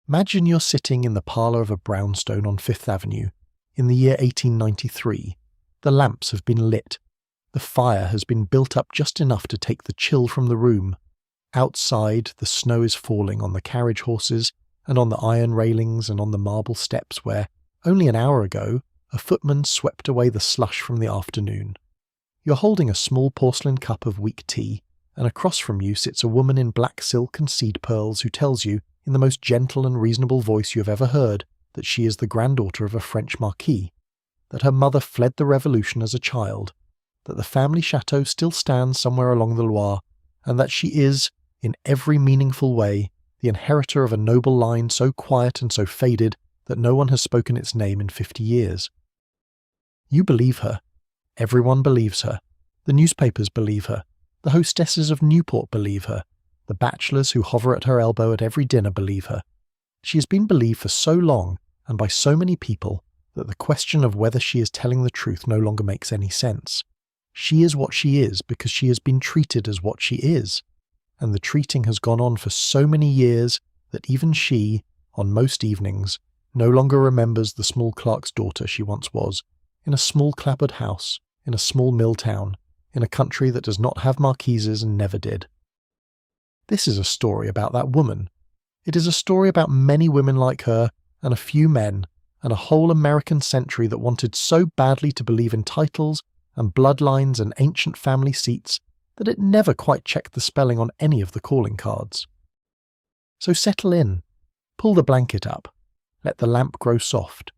Imagine you're sitting in the parlour of a brownstone on Fifth Avenue in the year 1893. The lamps have been lit. The fire has been built up just enough to take the chill from the room. Outside, the snow is falling on the carriage horses and on the iron railings and on the marble steps where, only an hour ago, a footman swept away the slush from the afternoon. You're holding a small porcelain cup of weak tea, and across from you sits a woman in black silk and seed pearls who tells you, in the most gentle and reasonable voice you have ever heard, that she is the granddaughter of a French marquis, that her mother fled the Revolution as a child, that the family chateau still stands somewhere along the Loire, and that she is, in every meaningful way, the inheritor of a noble line so quiet and so faded that no one has spoken its name in 50 years. You believe her. Everyone believes her. The newspapers believe her. The hostesses of Newport believe her. The bachelors who hover at her elbow at every dinner believe her. She has been believed for so long and by so many people that the question of whether she is telling the truth no longer makes any sense. She is what she is because she has been treated as what she is. And the treating has gone on for so many years that even she, on most evenings, no longer remembers the small clerk's daughter she once was, in a small clapboard house, in a small mill town, in a country that does not have marquises and never did. This is a story about that woman. It is a story about many women like her, and a few men, and a whole American century that wanted so badly to believe in titles and bloodlines and ancient family seats that it never quite checked the spelling on any of the calling cards. So settle in, pull the blanket up, let the lamp grow soft.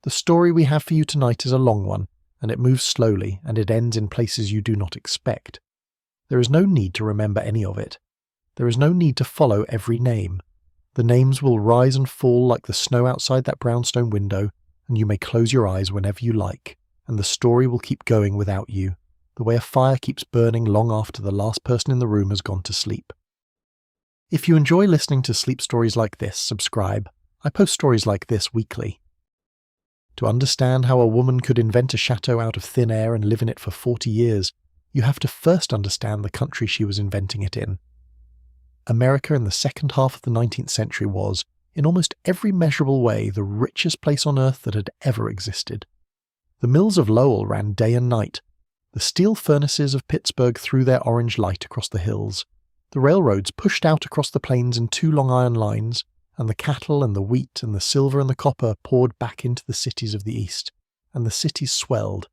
The story we have for you tonight is a long one, and it moves slowly, and it ends in places you do not expect. There is no need to remember any of it. There is no need to follow every name. The names will rise and fall like the snow outside that brownstone window, and you may close your eyes whenever you like, and the story will keep going without you, the way a fire keeps burning long after the last person in the room has gone to sleep. If you enjoy listening to sleep stories like this, subscribe. I post stories like this weekly. To understand how a woman could invent a chateau out of thin air and live in it for 40 years, you have to first understand the country she was inventing it in. America in the second half of the 19th century was, in almost every measurable way, the richest place on earth that had ever existed. The mills of Lowell ran day and night. The steel furnaces of Pittsburgh threw their orange light across the hills. The railroads pushed out across the plains in 2 long iron lines, and the cattle and the wheat and the silver and the copper poured back into the cities of the East, and the cities swelled,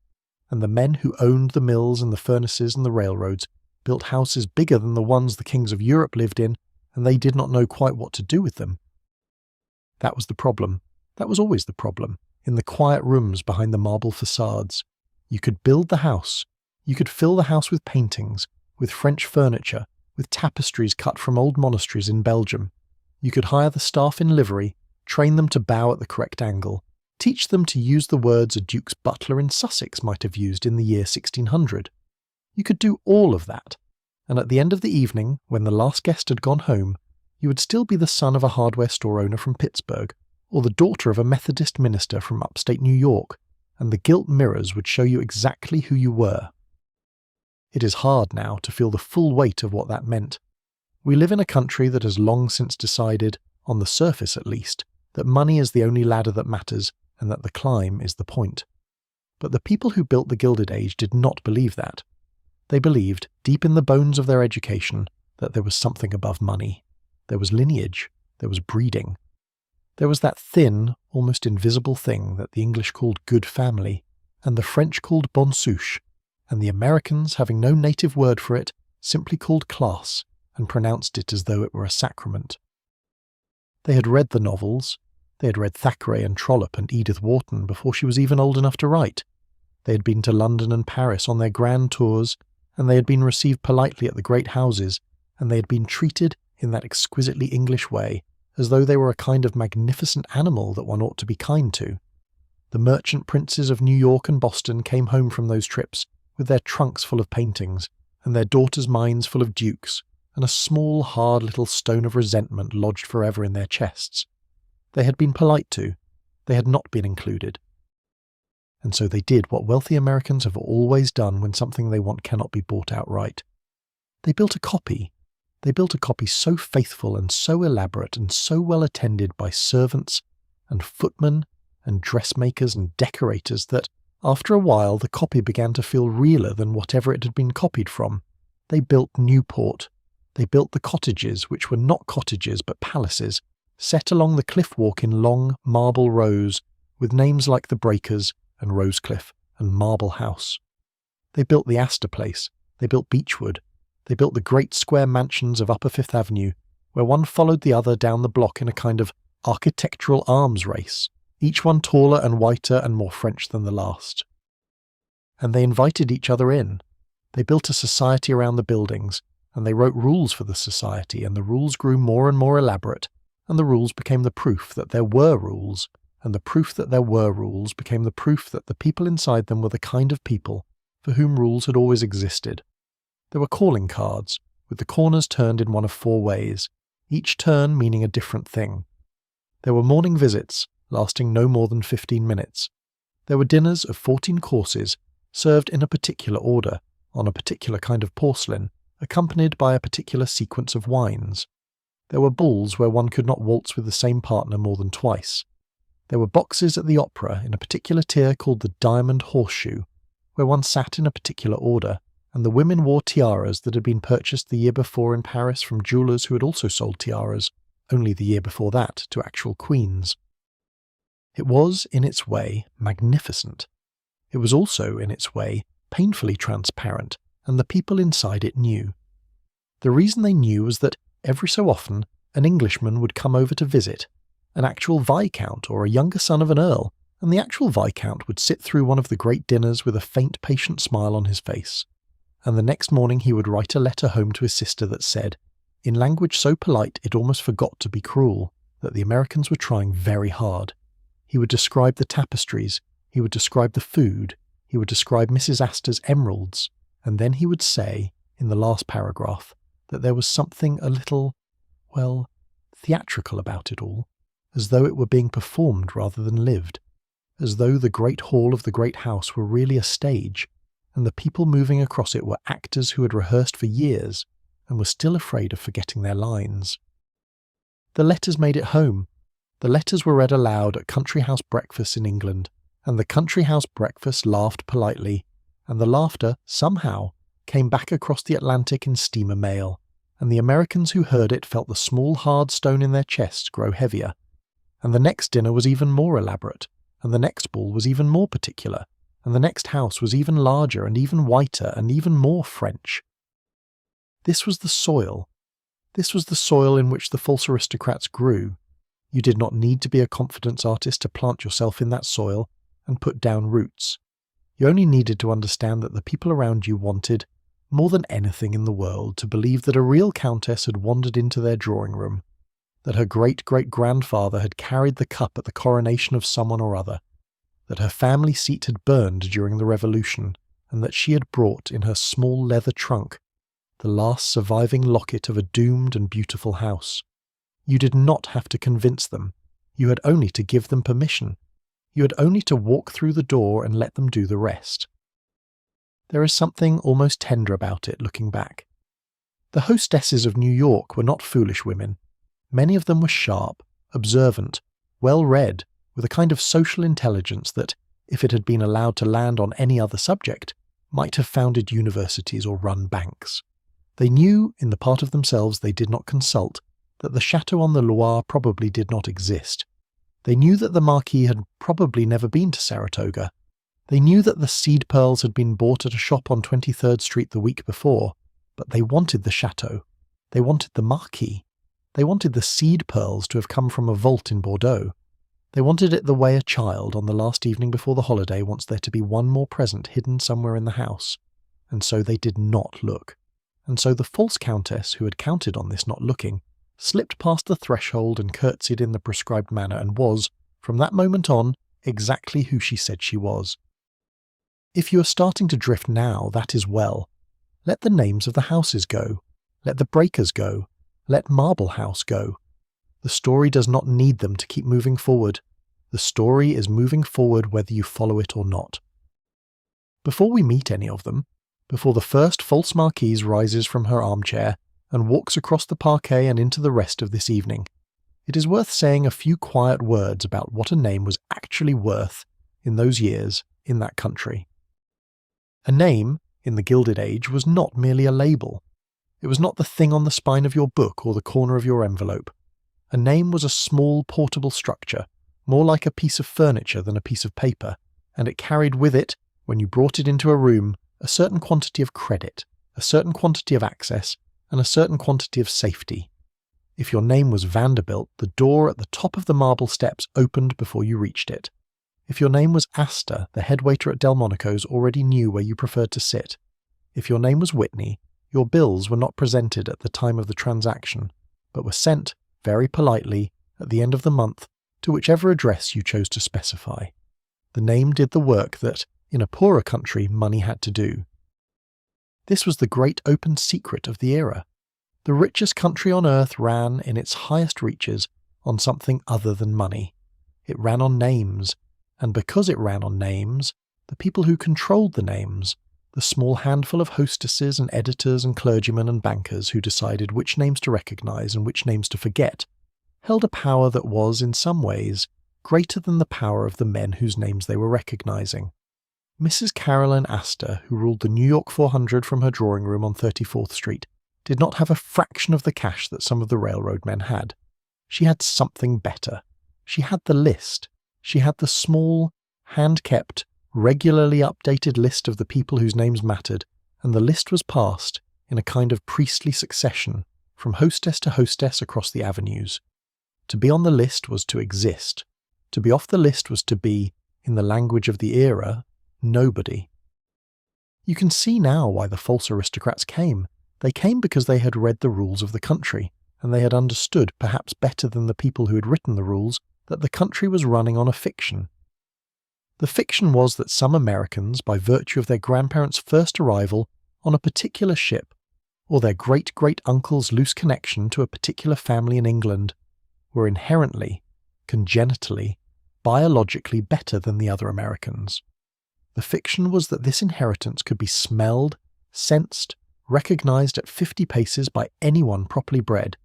and the men who owned the mills and the furnaces and the railroads built houses bigger than the ones the kings of Europe lived in, and they did not know quite what to do with them. That was the problem. That was always the problem, in the quiet rooms behind the marble facades. You could build the house. You could fill the house with paintings, with French furniture, with tapestries cut from old monasteries in Belgium. You could hire the staff in livery, train them to bow at the correct angle, teach them to use the words a duke's butler in Sussex might have used in the year 1600. You could do all of that, and at the end of the evening, when the last guest had gone home, you would still be the son of a hardware store owner from Pittsburgh, or the daughter of a Methodist minister from upstate New York, and the gilt mirrors would show you exactly who you were. It is hard now to feel the full weight of what that meant. We live in a country that has long since decided, on the surface at least, that money is the only ladder that matters and that the climb is the point. But the people who built the Gilded Age did not believe that. They believed, deep in the bones of their education, that there was something above money. There was lineage. There was breeding. There was that thin, almost invisible thing that the English called good family, and the French called bonne souche, and the Americans, having no native word for it, simply called class, and pronounced it as though it were a sacrament. They had read the novels. They had read Thackeray and Trollope and Edith Wharton before she was even old enough to write. They had been to London and Paris on their grand tours, and they had been received politely at the great houses, and they had been treated in that exquisitely English way, as though they were a kind of magnificent animal that one ought to be kind to. The merchant princes of New York and Boston came home from those trips with their trunks full of paintings, and their daughters' minds full of dukes, and a small, hard little stone of resentment lodged forever in their chests. They had been polite to. They had not been included. And so they did what wealthy Americans have always done when something they want cannot be bought outright. They built a copy. They built a copy so faithful and so elaborate and so well attended by servants and footmen and dressmakers and decorators that, after a while, the copy began to feel realer than whatever it had been copied from. They built Newport. They built the cottages, which were not cottages but palaces, set along the cliff walk in long marble rows, with names like the Breakers and Rosecliff and Marble House. They built the Astor Place. They built Beechwood. They built the great square mansions of Upper Fifth Avenue, where one followed the other down the block in a kind of architectural arms race, each one taller and whiter and more French than the last. And they invited each other in. They built a society around the buildings, and they wrote rules for the society, and the rules grew more and more elaborate, and the rules became the proof that there were rules, and the proof that there were rules became the proof that the people inside them were the kind of people for whom rules had always existed. There were calling cards, with the corners turned in one of 4 ways, each turn meaning a different thing. There were morning visits, lasting no more than 15 minutes. There were dinners of 14 courses, served in a particular order, on a particular kind of porcelain, accompanied by a particular sequence of wines. There were balls where one could not waltz with the same partner more than twice. There were boxes at the opera in a particular tier called the Diamond Horseshoe, where one sat in a particular order, and the women wore tiaras that had been purchased the year before in Paris from jewellers who had also sold tiaras, only the year before that, to actual queens. It was, in its way, magnificent. It was also, in its way, painfully transparent, and the people inside it knew. The reason they knew was that, every so often, an Englishman would come over to visit, an actual viscount or a younger son of an earl, and the actual viscount would sit through one of the great dinners with a faint, patient smile on his face. And the next morning he would write a letter home to his sister that said, in language so polite it almost forgot to be cruel, that the Americans were trying very hard. He would describe the tapestries, he would describe the food, he would describe Mrs. Astor's emeralds, and then he would say, in the last paragraph, that there was something a little, well, theatrical about it all, as though it were being performed rather than lived, as though the great hall of the great house were really a stage, and the people moving across it were actors who had rehearsed for years and were still afraid of forgetting their lines. The letters made it home. The letters were read aloud at country house breakfasts in England, and the country house breakfasts laughed politely, and the laughter, somehow, came back across the Atlantic in steamer mail, and the Americans who heard it felt the small hard stone in their chests grow heavier. And the next dinner was even more elaborate, and the next ball was even more particular, and the next house was even larger and even whiter and even more French. This was the soil. This was the soil in which the false aristocrats grew. You did not need to be a confidence artist to plant yourself in that soil and put down roots. You only needed to understand that the people around you wanted, more than anything in the world, to believe that a real countess had wandered into their drawing room, that her great-great-grandfather had carried the cup at the coronation of someone or other, that her family seat had burned during the Revolution, and that she had brought in her small leather trunk the last surviving locket of a doomed and beautiful house. You did not have to convince them. You had only to give them permission. You had only to walk through the door and let them do the rest. There is something almost tender about it, looking back. The hostesses of New York were not foolish women. Many of them were sharp, observant, well-read, with a kind of social intelligence that, if it had been allowed to land on any other subject, might have founded universities or run banks. They knew, in the part of themselves they did not consult, that the chateau on the Loire probably did not exist. They knew that the Marquis had probably never been to Saratoga. They knew that the seed pearls had been bought at a shop on 23rd Street the week before, but they wanted the chateau. They wanted the Marquis. They wanted the seed pearls to have come from a vault in Bordeaux. They wanted it the way a child, on the last evening before the holiday, wants there to be one more present hidden somewhere in the house. And so they did not look. And so the false countess, who had counted on this not looking, slipped past the threshold and curtsied in the prescribed manner, and was, from that moment on, exactly who she said she was. If you are starting to drift now, that is well. Let the names of the houses go. Let the Breakers go. Let Marble House go. The story does not need them to keep moving forward. The story is moving forward whether you follow it or not. Before we meet any of them, before the first false marquise rises from her armchair, and walks across the parquet and into the rest of this evening, it is worth saying a few quiet words about what a name was actually worth in those years in that country. A name, in the Gilded Age, was not merely a label. It was not the thing on the spine of your book or the corner of your envelope. A name was a small, portable structure, more like a piece of furniture than a piece of paper, and it carried with it, when you brought it into a room, a certain quantity of credit, a certain quantity of access, and a certain quantity of safety. If your name was Vanderbilt, the door at the top of the marble steps opened before you reached it. If your name was Astor, the head waiter at Delmonico's already knew where you preferred to sit. If your name was Whitney, your bills were not presented at the time of the transaction, but were sent, very politely, at the end of the month, to whichever address you chose to specify. The name did the work that, in a poorer country, money had to do. This was the great open secret of the era. The richest country on earth ran, in its highest reaches, on something other than money. It ran on names, and because it ran on names, the people who controlled the names, the small handful of hostesses and editors and clergymen and bankers who decided which names to recognize and which names to forget, held a power that was, in some ways, greater than the power of the men whose names they were recognizing. Mrs. Caroline Astor, who ruled the New York 400 from her drawing room on 34th Street, did not have a fraction of the cash that some of the railroad men had. She had something better. She had the list. She had the small, hand-kept, regularly updated list of the people whose names mattered, and the list was passed, in a kind of priestly succession, from hostess to hostess across the avenues. To be on the list was to exist. To be off the list was to be, in the language of the era, nobody. You can see now why the false aristocrats came. They came because they had read the rules of the country, and they had understood, perhaps better than the people who had written the rules, that the country was running on a fiction. The fiction was that some Americans, by virtue of their grandparents' first arrival on a particular ship, or their great-great-uncle's loose connection to a particular family in England, were inherently, congenitally, biologically better than the other Americans. The fiction was that this inheritance could be smelled, sensed, recognized at 50 paces by anyone properly bred.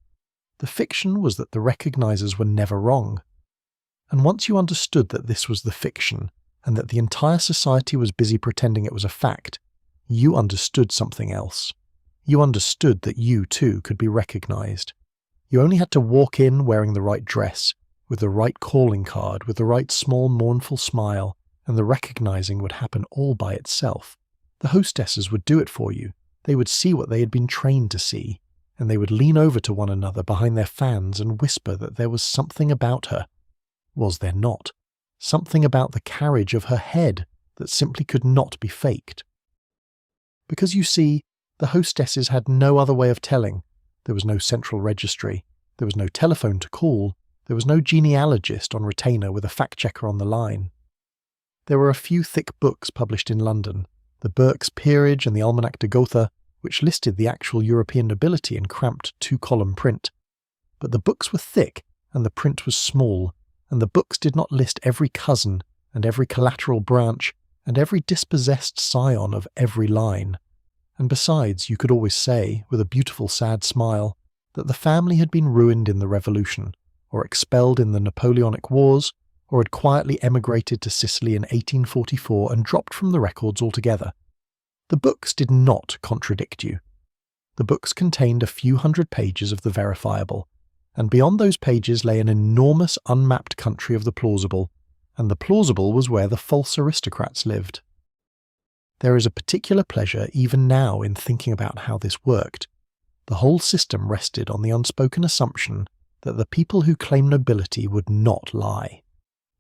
The fiction was that the recognizers were never wrong. And once you understood that this was the fiction, and that the entire society was busy pretending it was a fact, you understood something else. You understood that you, too, could be recognized. You only had to walk in wearing the right dress, with the right calling card, with the right small mournful smile, and the recognizing would happen all by itself. The hostesses would do it for you. They would see what they had been trained to see, and they would lean over to one another behind their fans and whisper that there was something about her. Was there not? Something about the carriage of her head that simply could not be faked. Because you see, the hostesses had no other way of telling. There was no central registry. There was no telephone to call. There was no genealogist on retainer with a fact-checker on the line. There were a few thick books published in London, the Burke's Peerage and the Almanac de Gotha, which listed the actual European nobility in cramped 2-column print. But the books were thick, and the print was small, and the books did not list every cousin, and every collateral branch, and every dispossessed scion of every line. And besides, you could always say, with a beautiful sad smile, that the family had been ruined in the Revolution, or expelled in the Napoleonic Wars, or had quietly emigrated to Sicily in 1844 and dropped from the records altogether. The books did not contradict you. The books contained a few hundred pages of the verifiable, and beyond those pages lay an enormous unmapped country of the plausible, and the plausible was where the false aristocrats lived. There is a particular pleasure even now in thinking about how this worked. The whole system rested on the unspoken assumption that the people who claim nobility would not lie.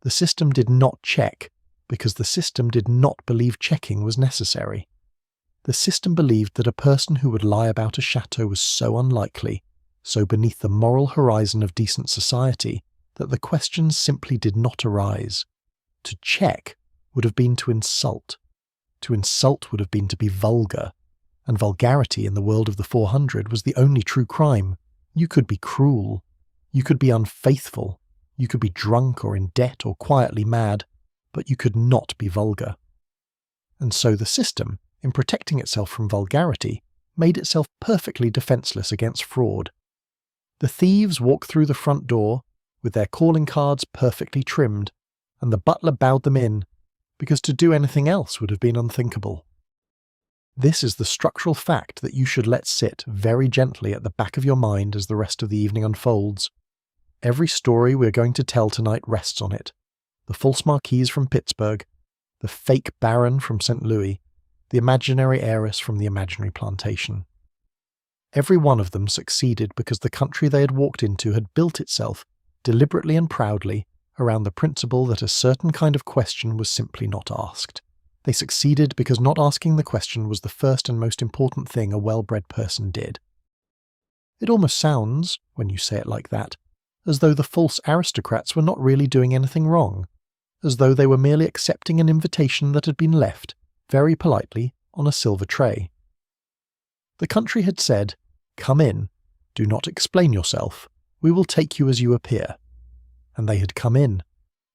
The system did not check, because the system did not believe checking was necessary. The system believed that a person who would lie about a chateau was so unlikely, so beneath the moral horizon of decent society, that the questions simply did not arise. To check would have been to insult. To insult would have been to be vulgar, and vulgarity in the world of the 400 was the only true crime. You could be cruel. You could be unfaithful. You could be drunk or in debt or quietly mad, but you could not be vulgar. And so the system, in protecting itself from vulgarity, made itself perfectly defenceless against fraud. The thieves walked through the front door, with their calling cards perfectly trimmed, and the butler bowed them in, because to do anything else would have been unthinkable. This is the structural fact that you should let sit very gently at the back of your mind as the rest of the evening unfolds. Every story we're going to tell tonight rests on it. The false marquise from Pittsburgh, the fake baron from St. Louis, the imaginary heiress from the imaginary plantation. Every one of them succeeded because the country they had walked into had built itself, deliberately and proudly, around the principle that a certain kind of question was simply not asked. They succeeded because not asking the question was the first and most important thing a well-bred person did. It almost sounds, when you say it like that, as though the false aristocrats were not really doing anything wrong, as though they were merely accepting an invitation that had been left, very politely, on a silver tray. The country had said, "Come in, do not explain yourself, we will take you as you appear." And they had come in,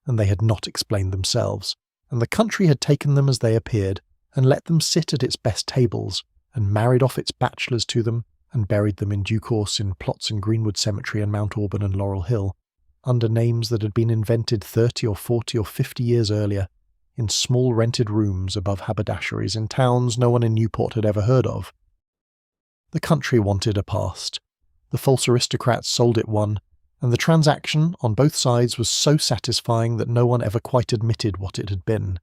and they had not explained themselves, and the country had taken them as they appeared, and let them sit at its best tables, and married off its bachelors to them, and buried them in due course in plots in Greenwood Cemetery and Mount Auburn and Laurel Hill, under names that had been invented 30 or 40 or 50 years earlier, in small rented rooms above haberdasheries in towns no one in Newport had ever heard of. The country wanted a past. The false aristocrats sold it one, and the transaction on both sides was so satisfying that no one ever quite admitted what it had been.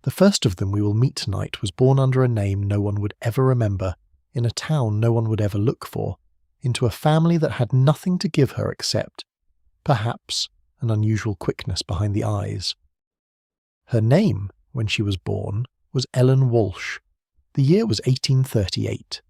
The first of them we will meet tonight was born under a name no one would ever remember, in a town no one would ever look for, into a family that had nothing to give her except, perhaps, an unusual quickness behind the eyes. Her name, when she was born, was Ellen Walsh. The year was 1838.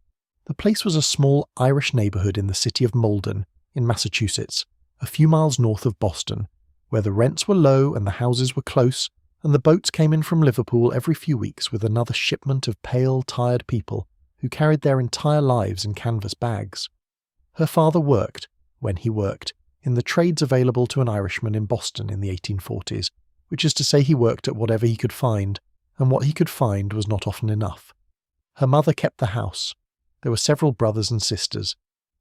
The place was a small Irish neighbourhood in the city of Malden, in Massachusetts, a few miles north of Boston, where the rents were low and the houses were close, and the boats came in from Liverpool every few weeks with another shipment of pale, tired people who carried their entire lives in canvas bags. Her father worked, when he worked, in the trades available to an Irishman in Boston in the 1840s, which is to say he worked at whatever he could find, and what he could find was not often enough. Her mother kept the house. There were several brothers and sisters.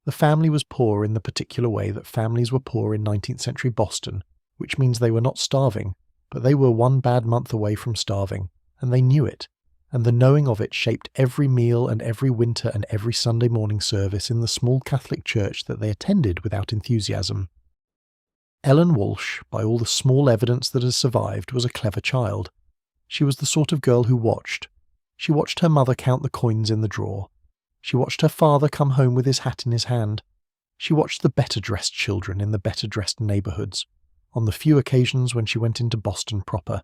The family was poor in the particular way that families were poor in 19th century Boston, which means they were not starving, but they were one bad month away from starving, and they knew it, and the knowing of it shaped every meal and every winter and every Sunday morning service in the small Catholic church that they attended without enthusiasm. Ellen Walsh, by all the small evidence that has survived, was a clever child. She was the sort of girl who watched. She watched her mother count the coins in the drawer. She watched her father come home with his hat in his hand. She watched the better-dressed children in the better-dressed neighbourhoods, on the few occasions when she went into Boston proper,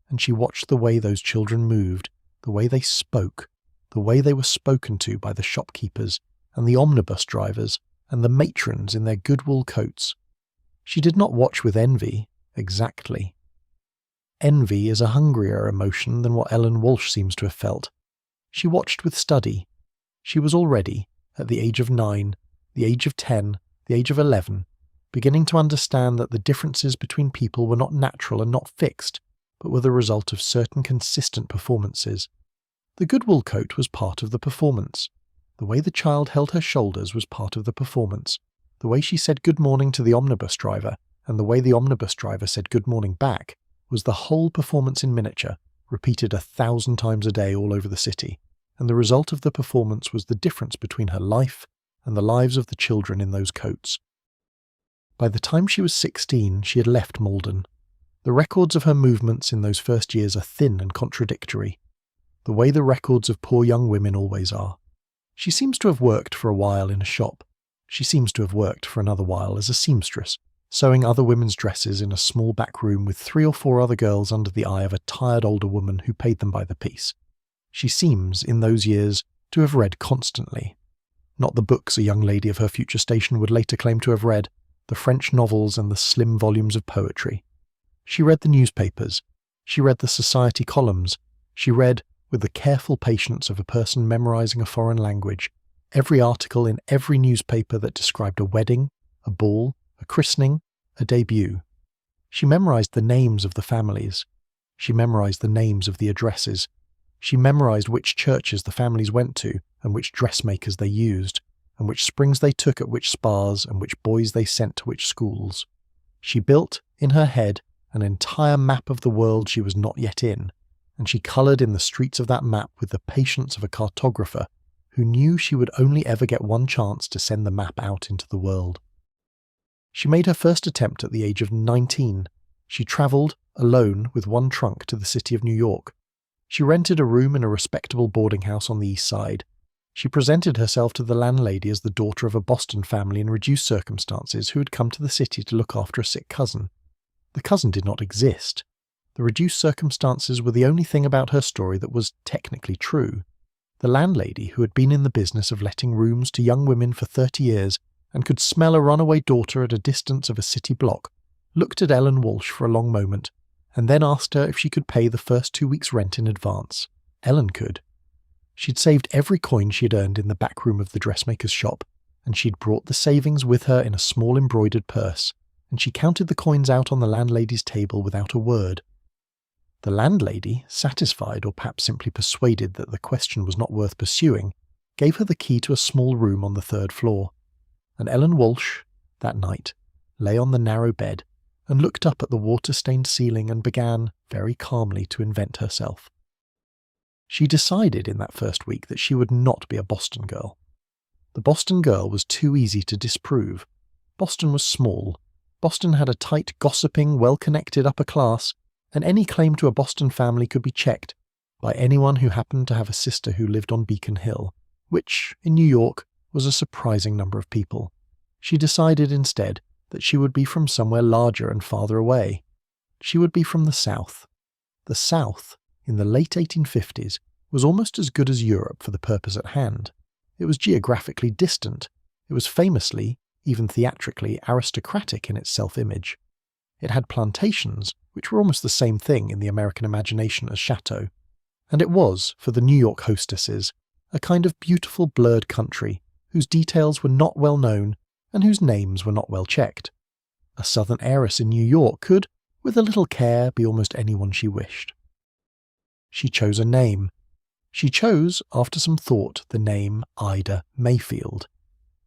and she watched the way those children moved, the way they spoke, the way they were spoken to by the shopkeepers and the omnibus drivers and the matrons in their good wool coats. She did not watch with envy, exactly. Envy is a hungrier emotion than what Ellen Walsh seems to have felt. She watched with study. She was already, at the age of 9, the age of 10, the age of 11, beginning to understand that the differences between people were not natural and not fixed, but were the result of certain consistent performances. The good wool coat was part of the performance. The way the child held her shoulders was part of the performance. The way she said good morning to the omnibus driver, and the way the omnibus driver said good morning back, was the whole performance in miniature, repeated 1,000 times a day all over the city, and the result of the performance was the difference between her life and the lives of the children in those coats. By the time she was 16, she had left Malden. The records of her movements in those first years are thin and contradictory, the way the records of poor young women always are. She seems to have worked for a while in a shop. She seems to have worked for another while as a seamstress, sewing other women's dresses in a small back room with 3 or 4 other girls under the eye of a tired older woman who paid them by the piece. She seems, in those years, to have read constantly. Not the books a young lady of her future station would later claim to have read, the French novels and the slim volumes of poetry. She read the newspapers. She read the society columns. She read, with the careful patience of a person memorizing a foreign language, every article in every newspaper that described a wedding, a ball, a christening, a debut. She memorized the names of the families. She memorized the names of the addresses. She memorized which churches the families went to and which dressmakers they used, and which springs they took at which spas and which boys they sent to which schools. She built, in her head, an entire map of the world she was not yet in, and she coloured in the streets of that map with the patience of a cartographer who knew she would only ever get one chance to send the map out into the world. She made her first attempt at the age of 19. She travelled, alone with one trunk, to the city of New York. She rented a room in a respectable boarding house on the east side. She presented herself to the landlady as the daughter of a Boston family in reduced circumstances who had come to the city to look after a sick cousin. The cousin did not exist. The reduced circumstances were the only thing about her story that was technically true. The landlady, who had been in the business of letting rooms to young women for 30 years and could smell a runaway daughter at a distance of a city block, looked at Ellen Walsh for a long moment and then asked her if she could pay the first 2 weeks' rent in advance. Ellen could. She'd saved every coin she had earned in the back room of the dressmaker's shop, and she'd brought the savings with her in a small embroidered purse, and she counted the coins out on the landlady's table without a word. The landlady, satisfied or perhaps simply persuaded that the question was not worth pursuing, gave her the key to a small room on the 3rd floor, and Ellen Walsh, that night, lay on the narrow bed and looked up at the water-stained ceiling and began, very calmly, to invent herself. She decided in that first week that she would not be a Boston girl. The Boston girl was too easy to disprove. Boston was small. Boston had a tight, gossiping, well-connected upper class, and any claim to a Boston family could be checked by anyone who happened to have a sister who lived on Beacon Hill, which, in New York, was a surprising number of people. She decided instead that she would be from somewhere larger and farther away. She would be from the South. The South, in the late 1850s, was almost as good as Europe for the purpose at hand. It was geographically distant. It was famously, even theatrically, aristocratic in its self-image. It had plantations, which were almost the same thing in the American imagination as chateaux. And it was, for the New York hostesses, a kind of beautiful blurred country, whose details were not well known and whose names were not well checked. A southern heiress in New York could, with a little care, be almost anyone she wished. She chose a name. She chose, after some thought, the name Ida Mayfield.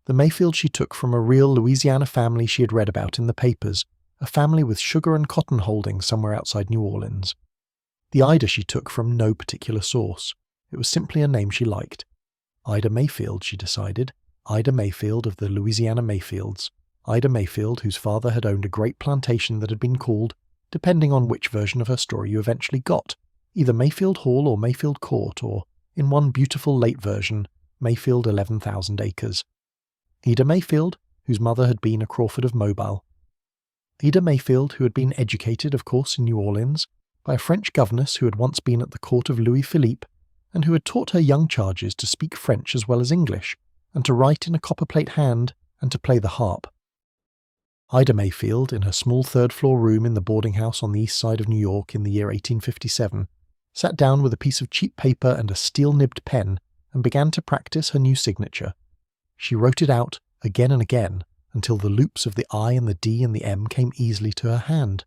The Mayfield she took from a real Louisiana family she had read about in the papers, a family with sugar and cotton holdings somewhere outside New Orleans. The Ida she took from no particular source. It was simply a name she liked. Ida Mayfield, she decided. Ida Mayfield of the Louisiana Mayfields. Ida Mayfield, whose father had owned a great plantation that had been called, depending on which version of her story you eventually got, either Mayfield Hall or Mayfield Court, or, in one beautiful late version, Mayfield 11,000 acres. Ida Mayfield, whose mother had been a Crawford of Mobile. Ida Mayfield, who had been educated, of course, in New Orleans, by a French governess who had once been at the court of Louis Philippe, and who had taught her young charges to speak French as well as English, and to write in a copperplate hand, and to play the harp. Ida Mayfield, in her small 3rd-floor room in the boarding house on the east side of New York in the year 1857, sat down with a piece of cheap paper and a steel-nibbed pen and began to practice her new signature. She wrote it out again and again until the loops of the I and the D and the M came easily to her hand.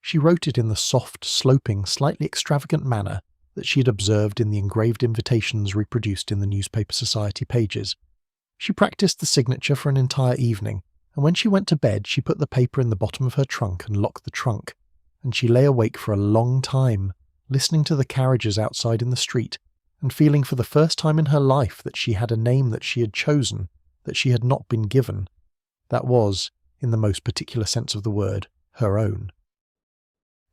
She wrote it in the soft, sloping, slightly extravagant manner that she had observed in the engraved invitations reproduced in the newspaper society pages. She practiced the signature for an entire evening, and when she went to bed she put the paper in the bottom of her trunk and locked the trunk, and she lay awake for a long time, listening to the carriages outside in the street, and feeling for the first time in her life that she had a name that she had chosen, that she had not been given, that was, in the most particular sense of the word, her own.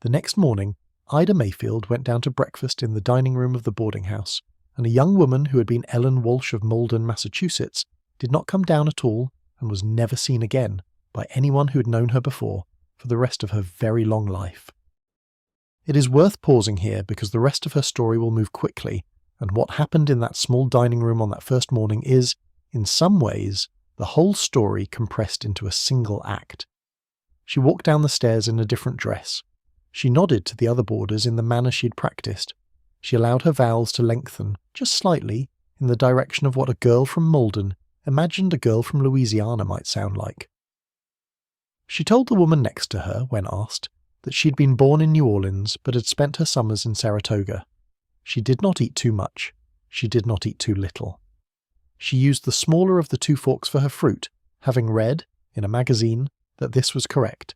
The next morning, Ida Mayfield went down to breakfast in the dining room of the boarding house, and a young woman who had been Ellen Walsh of Malden, Massachusetts, did not come down at all and was never seen again by anyone who had known her before for the rest of her very long life. It is worth pausing here because the rest of her story will move quickly, and what happened in that small dining room on that first morning is, in some ways, the whole story compressed into a single act. She walked down the stairs in a different dress. She nodded to the other boarders in the manner she'd practiced. She allowed her vowels to lengthen, just slightly, in the direction of what a girl from Malden imagined a girl from Louisiana might sound like. She told the woman next to her, when asked, that she'd been born in New Orleans but had spent her summers in Saratoga. She did not eat too much. She did not eat too little. She used the smaller of the two forks for her fruit, having read, in a magazine, that this was correct.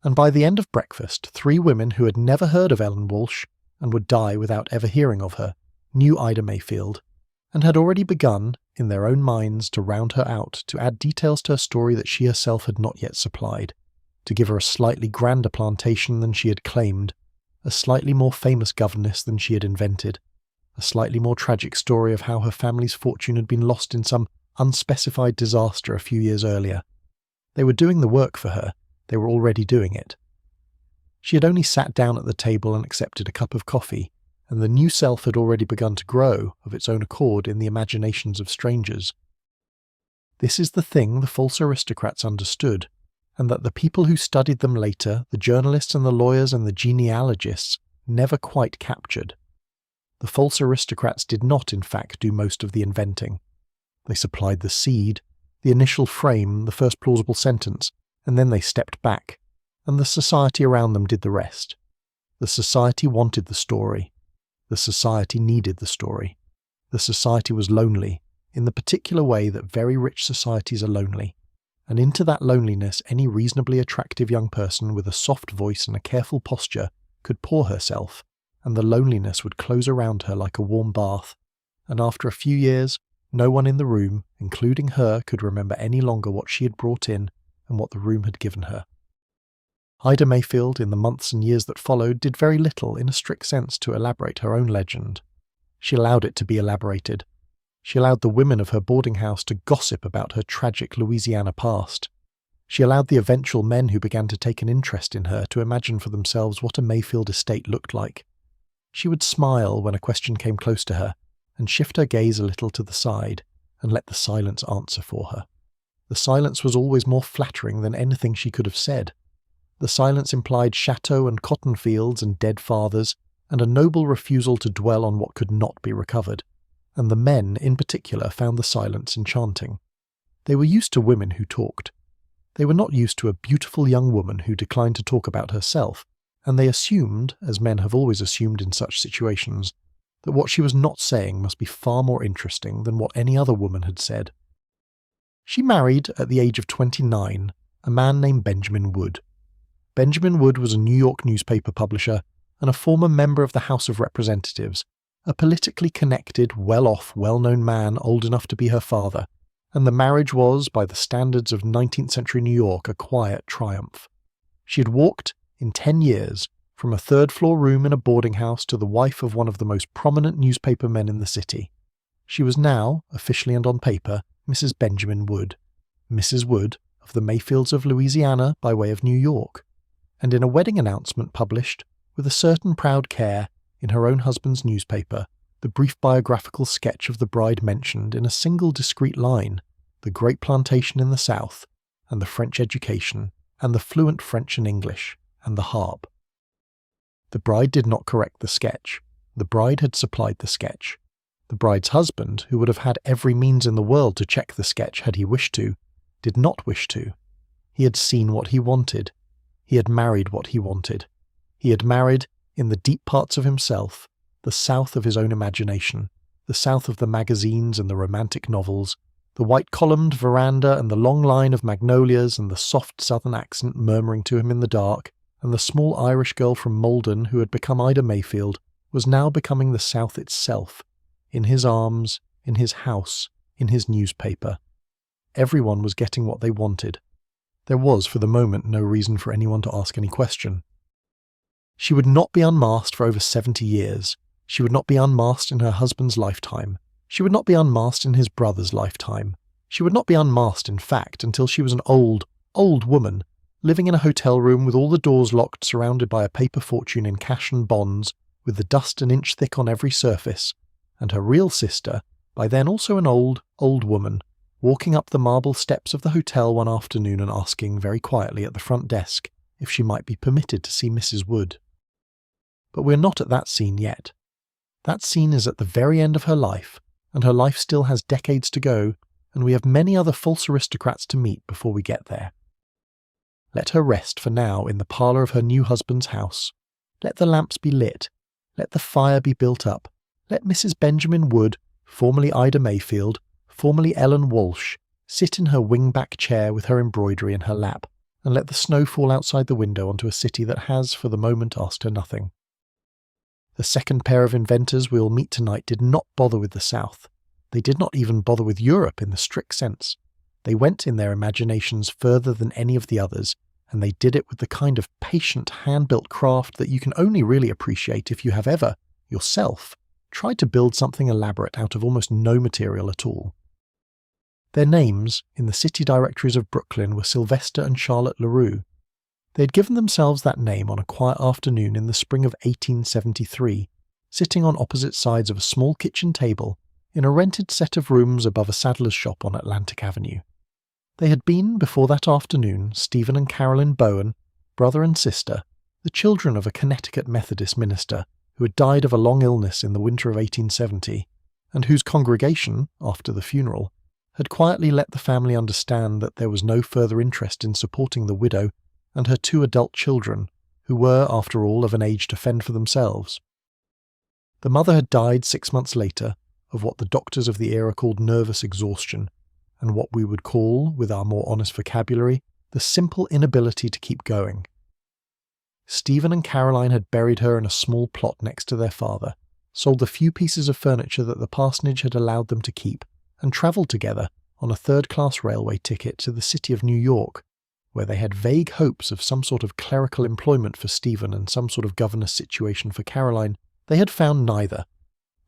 And by the end of breakfast, 3 women who had never heard of Ellen Walsh, and would die without ever hearing of her, knew Ida Mayfield, and had already begun, in their own minds, to round her out, to add details to her story that she herself had not yet supplied, to give her a slightly grander plantation than she had claimed, a slightly more famous governess than she had invented, a slightly more tragic story of how her family's fortune had been lost in some unspecified disaster a few years earlier. They were doing the work for her. They were already doing it. She had only sat down at the table and accepted a cup of coffee, and the new self had already begun to grow of its own accord in the imaginations of strangers. This is the thing the false aristocrats understood, and that the people who studied them later, the journalists and the lawyers and the genealogists, never quite captured. The false aristocrats did not, in fact, do most of the inventing. They supplied the seed, the initial frame, the first plausible sentence, and then they stepped back, and the society around them did the rest. The society wanted the story. The society needed the story. The society was lonely, in the particular way that very rich societies are lonely, and into that loneliness any reasonably attractive young person with a soft voice and a careful posture could pour herself, and the loneliness would close around her like a warm bath, and after a few years, no one in the room, including her, could remember any longer what she had brought in and what the room had given her. Ida Mayfield, in the months and years that followed, did very little, in a strict sense, to elaborate her own legend. She allowed it to be elaborated. She allowed the women of her boarding house to gossip about her tragic Louisiana past. She allowed the eventual men who began to take an interest in her to imagine for themselves what a Mayfield estate looked like. She would smile when a question came close to her, and shift her gaze a little to the side, and let the silence answer for her. The silence was always more flattering than anything she could have said. The silence implied chateau and cotton fields and dead fathers, and a noble refusal to dwell on what could not be recovered, and the men, in particular, found the silence enchanting. They were used to women who talked. They were not used to a beautiful young woman who declined to talk about herself, and they assumed, as men have always assumed in such situations, that what she was not saying must be far more interesting than what any other woman had said. She married, at the age of 29, a man named Benjamin Wood. Benjamin Wood was a New York newspaper publisher and a former member of the House of Representatives, a politically connected, well-off, well-known man old enough to be her father, and the marriage was, by the standards of 19th century New York, a quiet triumph. She had walked, in 10 years, from a third-floor room in a boarding house to the wife of one of the most prominent newspaper men in the city. She was now, officially and on paper, Mrs. Benjamin Wood, Mrs. Wood of the Mayfields of Louisiana by way of New York, and in a wedding announcement published, with a certain proud care, in her own husband's newspaper, the brief biographical sketch of the bride mentioned in a single discreet line, the great plantation in the South, and the French education, and the fluent French and English, and the harp. The bride did not correct the sketch. The bride had supplied the sketch. The bride's husband, who would have had every means in the world to check the sketch had he wished to, did not wish to. He had seen what he wanted. He had married what he wanted. He had married, in the deep parts of himself, the South of his own imagination, the South of the magazines and the romantic novels, the white-columned veranda and the long line of magnolias and the soft southern accent murmuring to him in the dark, and the small Irish girl from Malden who had become Ida Mayfield was now becoming the South itself, in his arms, in his house, in his newspaper. Everyone was getting what they wanted. There was, for the moment, no reason for anyone to ask any question. She would not be unmasked for over 70 years. She would not be unmasked in her husband's lifetime. She would not be unmasked in his brother's lifetime. She would not be unmasked, in fact, until she was an old, old woman, living in a hotel room with all the doors locked, surrounded by a paper fortune in cash and bonds, with the dust an inch thick on every surface, and her real sister, by then also an old, old woman, walking up the marble steps of the hotel one afternoon and asking very quietly at the front desk if she might be permitted to see Mrs. Wood. But we're not at that scene yet. That scene is at the very end of her life, and her life still has decades to go, and we have many other false aristocrats to meet before we get there. Let her rest for now in the parlour of her new husband's house. Let the lamps be lit. Let the fire be built up. Let Mrs. Benjamin Wood, formerly Ida Mayfield, formerly Ellen Walsh, sit in her wing-back chair with her embroidery in her lap, and let the snow fall outside the window onto a city that has, for the moment, asked her nothing. The second pair of inventors we will meet tonight did not bother with the South. They did not even bother with Europe in the strict sense. They went in their imaginations further than any of the others, and they did it with the kind of patient, hand-built craft that you can only really appreciate if you have ever, yourself, tried to build something elaborate out of almost no material at all. Their names, in the city directories of Brooklyn, were Sylvester and Charlotte LaRue. They had given themselves that name on a quiet afternoon in the spring of 1873, sitting on opposite sides of a small kitchen table in a rented set of rooms above a saddler's shop on Atlantic Avenue. They had been, before that afternoon, Stephen and Caroline Bowen, brother and sister, the children of a Connecticut Methodist minister who had died of a long illness in the winter of 1870, and whose congregation, after the funeral, had quietly let the family understand that there was no further interest in supporting the widow and her 2 adult children, who were, after all, of an age to fend for themselves. The mother had died 6 months later of what the doctors of the era called nervous exhaustion, and what we would call, with our more honest vocabulary, the simple inability to keep going. Stephen and Caroline had buried her in a small plot next to their father, sold the few pieces of furniture that the parsonage had allowed them to keep, and travelled together on a third-class railway ticket to the city of New York, where they had vague hopes of some sort of clerical employment for Stephen and some sort of governess situation for Caroline. They had found neither.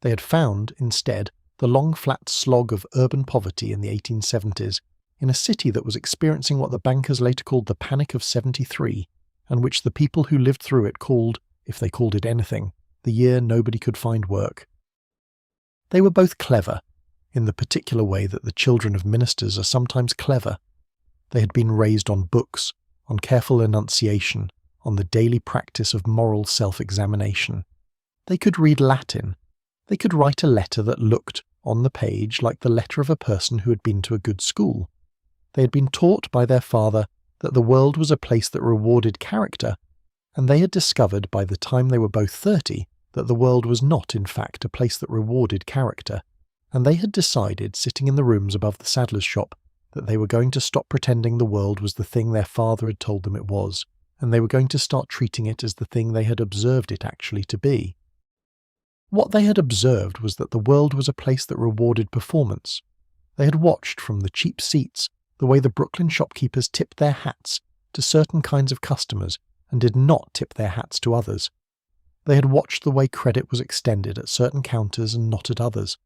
They had found, instead, the long flat slog of urban poverty in the 1870s, in a city that was experiencing what the bankers later called the Panic of 73, and which the people who lived through it called, if they called it anything, the year nobody could find work. They were both clever, in the particular way that the children of ministers are sometimes clever. They had been raised on books, on careful enunciation, on the daily practice of moral self-examination. They could read Latin. They could write a letter that looked, on the page, like the letter of a person who had been to a good school. They had been taught by their father that the world was a place that rewarded character, and they had discovered by the time they were both 30 that the world was not, in fact, a place that rewarded character, and they had decided, sitting in the rooms above the saddler's shop, that they were going to stop pretending the world was the thing their father had told them it was, and they were going to start treating it as the thing they had observed it actually to be. What they had observed was that the world was a place that rewarded performance. They had watched from the cheap seats the way the Brooklyn shopkeepers tipped their hats to certain kinds of customers and did not tip their hats to others. They had watched the way credit was extended at certain counters and not at others.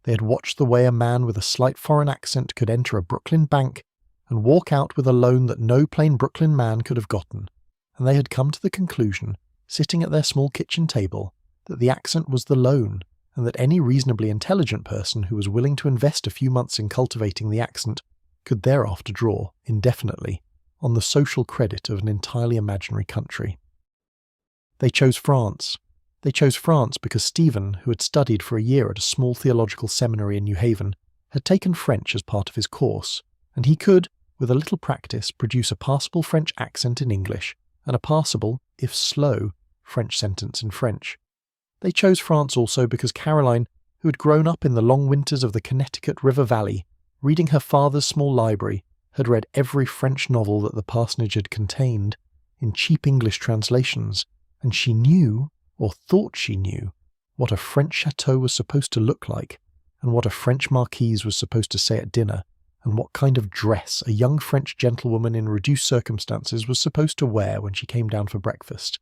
They had watched the way a man with a slight foreign accent could enter a Brooklyn bank and walk out with a loan that no plain Brooklyn man could have gotten, and they had come to the conclusion, sitting at their small kitchen table, that the accent was the loan, and that any reasonably intelligent person who was willing to invest a few months in cultivating the accent could thereafter draw, indefinitely, on the social credit of an entirely imaginary country. They chose France. They chose France because Stephen, who had studied for a year at a small theological seminary in New Haven, had taken French as part of his course, and he could, with a little practice, produce a passable French accent in English and a passable, if slow, French sentence in French. They chose France also because Caroline, who had grown up in the long winters of the Connecticut River Valley, reading her father's small library, had read every French novel that the parsonage had contained, in cheap English translations, and she knew, or thought she knew, what a French chateau was supposed to look like, and what a French marquise was supposed to say at dinner, and what kind of dress a young French gentlewoman in reduced circumstances was supposed to wear when she came down for breakfast.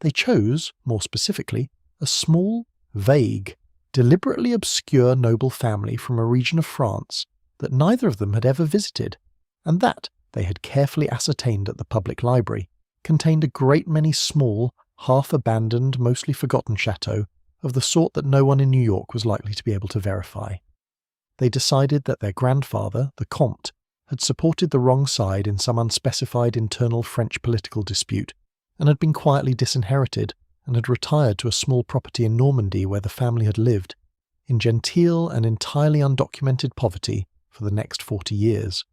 They chose, more specifically, a small, vague, deliberately obscure noble family from a region of France that neither of them had ever visited, and that, they had carefully ascertained at the public library, contained a great many small, half-abandoned, mostly forgotten chateaux of the sort that no one in New York was likely to be able to verify. They decided that their grandfather, the Comte, had supported the wrong side in some unspecified internal French political dispute, and had been quietly disinherited, and had retired to a small property in Normandy where the family had lived, in genteel and entirely undocumented poverty for the next 40 years.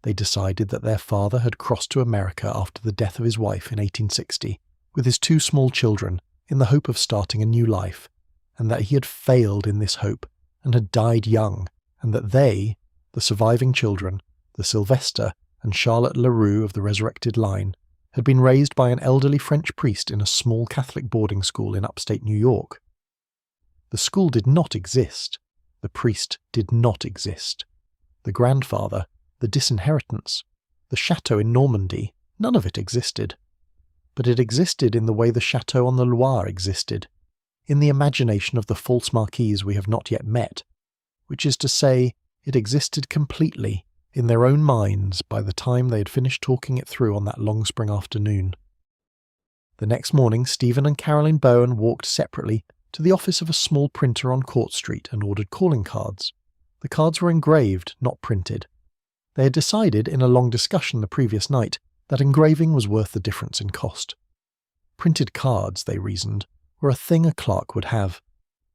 They decided that their father had crossed to America after the death of his wife in 1860, with his 2 small children, in the hope of starting a new life, and that he had failed in this hope and had died young, and that they, the surviving children, the Sylvester and Charlotte Leroux of the resurrected line, had been raised by an elderly French priest in a small Catholic boarding school in upstate New York. The school did not exist. The priest did not exist. The grandfather, the disinheritance, the chateau in Normandy, none of it existed. But it existed in the way the chateau on the Loire existed, in the imagination of the false marquise we have not yet met, which is to say, it existed completely, in their own minds, by the time they had finished talking it through on that long spring afternoon. The next morning, Stephen and Caroline Bowen walked separately to the office of a small printer on Court Street and ordered calling cards. The cards were engraved, not printed. They had decided, in a long discussion the previous night, that engraving was worth the difference in cost. Printed cards, they reasoned, were a thing a clerk would have.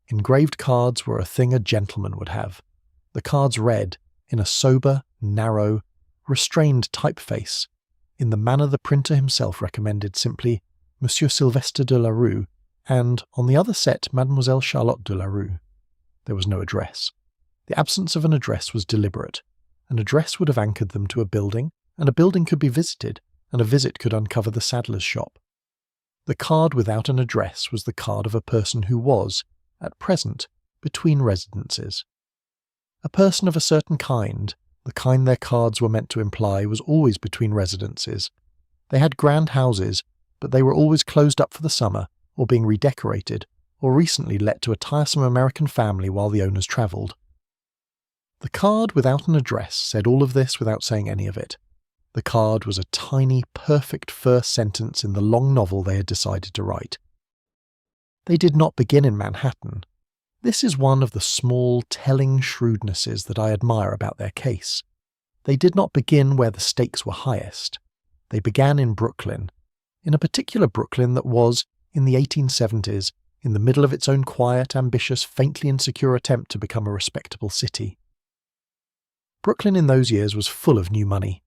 Engraved cards were a thing a gentleman would have. The cards read, in a sober, narrow, restrained typeface, in the manner the printer himself recommended, simply Monsieur Sylvester de Leroux, and, on the other set, Mademoiselle Charlotte de Leroux. There was no address. The absence of an address was deliberate. An address would have anchored them to a building, and a building could be visited, and a visit could uncover the saddler's shop. The card without an address was the card of a person who was, at present, between residences. A person of a certain kind, the kind their cards were meant to imply, was always between residences. They had grand houses, but they were always closed up for the summer, or being redecorated, or recently let to a tiresome American family while the owners travelled. The card without an address said all of this without saying any of it. The card was a tiny, perfect first sentence in the long novel they had decided to write. They did not begin in Manhattan. This is one of the small, telling shrewdnesses that I admire about their case. They did not begin where the stakes were highest. They began in Brooklyn, in a particular Brooklyn that was, in the 1870s, in the middle of its own quiet, ambitious, faintly insecure attempt to become a respectable city. Brooklyn in those years was full of new money.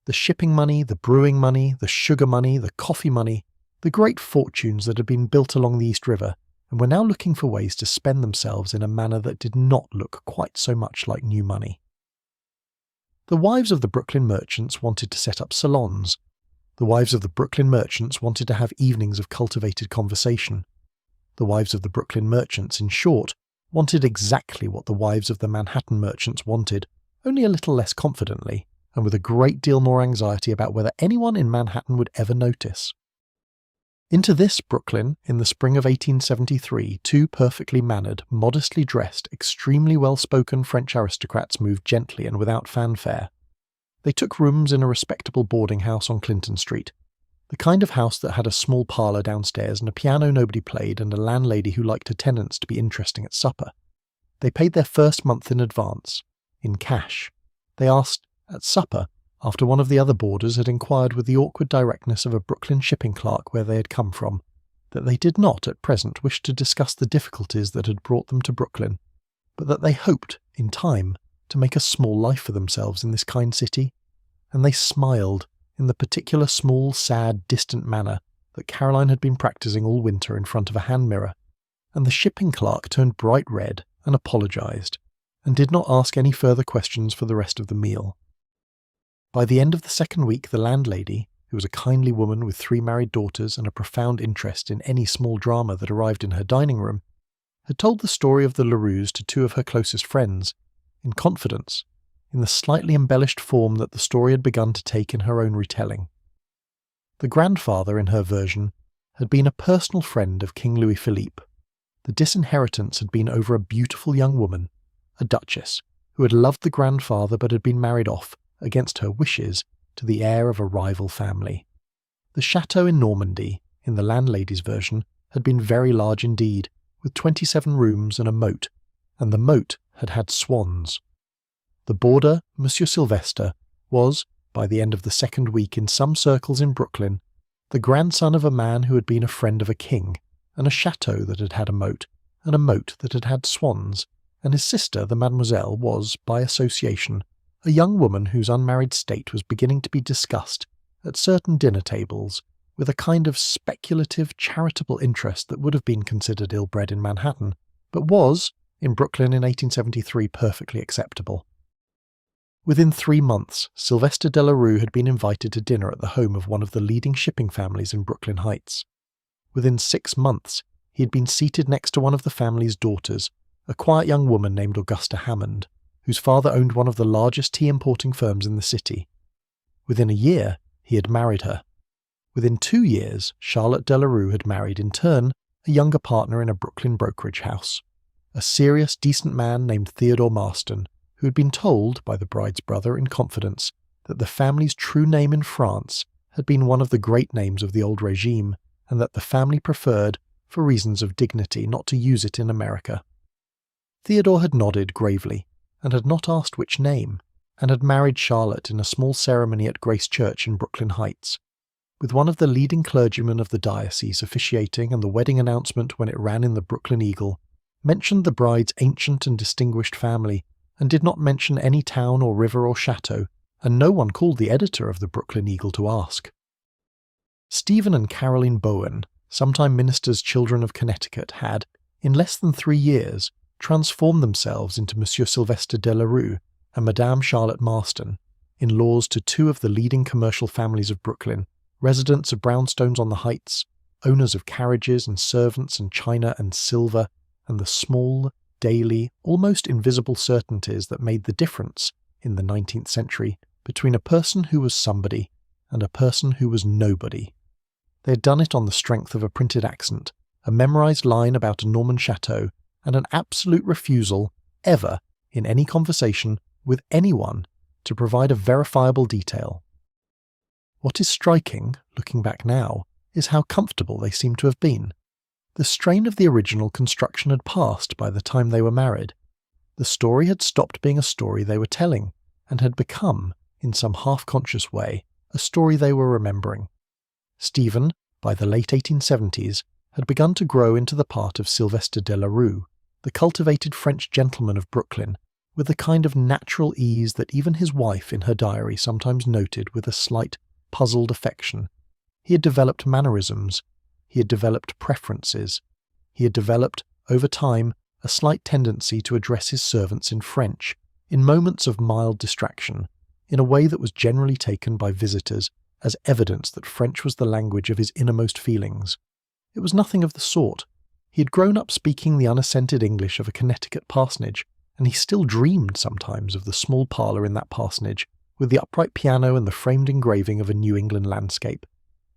The shipping money, the brewing money, the sugar money, the coffee money, the great fortunes that had been built along the East River, and were now looking for ways to spend themselves in a manner that did not look quite so much like new money. The wives of the Brooklyn merchants wanted to set up salons. The wives of the Brooklyn merchants wanted to have evenings of cultivated conversation. The wives of the Brooklyn merchants, in short, wanted exactly what the wives of the Manhattan merchants wanted, only a little less confidently, and with a great deal more anxiety about whether anyone in Manhattan would ever notice. Into this Brooklyn, in the spring of 1873, two perfectly mannered, modestly dressed, extremely well-spoken French aristocrats moved gently and without fanfare. They took rooms in a respectable boarding house on Clinton Street, the kind of house that had a small parlour downstairs and a piano nobody played and a landlady who liked her tenants to be interesting at supper. They paid their first month in advance, in cash. They asked, at supper, after one of the other boarders had inquired with the awkward directness of a Brooklyn shipping clerk where they had come from, that they did not at present wish to discuss the difficulties that had brought them to Brooklyn, but that they hoped, in time, to make a small life for themselves in this kind city, and they smiled in the particular small, sad, distant manner that Caroline had been practising all winter in front of a hand mirror, and the shipping clerk turned bright red and apologised, and did not ask any further questions for the rest of the meal. By the end of the second week, the landlady, who was a kindly woman with 3 married daughters and a profound interest in any small drama that arrived in her dining room, had told the story of the Lerouxs to 2 of her closest friends, in confidence, in the slightly embellished form that the story had begun to take in her own retelling. The grandfather, in her version, had been a personal friend of King Louis Philippe. The disinheritance had been over a beautiful young woman, a duchess, who had loved the grandfather but had been married off, against her wishes, to the heir of a rival family. The chateau in Normandy, in the landlady's version, had been very large indeed, with 27 rooms and a moat, and the moat had had swans. The boarder, Monsieur Sylvester, was, by the end of the second week in some circles in Brooklyn, the grandson of a man who had been a friend of a king, and a chateau that had had a moat, and a moat that had had swans, and his sister, the mademoiselle, was, by association, a young woman whose unmarried state was beginning to be discussed at certain dinner tables with a kind of speculative, charitable interest that would have been considered ill-bred in Manhattan, but was, in Brooklyn in 1873, perfectly acceptable. Within 3 months, Sylvester de la Rue had been invited to dinner at the home of one of the leading shipping families in Brooklyn Heights. Within 6 months, he had been seated next to one of the family's daughters, a quiet young woman named Augusta Hammond, whose father owned one of the largest tea importing firms in the city. Within a year, he had married her. Within 2 years, Charlotte de la Rue had married, in turn, a younger partner in a Brooklyn brokerage house, a serious, decent man named Theodore Marston, who had been told by the bride's brother in confidence that the family's true name in France had been one of the great names of the old regime, and that the family preferred, for reasons of dignity, not to use it in America. Theodore had nodded gravely, and had not asked which name, and had married Charlotte in a small ceremony at Grace Church in Brooklyn Heights, with one of the leading clergymen of the diocese officiating, and the wedding announcement, when it ran in the Brooklyn Eagle, mentioned the bride's ancient and distinguished family, and did not mention any town or river or chateau, and no one called the editor of the Brooklyn Eagle to ask. Stephen and Caroline Bowen, sometime ministers' children of Connecticut, had, in less than 3 years, transformed themselves into Monsieur Sylvester de la Rue and Madame Charlotte Marston, in-laws to 2 of the leading commercial families of Brooklyn, residents of brownstones on the Heights, owners of carriages and servants and china and silver, and the small, daily, almost invisible certainties that made the difference, in the 19th century, between a person who was somebody and a person who was nobody. They had done it on the strength of a printed accent, a memorized line about a Norman chateau, and an absolute refusal, ever, in any conversation, with anyone, to provide a verifiable detail. What is striking, looking back now, is how comfortable they seem to have been. The strain of the original construction had passed by the time they were married. The story had stopped being a story they were telling, and had become, in some half-conscious way, a story they were remembering. Stephen, by the late 1870s, had begun to grow into the part of Sylvester de la Rue, the cultivated French gentleman of Brooklyn, with the kind of natural ease that even his wife in her diary sometimes noted with a slight, puzzled affection. He had developed mannerisms. He had developed preferences. He had developed, over time, a slight tendency to address his servants in French, in moments of mild distraction, in a way that was generally taken by visitors as evidence that French was the language of his innermost feelings. It was nothing of the sort. He had grown up speaking the unaccented English of a Connecticut parsonage, and he still dreamed sometimes of the small parlour in that parsonage, with the upright piano and the framed engraving of a New England landscape.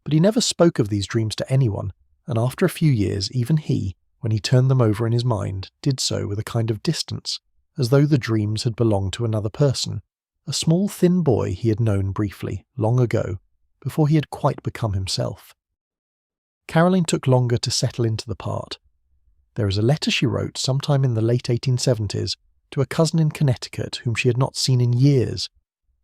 But he never spoke of these dreams to anyone, and after a few years even he, when he turned them over in his mind, did so with a kind of distance, as though the dreams had belonged to another person, a small thin boy he had known briefly, long ago, before he had quite become himself. Caroline took longer to settle into the part. There is a letter she wrote sometime in the late 1870s to a cousin in Connecticut whom she had not seen in years,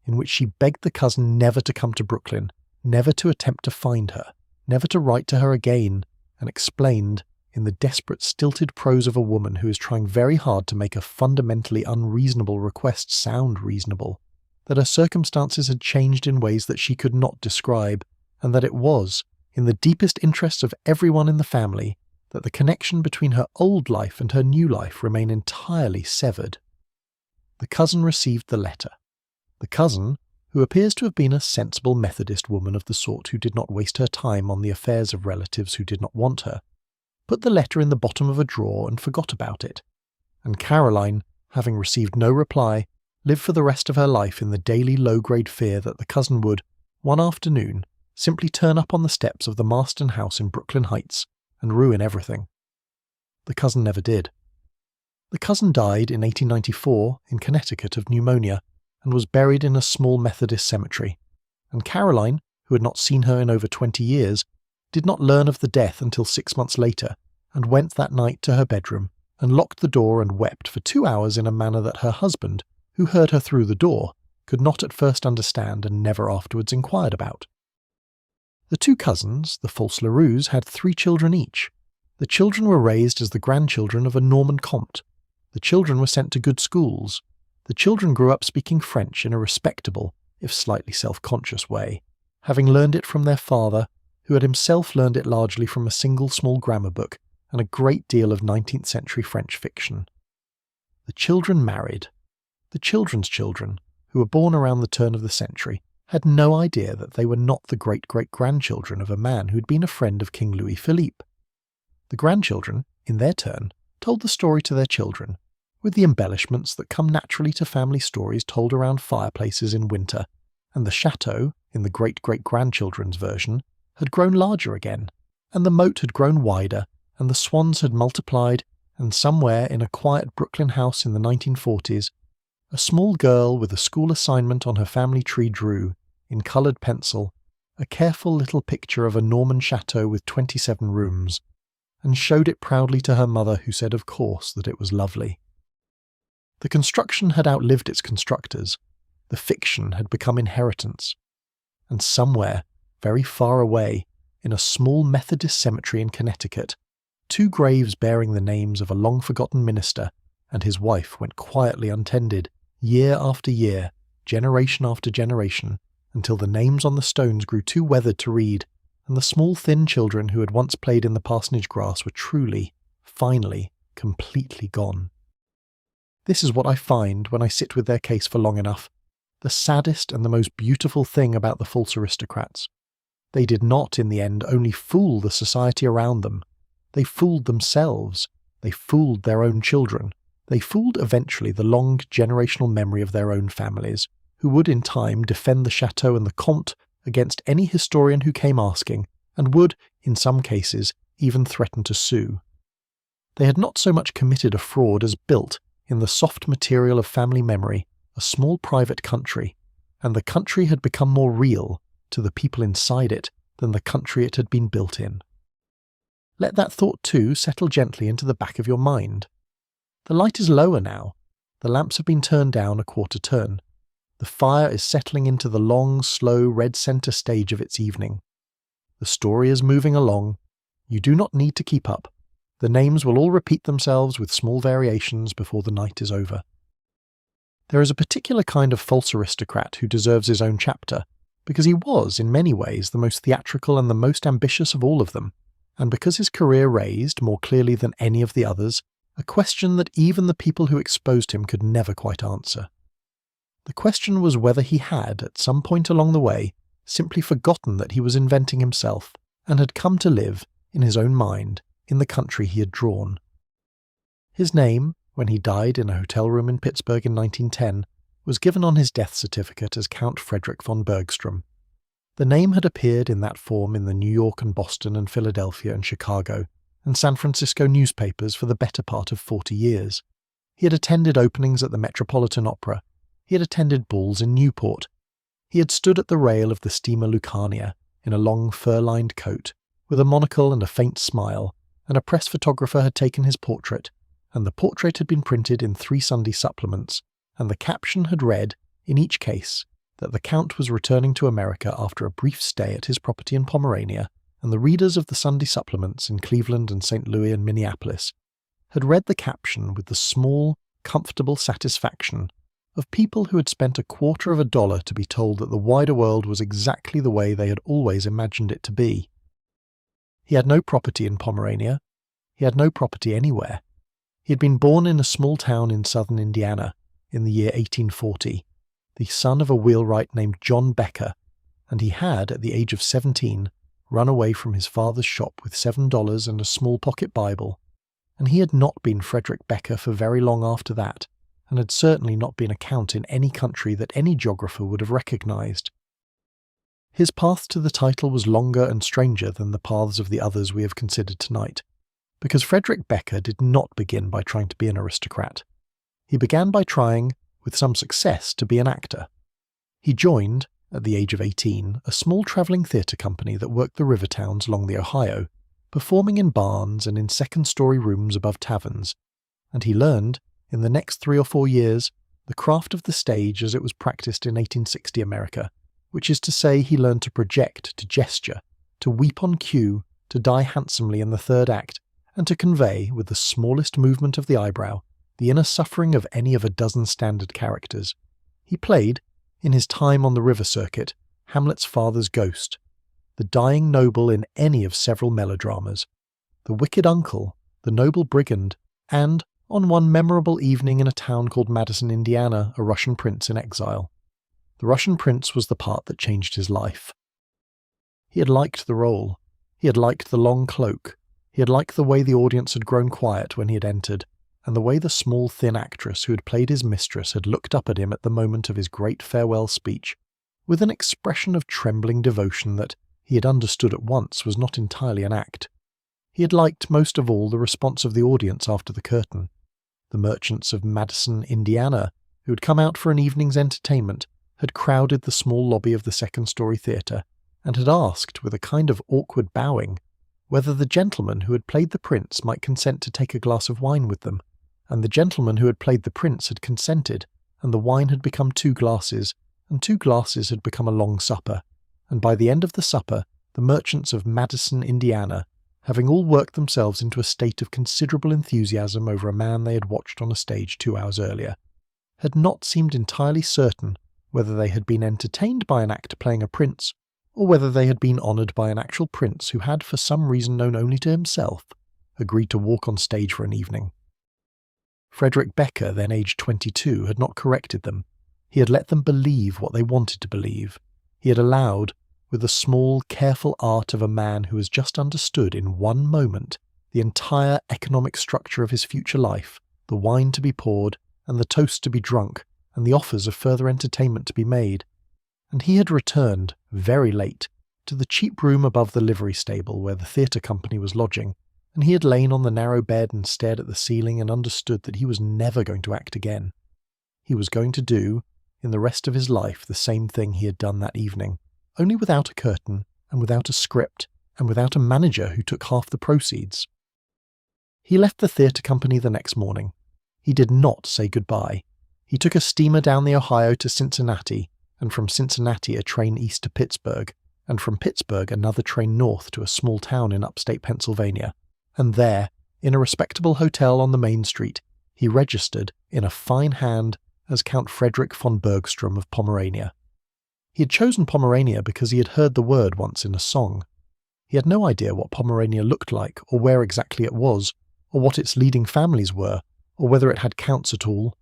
in which she begged the cousin never to come to Brooklyn, never to attempt to find her, never to write to her again, and explained, in the desperate stilted prose of a woman who is trying very hard to make a fundamentally unreasonable request sound reasonable, that her circumstances had changed in ways that she could not describe, and that it was, in the deepest interests of everyone in the family, that the connection between her old life and her new life remain entirely severed. The cousin received the letter. The cousin, who appears to have been a sensible Methodist woman of the sort who did not waste her time on the affairs of relatives who did not want her, put the letter in the bottom of a drawer and forgot about it, and Caroline, having received no reply, lived for the rest of her life in the daily low-grade fear that the cousin would, one afternoon, simply turn up on the steps of the Marston house in Brooklyn Heights and ruin everything. The cousin never did. The cousin died in 1894 in Connecticut of pneumonia, and was buried in a small Methodist cemetery, and Caroline, who had not seen her in over 20 years, did not learn of the death until 6 months later, and went that night to her bedroom, and locked the door and wept for 2 hours in a manner that her husband, who heard her through the door, could not at first understand and never afterwards inquired about. The 2 cousins, the false Lerouxs, had 3 children each. The children were raised as the grandchildren of a Norman comte. The children were sent to good schools. The children grew up speaking French in a respectable, if slightly self-conscious way, having learned it from their father, who had himself learned it largely from a single small grammar book and a great deal of 19th century French fiction. The children married. The children's children, who were born around the turn of the century, had no idea that they were not the great-great-grandchildren of a man who'd been a friend of King Louis Philippe. The grandchildren, in their turn, told the story to their children, with the embellishments that come naturally to family stories told around fireplaces in winter, and the chateau, in the great-great-grandchildren's version, had grown larger again, and the moat had grown wider, and the swans had multiplied, and somewhere in a quiet Brooklyn house in the 1940s, a small girl with a school assignment on her family tree drew, in coloured pencil, a careful little picture of a Norman chateau with 27 rooms, and showed it proudly to her mother, who said of course that it was lovely. The construction had outlived its constructors, the fiction had become inheritance, and somewhere, very far away, in a small Methodist cemetery in Connecticut, 2 graves bearing the names of a long-forgotten minister and his wife went quietly untended, year after year, generation after generation, until the names on the stones grew too weathered to read, and the small thin children who had once played in the parsonage grass were truly, finally, completely gone. This is what I find when I sit with their case for long enough, the saddest and the most beautiful thing about the false aristocrats. They did not, in the end, only fool the society around them. They fooled themselves. They fooled their own children. They fooled eventually the long generational memory of their own families, who would in time defend the chateau and the comte against any historian who came asking, and would, in some cases, even threaten to sue. They had not so much committed a fraud as built, in the soft material of family memory, a small private country, and the country had become more real to the people inside it than the country it had been built in. Let that thought too settle gently into the back of your mind. The light is lower now. The lamps have been turned down a quarter turn. The fire is settling into the long, slow red centre stage of its evening. The story is moving along. You do not need to keep up. The names will all repeat themselves with small variations before the night is over. There is a particular kind of false aristocrat who deserves his own chapter, because he was, in many ways, the most theatrical and the most ambitious of all of them, and because his career raised, more clearly than any of the others, a question that even the people who exposed him could never quite answer. The question was whether he had, at some point along the way, simply forgotten that he was inventing himself, and had come to live, in his own mind, in the country he had drawn. His name, when he died in a hotel room in Pittsburgh in 1910, was given on his death certificate as Count Frederick von Bergstrom. The name had appeared in that form in the New York and Boston and Philadelphia and Chicago and San Francisco newspapers for the better part of 40 years. He had attended openings at the Metropolitan Opera. He had attended balls in Newport. He had stood at the rail of the steamer Lucania in a long fur-lined coat, with a monocle and a faint smile, and a press photographer had taken his portrait, and the portrait had been printed in 3 Sunday supplements, and the caption had read, in each case, that the Count was returning to America after a brief stay at his property in Pomerania, and the readers of the Sunday supplements in Cleveland and St. Louis and Minneapolis had read the caption with the small, comfortable satisfaction of people who had spent $0.25 to be told that the wider world was exactly the way they had always imagined it to be. He had no property in Pomerania. He had no property anywhere. He had been born in a small town in southern Indiana in the year 1840, the son of a wheelwright named John Becker, and he had, at the age of 17, run away from his father's shop with $7 and a small pocket Bible, and he had not been Frederick Becker for very long after that, and had certainly not been a count in any country that any geographer would have recognized. His path to the title was longer and stranger than the paths of the others we have considered tonight, because Frederick Becker did not begin by trying to be an aristocrat. He began by trying, with some success, to be an actor. He joined, at the age of 18, a small travelling theatre company that worked the river towns along the Ohio, performing in barns and in second-story rooms above taverns, and he learned, in the next 3 or 4 years, the craft of the stage as it was practised in 1860 America, which is to say he learned to project, to gesture, to weep on cue, to die handsomely in the third act, and to convey, with the smallest movement of the eyebrow, the inner suffering of any of a dozen standard characters. He played, in his time on the river circuit, Hamlet's father's ghost, the dying noble in any of several melodramas, the wicked uncle, the noble brigand, and, on one memorable evening in a town called Madison, Indiana, a Russian prince in exile. The Russian prince was the part that changed his life. He had liked the role. He had liked the long cloak. He had liked the way the audience had grown quiet when he had entered, and the way the small, thin actress who had played his mistress had looked up at him at the moment of his great farewell speech, with an expression of trembling devotion that he had understood at once was not entirely an act. He had liked most of all the response of the audience after the curtain. The merchants of Madison, Indiana, who had come out for an evening's entertainment, had crowded the small lobby of the second-story theatre, and had asked, with a kind of awkward bowing, whether the gentleman who had played the prince might consent to take a glass of wine with them, and the gentleman who had played the prince had consented, and the wine had become 2 glasses, and 2 glasses had become a long supper, and by the end of the supper, the merchants of Madison, Indiana, having all worked themselves into a state of considerable enthusiasm over a man they had watched on a stage 2 hours earlier, had not seemed entirely certain whether they had been entertained by an actor playing a prince, or whether they had been honoured by an actual prince who had, for some reason known only to himself, agreed to walk on stage for an evening. Frederick Becker, then aged 22, had not corrected them. He had let them believe what they wanted to believe. He had allowed, with the small, careful art of a man who has just understood in one moment the entire economic structure of his future life, the wine to be poured, and the toast to be drunk, and the offers of further entertainment to be made. And he had returned, very late, to the cheap room above the livery stable where the theatre company was lodging, and he had lain on the narrow bed and stared at the ceiling and understood that he was never going to act again. He was going to do, in the rest of his life, the same thing he had done that evening, only without a curtain, and without a script, and without a manager who took half the proceeds. He left the theatre company the next morning. He did not say goodbye. He took a steamer down the Ohio to Cincinnati, and from Cincinnati a train east to Pittsburgh, and from Pittsburgh another train north to a small town in upstate Pennsylvania, and there, in a respectable hotel on the main street, he registered, in a fine hand, as Count Frederick von Bergstrom of Pomerania. He had chosen Pomerania because he had heard the word once in a song. He had no idea what Pomerania looked like, or where exactly it was, or what its leading families were, or whether it had counts at all.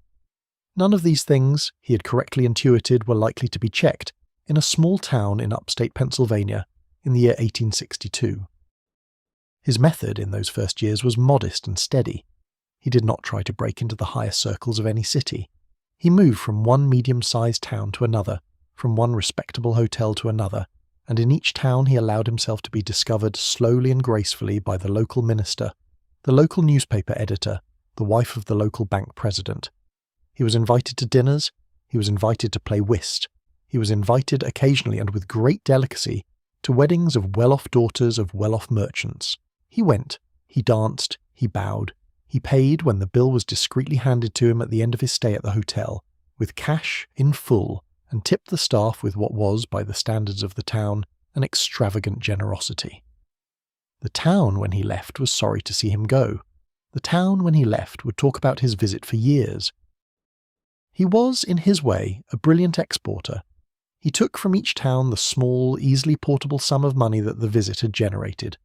None of these things, he had correctly intuited, were likely to be checked in a small town in upstate Pennsylvania in the year 1862. His method in those first years was modest and steady. He did not try to break into the higher circles of any city. He moved from one medium-sized town to another, from one respectable hotel to another, and in each town he allowed himself to be discovered slowly and gracefully by the local minister, the local newspaper editor, the wife of the local bank president. He was invited to dinners, he was invited to play whist, he was invited occasionally and with great delicacy to weddings of well-off daughters of well-off merchants. He went, he danced, he bowed, he paid when the bill was discreetly handed to him at the end of his stay at the hotel, with cash in full, and tipped the staff with what was, by the standards of the town, an extravagant generosity. The town, when he left, was sorry to see him go. The town, when he left, would talk about his visit for years. He was, in his way, a brilliant exporter. He took from each town the small, easily portable sum of money that the visit had generated,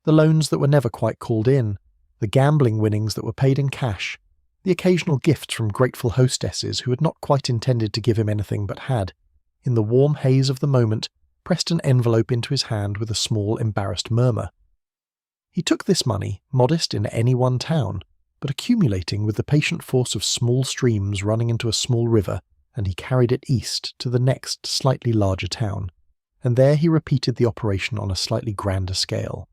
the loans that were never quite called in, the gambling winnings that were paid in cash, the occasional gifts from grateful hostesses who had not quite intended to give him anything but had, in the warm haze of the moment, pressed an envelope into his hand with a small, embarrassed murmur. He took this money, modest in any one town, but accumulating with the patient force of small streams running into a small river, and he carried it east to the next slightly larger town, and there he repeated the operation on a slightly grander scale.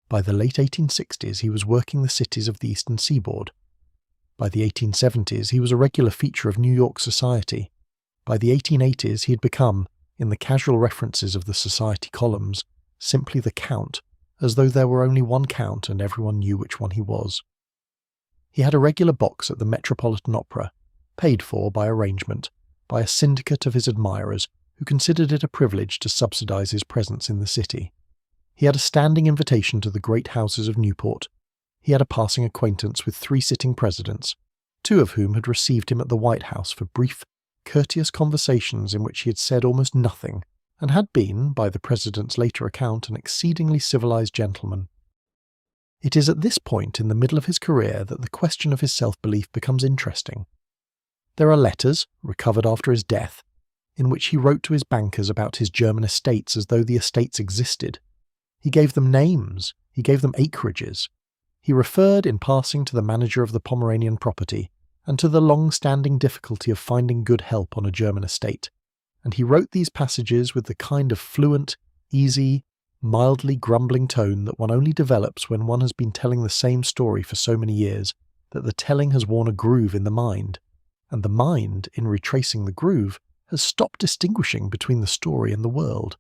By the late 1860s he was working the cities of the eastern seaboard. By the 1870s he was a regular feature of New York society. By the 1880s he had become, in the casual references of the society columns, simply the Count, as though there were only one Count and everyone knew which one he was. He had a regular box at the Metropolitan Opera, paid for by arrangement, by a syndicate of his admirers who considered it a privilege to subsidize his presence in the city. He had a standing invitation to the great houses of Newport. He had a passing acquaintance with 3 sitting presidents, 2 of whom had received him at the White House for brief, courteous conversations in which he had said almost nothing, and had been, by the president's later account, an exceedingly civilized gentleman. It is at this point in the middle of his career that the question of his self-belief becomes interesting. There are letters, recovered after his death, in which he wrote to his bankers about his German estates as though the estates existed. He gave them names, he gave them acreages. He referred in passing to the manager of the Pomeranian property and to the long-standing difficulty of finding good help on a German estate, and he wrote these passages with the kind of fluent, easy, mildly grumbling tone that one only develops when one has been telling the same story for so many years that the telling has worn a groove in the mind, and the mind, in retracing the groove, has stopped distinguishing between the story and the world.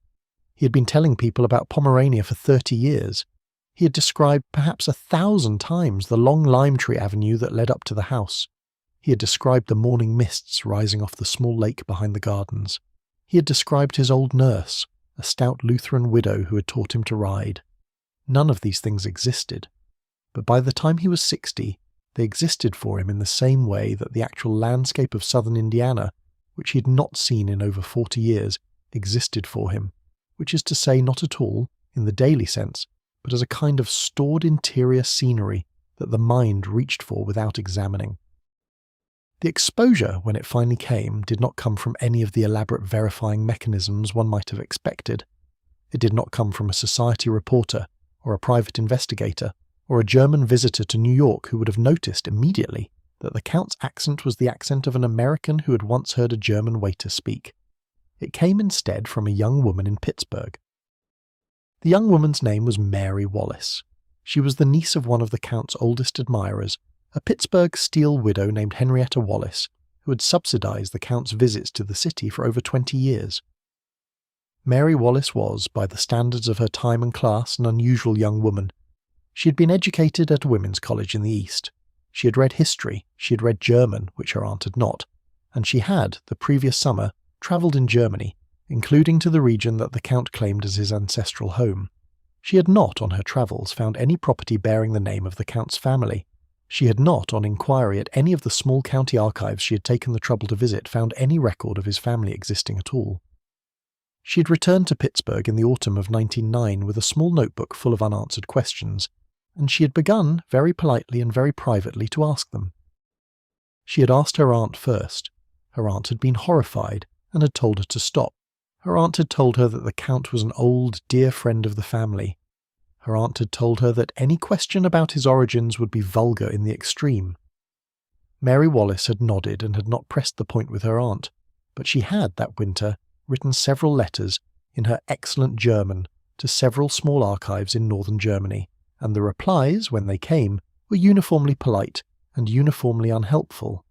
He had been telling people about Pomerania for 30 years. He had described perhaps 1,000 times the long lime tree avenue that led up to the house. He had described the morning mists rising off the small lake behind the gardens. He had described his old nurse, a stout Lutheran widow who had taught him to ride. None of these things existed, but by the time he was 60, they existed for him in the same way that the actual landscape of southern Indiana, which he had not seen in over 40 years, existed for him, which is to say not at all, in the daily sense, but as a kind of stored interior scenery that the mind reached for without examining. The exposure, when it finally came, did not come from any of the elaborate verifying mechanisms one might have expected. It did not come from a society reporter, or a private investigator, or a German visitor to New York who would have noticed immediately that the Count's accent was the accent of an American who had once heard a German waiter speak. It came instead from a young woman in Pittsburgh. The young woman's name was Mary Wallace. She was the niece of one of the Count's oldest admirers, a Pittsburgh steel widow named Henrietta Wallace, who had subsidized the Count's visits to the city for over 20 years. Mary Wallace was, by the standards of her time and class, an unusual young woman. She had been educated at a women's college in the East. She had read history, she had read German, which her aunt had not, and she had, the previous summer, travelled in Germany, including to the region that the Count claimed as his ancestral home. She had not, on her travels, found any property bearing the name of the Count's family. She had not, on inquiry at any of the small county archives she had taken the trouble to visit, found any record of his family existing at all. She had returned to Pittsburgh in the autumn of 1909 with a small notebook full of unanswered questions, and she had begun, very politely and very privately, to ask them. She had asked her aunt first. Her aunt had been horrified, and had told her to stop. Her aunt had told her that the Count was an old, dear friend of the family. Her aunt had told her that any question about his origins would be vulgar in the extreme. Mary Wallace had nodded and had not pressed the point with her aunt, but she had, that winter, written several letters, in her excellent German, to several small archives in northern Germany, and the replies, when they came, were uniformly polite and uniformly unhelpful.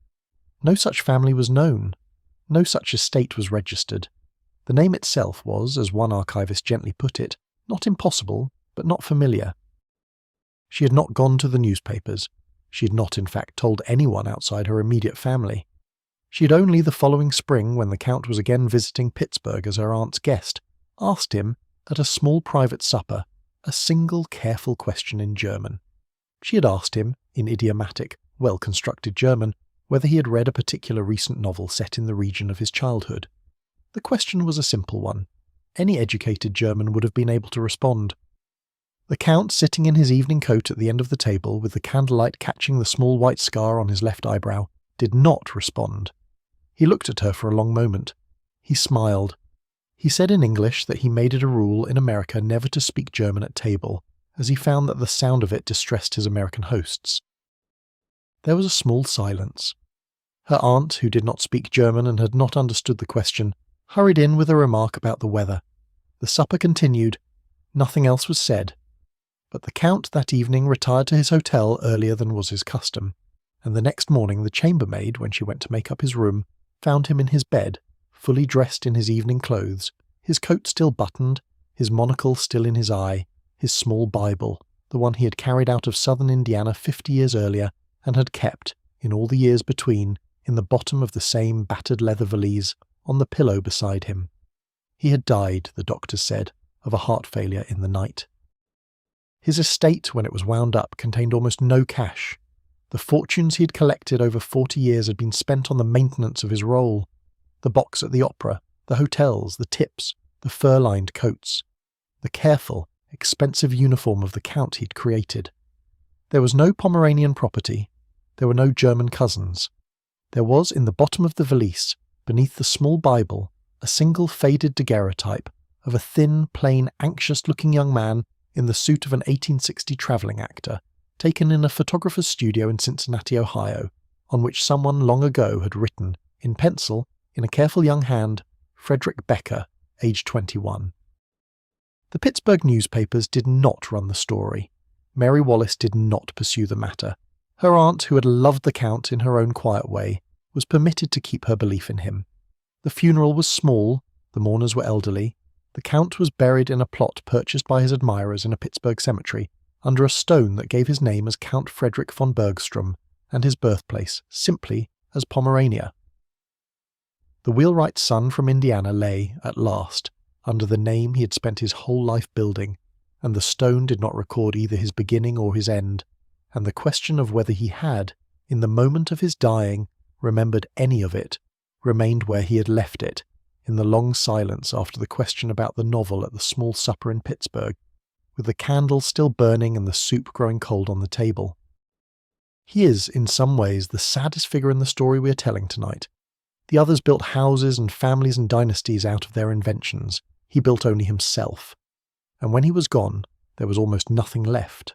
No such family was known. No such estate was registered. The name itself was, as one archivist gently put it, not impossible, but not familiar. She had not gone to the newspapers. She had not, in fact, told anyone outside her immediate family. She had only the following spring, when the Count was again visiting Pittsburgh as her aunt's guest, asked him, at a small private supper, a single careful question in German. She had asked him, in idiomatic, well-constructed German, whether he had read a particular recent novel set in the region of his childhood. The question was a simple one. Any educated German would have been able to respond. The Count, sitting in his evening coat at the end of the table, with the candlelight catching the small white scar on his left eyebrow, did not respond. He looked at her for a long moment. He smiled. He said in English that he made it a rule in America never to speak German at table, as he found that the sound of it distressed his American hosts. There was a small silence. Her aunt, who did not speak German and had not understood the question, hurried in with a remark about the weather. The supper continued. Nothing else was said. But the Count that evening retired to his hotel earlier than was his custom, and the next morning the chambermaid, when she went to make up his room, found him in his bed, fully dressed in his evening clothes, his coat still buttoned, his monocle still in his eye, his small Bible, the one he had carried out of southern Indiana 50 years earlier and had kept, in all the years between, in the bottom of the same battered leather valise, on the pillow beside him. He had died, the doctors said, of a heart failure in the night. His estate, when it was wound up, contained almost no cash. The fortunes he had collected over 40 years had been spent on the maintenance of his role. The box at the opera, the hotels, the tips, the fur-lined coats, the careful, expensive uniform of the Count he'd created. There was no Pomeranian property, there were no German cousins. There was, in the bottom of the valise, beneath the small Bible, a single faded daguerreotype of a thin, plain, anxious-looking young man in the suit of an 1860 travelling actor, taken in a photographer's studio in Cincinnati, Ohio, on which someone long ago had written, in pencil, in a careful young hand, Frederick Becker, aged 21. The Pittsburgh newspapers did not run the story. Mary Wallace did not pursue the matter. Her aunt, who had loved the Count in her own quiet way, was permitted to keep her belief in him. The funeral was small, the mourners were elderly. The Count was buried in a plot purchased by his admirers in a Pittsburgh cemetery, under a stone that gave his name as Count Frederick von Bergstrom, and his birthplace simply as Pomerania. The wheelwright's son from Indiana lay, at last, under the name he had spent his whole life building, and the stone did not record either his beginning or his end, and the question of whether he had, in the moment of his dying, remembered any of it, remained where he had left it, in the long silence after the question about the novel at the small supper in Pittsburgh, with the candle still burning and the soup growing cold on the table. He is, in some ways, the saddest figure in the story we are telling tonight. The others built houses and families and dynasties out of their inventions. He built only himself. And when he was gone, there was almost nothing left.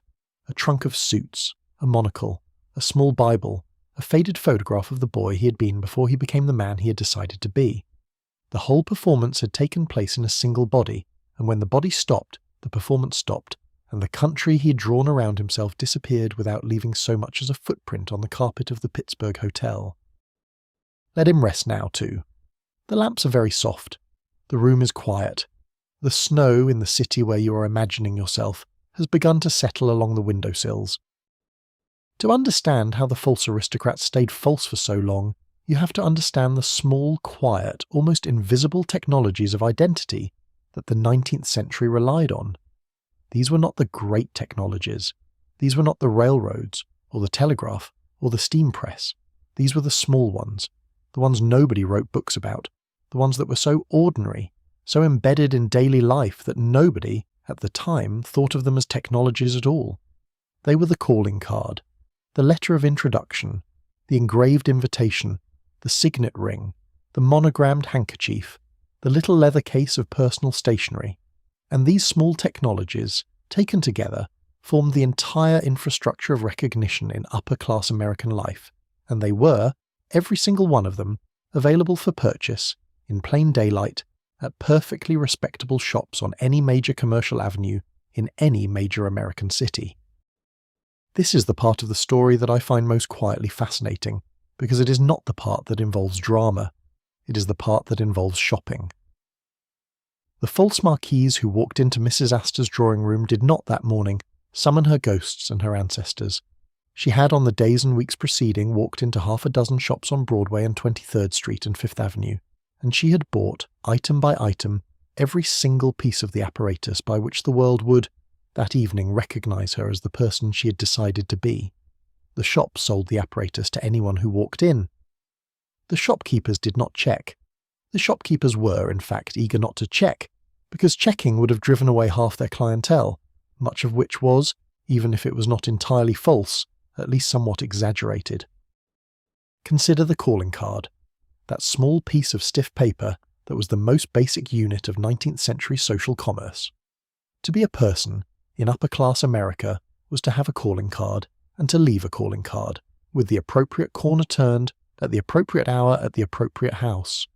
A trunk of suits, a monocle, a small Bible, a faded photograph of the boy he had been before he became the man he had decided to be. The whole performance had taken place in a single body, and when the body stopped, the performance stopped, and the country he had drawn around himself disappeared without leaving so much as a footprint on the carpet of the Pittsburgh hotel. Let him rest now, too. The lamps are very soft. The room is quiet. The snow in the city where you are imagining yourself has begun to settle along the windowsills. To understand how the false aristocrats stayed false for so long, you have to understand the small, quiet, almost invisible technologies of identity that the 19th century relied on. These were not the great technologies. These were not the railroads, or the telegraph, or the steam press. These were the small ones, the ones nobody wrote books about, the ones that were so ordinary, so embedded in daily life that nobody, at the time, thought of them as technologies at all. They were the calling card, the letter of introduction, the engraved invitation, the signet ring, the monogrammed handkerchief, the little leather case of personal stationery. And these small technologies, taken together, formed the entire infrastructure of recognition in upper-class American life, and they were, every single one of them, available for purchase, in plain daylight, at perfectly respectable shops on any major commercial avenue in any major American city. This is the part of the story that I find most quietly fascinating, because it is not the part that involves drama. It is the part that involves shopping. The false marquise who walked into Mrs. Astor's drawing room did not that morning summon her ghosts and her ancestors. She had on the days and weeks preceding walked into half a dozen shops on Broadway and 23rd Street and Fifth Avenue, and she had bought, item by item, every single piece of the apparatus by which the world would, that evening, recognize her as the person she had decided to be. The shop sold the apparatus to anyone who walked in. The shopkeepers did not check. The shopkeepers were, in fact, eager not to check, because checking would have driven away half their clientele, much of which was, even if it was not entirely false, at least somewhat exaggerated. Consider the calling card, that small piece of stiff paper that was the most basic unit of 19th century social commerce. To be a person in upper-class America was to have a calling card and to leave a calling card, with the appropriate corner turned, at the appropriate hour at the appropriate house.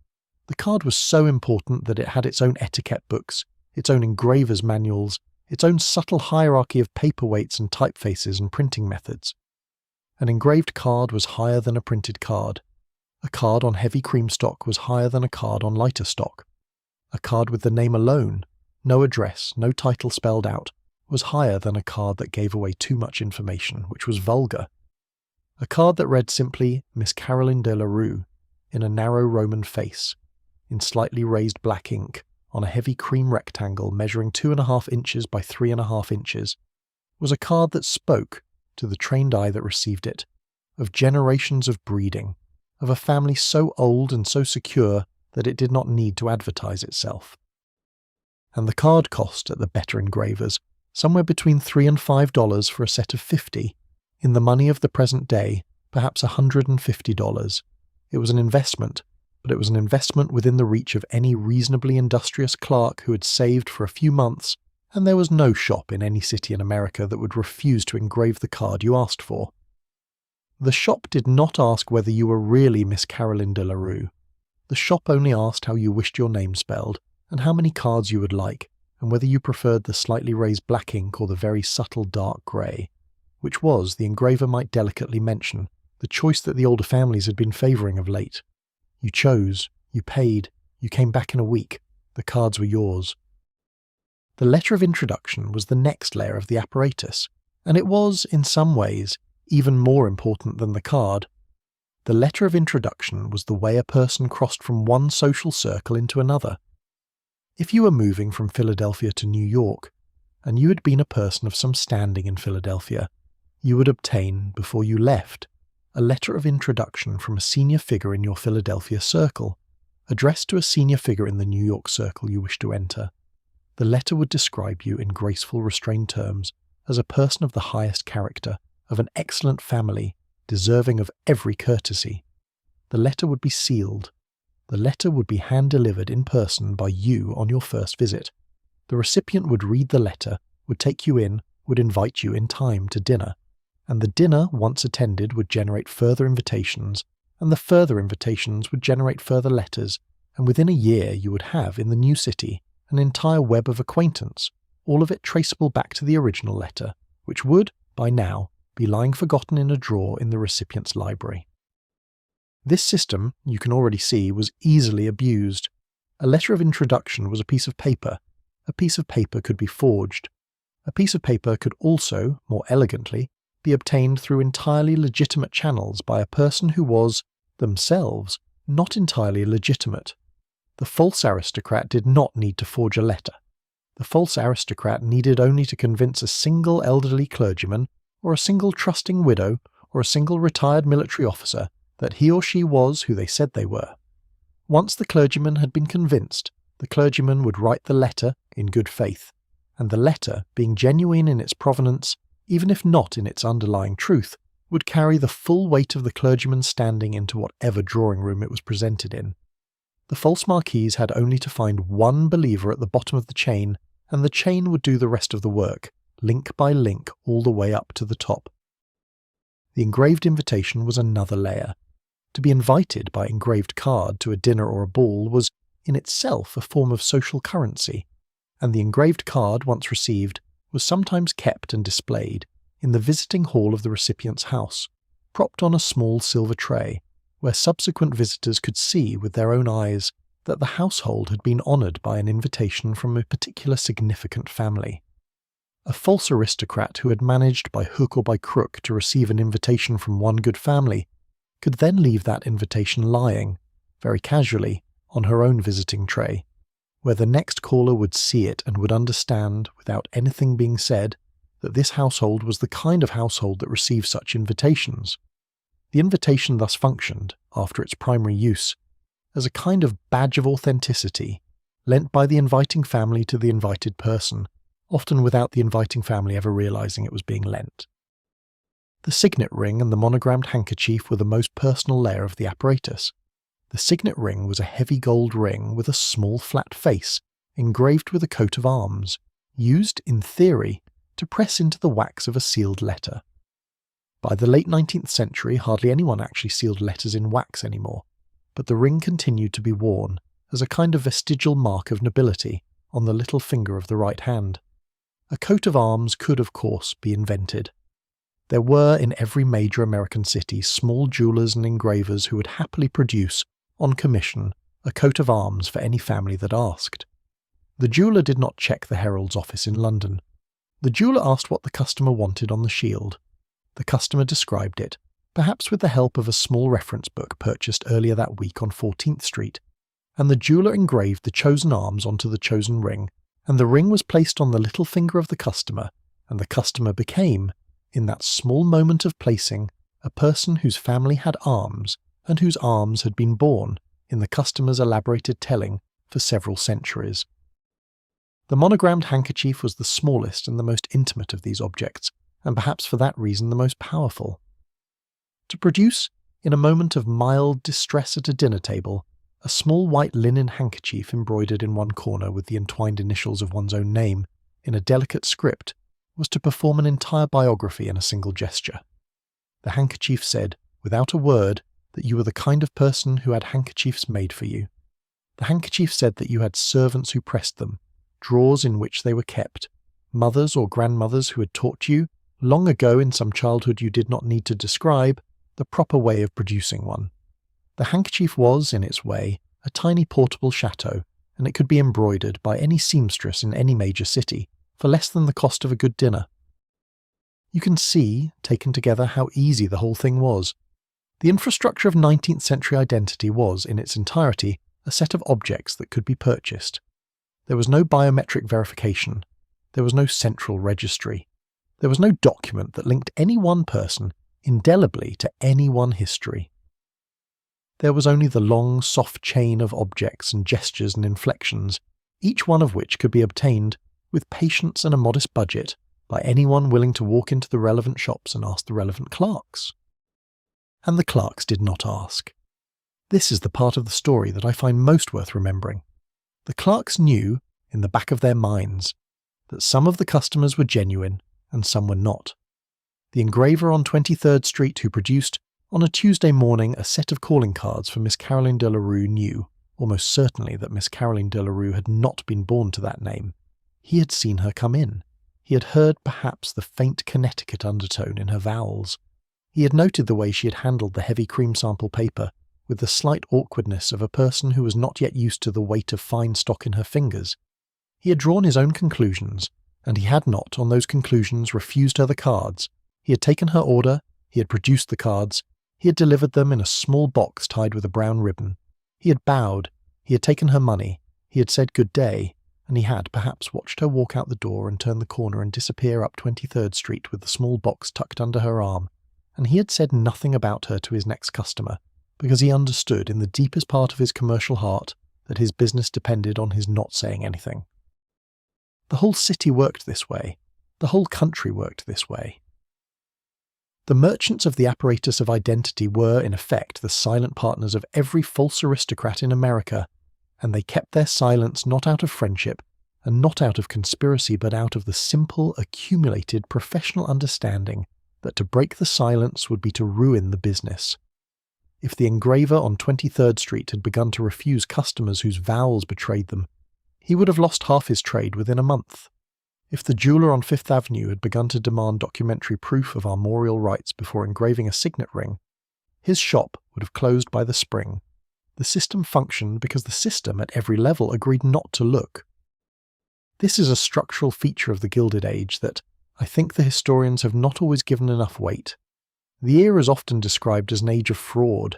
The card was so important that it had its own etiquette books, its own engraver's manuals, its own subtle hierarchy of paperweights and typefaces and printing methods. An engraved card was higher than a printed card. A card on heavy cream stock was higher than a card on lighter stock. A card with the name alone, no address, no title spelled out, was higher than a card that gave away too much information, which was vulgar. A card that read simply Miss Caroline de la Rue, in a narrow Roman face, in slightly raised black ink, on a heavy cream rectangle measuring 2.5 inches by 3.5 inches, was a card that spoke, to the trained eye that received it, of generations of breeding, of a family so old and so secure that it did not need to advertise itself. and the card cost at the better engravers somewhere between $3 and $5 for a set of 50, in the money of the present day, perhaps $150. It was an investment, but it was an investment within the reach of any reasonably industrious clerk who had saved for a few months, and there was no shop in any city in America that would refuse to engrave the card you asked for. The shop did not ask whether you were really Miss Caroline de la Rue. The shop only asked how you wished your name spelled, and how many cards you would like, and whether you preferred the slightly raised black ink or the very subtle dark grey, which was, the engraver might delicately mention, the choice that the older families had been favouring of late. You chose, you paid, you came back in a week, the cards were yours. The letter of introduction was the next layer of the apparatus, and it was, in some ways, even more important than the card. The letter of introduction was the way a person crossed from one social circle into another. If you were moving from Philadelphia to New York, and you had been a person of some standing in Philadelphia, you would obtain, before you left, a letter of introduction from a senior figure in your Philadelphia circle, addressed to a senior figure in the New York circle you wish to enter. The letter would describe you in graceful, restrained terms as a person of the highest character, of an excellent family, deserving of every courtesy. The letter would be sealed. The letter would be hand-delivered in person by you on your first visit. The recipient would read the letter, would take you in, would invite you in time to dinner, and the dinner, once attended, would generate further invitations, and the further invitations would generate further letters, and within a year you would have, in the new city, an entire web of acquaintance, all of it traceable back to the original letter, which would, by now, be lying forgotten in a drawer in the recipient's library. This system, you can already see, was easily abused. A letter of introduction was a piece of paper. A piece of paper could be forged. A piece of paper could also, more elegantly, be obtained through entirely legitimate channels by a person who was, themselves, not entirely legitimate. The false aristocrat did not need to forge a letter. The false aristocrat needed only to convince a single elderly clergyman, or a single trusting widow, or a single retired military officer that he or she was who they said they were. Once the clergyman had been convinced, the clergyman would write the letter in good faith, and the letter, being genuine in its provenance, even if not in its underlying truth, would carry the full weight of the clergyman's standing into whatever drawing room it was presented in. The false marquise had only to find one believer at the bottom of the chain, and the chain would do the rest of the work, link by link all the way up to the top. The engraved invitation was another layer. To be invited by engraved card to a dinner or a ball was, in itself, a form of social currency, and the engraved card, once received, was sometimes kept and displayed in the visiting hall of the recipient's house, propped on a small silver tray, where subsequent visitors could see with their own eyes that the household had been honoured by an invitation from a particular significant family. A false aristocrat who had managed by hook or by crook to receive an invitation from one good family could then leave that invitation lying, very casually, on her own visiting tray, where the next caller would see it and would understand, without anything being said, that this household was the kind of household that received such invitations. The invitation thus functioned, after its primary use, as a kind of badge of authenticity, lent by the inviting family to the invited person, often without the inviting family ever realizing it was being lent. The signet ring and the monogrammed handkerchief were the most personal layer of the apparatus. The signet ring was a heavy gold ring with a small flat face, engraved with a coat of arms, used, in theory, to press into the wax of a sealed letter. By the late 19th century, hardly anyone actually sealed letters in wax anymore, but the ring continued to be worn, as a kind of vestigial mark of nobility, on the little finger of the right hand. A coat of arms could, of course, be invented. There were in every major American city small jewellers and engravers who would happily produce, on commission, a coat of arms for any family that asked. The jeweller did not check the herald's office in London. The jeweller asked what the customer wanted on the shield. The customer described it, perhaps with the help of a small reference book purchased earlier that week on 14th Street, and the jeweller engraved the chosen arms onto the chosen ring, and the ring was placed on the little finger of the customer, and the customer became, in that small moment of placing, a person whose family had arms, and whose arms had been borne, in the customer's elaborated telling, for several centuries. The monogrammed handkerchief was the smallest and the most intimate of these objects, and perhaps for that reason the most powerful. To produce, in a moment of mild distress at a dinner table, a small white linen handkerchief embroidered in one corner with the entwined initials of one's own name, in a delicate script, was to perform an entire biography in a single gesture. The handkerchief said, without a word, that you were the kind of person who had handkerchiefs made for you. The handkerchief said that you had servants who pressed them, drawers in which they were kept, mothers or grandmothers who had taught you, long ago in some childhood you did not need to describe, the proper way of producing one. The handkerchief was, in its way, a tiny portable chateau, and it could be embroidered by any seamstress in any major city, for less than the cost of a good dinner. You can see, taken together, how easy the whole thing was. The infrastructure of 19th century identity was, in its entirety, a set of objects that could be purchased. There was no biometric verification. There was no central registry. There was no document that linked any one person indelibly to any one history. There was only the long, soft chain of objects and gestures and inflections, each one of which could be obtained, with patience and a modest budget, by anyone willing to walk into the relevant shops and ask the relevant clerks. And the clerks did not ask. This is the part of the story that I find most worth remembering. The clerks knew, in the back of their minds, that some of the customers were genuine and some were not. The engraver on 23rd Street who produced, on a Tuesday morning, a set of calling cards for Miss Caroline de la Rue knew, almost certainly, that Miss Caroline de la Rue had not been born to that name. He had seen her come in. He had heard, perhaps, the faint Connecticut undertone in her vowels. He had noted the way she had handled the heavy cream sample paper, with the slight awkwardness of a person who was not yet used to the weight of fine stock in her fingers. He had drawn his own conclusions, and he had not, on those conclusions, refused her the cards. He had taken her order, he had produced the cards, he had delivered them in a small box tied with a brown ribbon. He had bowed, he had taken her money, he had said good day, and he had perhaps watched her walk out the door and turn the corner and disappear up 23rd Street with the small box tucked under her arm, and he had said nothing about her to his next customer, because he understood in the deepest part of his commercial heart that his business depended on his not saying anything. The whole city worked this way. The whole country worked this way. The merchants of the apparatus of identity were, in effect, the silent partners of every false aristocrat in America, and they kept their silence not out of friendship, and not out of conspiracy, but out of the simple, accumulated, professional understanding that to break the silence would be to ruin the business. If the engraver on 23rd Street had begun to refuse customers whose vowels betrayed them, he would have lost half his trade within a month. If the jeweller on Fifth Avenue had begun to demand documentary proof of armorial rights before engraving a signet ring, his shop would have closed by the spring. The system functioned because the system at every level agreed not to look. This is a structural feature of the Gilded Age that I think the historians have not always given enough weight. The era is often described as an age of fraud,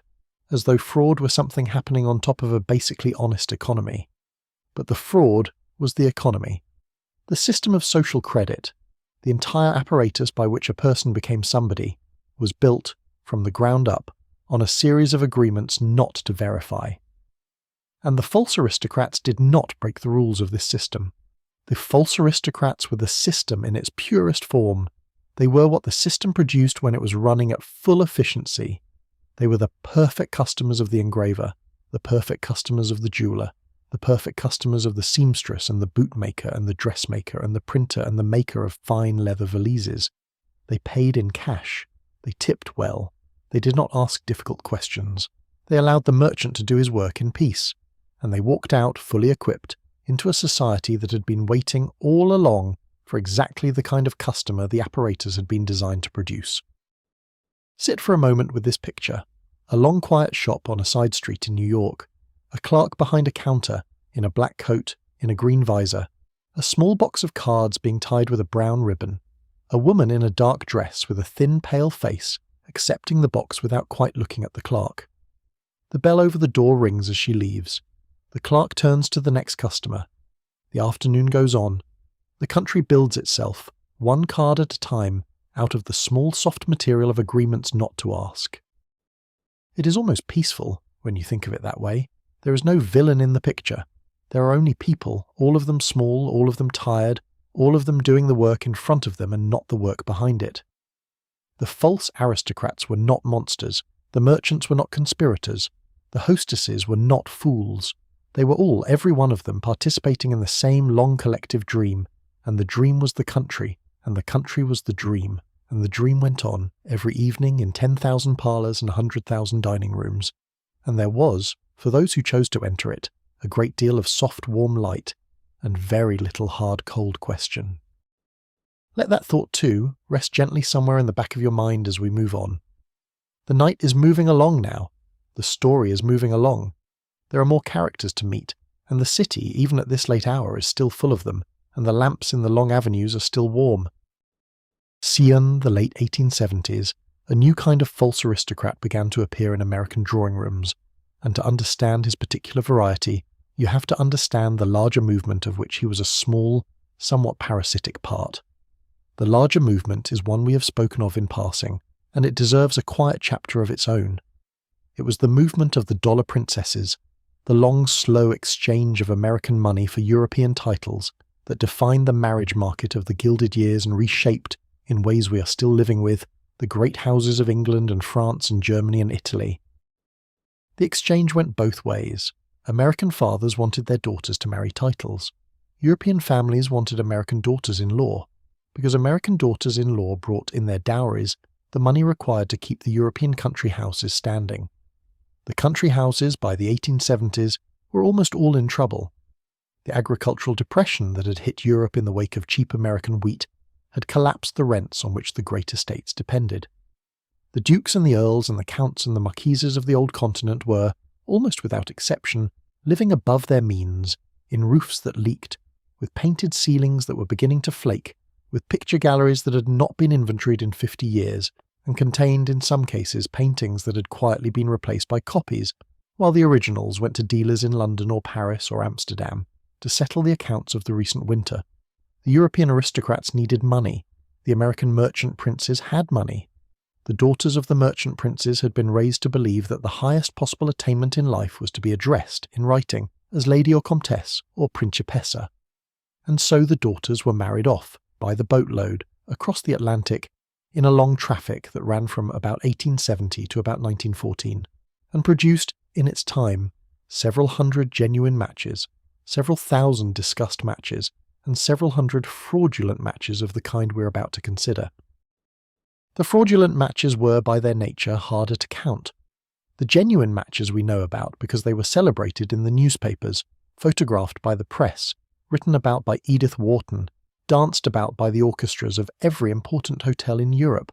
as though fraud were something happening on top of a basically honest economy. But the fraud was the economy. The system of social credit, the entire apparatus by which a person became somebody, was built, from the ground up, on a series of agreements not to verify. And the false aristocrats did not break the rules of this system. The false aristocrats were the system in its purest form. They were what the system produced when it was running at full efficiency. They were the perfect customers of the engraver, the perfect customers of the jeweller, the perfect customers of the seamstress and the bootmaker and the dressmaker and the printer and the maker of fine leather valises. They paid in cash. They tipped well. They did not ask difficult questions. They allowed the merchant to do his work in peace. And they walked out, fully equipped, into a society that had been waiting all along for exactly the kind of customer the apparatus had been designed to produce. Sit for a moment with this picture. A long quiet shop on a side street in New York. A clerk behind a counter, in a black coat, in a green visor. A small box of cards being tied with a brown ribbon. A woman in a dark dress with a thin, pale face, accepting the box without quite looking at the clerk. The bell over the door rings as she leaves. The clerk turns to the next customer. The afternoon goes on. The country builds itself, one card at a time, out of the small soft material of agreements not to ask. It is almost peaceful, when you think of it that way. There is no villain in the picture. There are only people, all of them small, all of them tired, all of them doing the work in front of them and not the work behind it. The false aristocrats were not monsters, the merchants were not conspirators, the hostesses were not fools. They were all, every one of them, participating in the same long collective dream, and the dream was the country, and the country was the dream, and the dream went on, every evening in 10,000 parlours and 100,000 dining rooms. And there was, for those who chose to enter it, a great deal of soft warm light, and very little hard cold question. Let that thought too rest gently somewhere in the back of your mind as we move on. The night is moving along now. The story is moving along. There are more characters to meet, and the city, even at this late hour, is still full of them, and the lamps in the long avenues are still warm. Sion, the late 1870s, a new kind of false aristocrat began to appear in American drawing rooms, and to understand his particular variety, you have to understand the larger movement of which he was a small, somewhat parasitic part. The larger movement is one we have spoken of in passing, and it deserves a quiet chapter of its own. It was the movement of the dollar princesses, the long, slow exchange of American money for European titles that defined the marriage market of the Gilded Years and reshaped, in ways we are still living with, the great houses of England and France and Germany and Italy. The exchange went both ways. American fathers wanted their daughters to marry titles. European families wanted American daughters-in-law, because American daughters-in-law brought in their dowries the money required to keep the European country houses standing. The country houses by the 1870s were almost all in trouble. The agricultural depression that had hit Europe in the wake of cheap American wheat had collapsed the rents on which the great estates depended. The dukes and the earls and the counts and the marquises of the old continent were, almost without exception, living above their means, in roofs that leaked, with painted ceilings that were beginning to flake, with picture galleries that had not been inventoried in 50 years, and contained, in some cases, paintings that had quietly been replaced by copies, while the originals went to dealers in London or Paris or Amsterdam to settle the accounts of the recent winter. The European aristocrats needed money. The American merchant princes had money. The daughters of the merchant princes had been raised to believe that the highest possible attainment in life was to be addressed, in writing, as lady or comtesse or principessa. And so the daughters were married off, by the boatload, across the Atlantic, in a long traffic that ran from about 1870 to about 1914, and produced, in its time, several hundred genuine matches, several thousand discussed matches, and several hundred fraudulent matches of the kind we're about to consider. The fraudulent matches were, by their nature, harder to count. The genuine matches we know about because they were celebrated in the newspapers, photographed by the press, written about by Edith Wharton, danced about by the orchestras of every important hotel in Europe.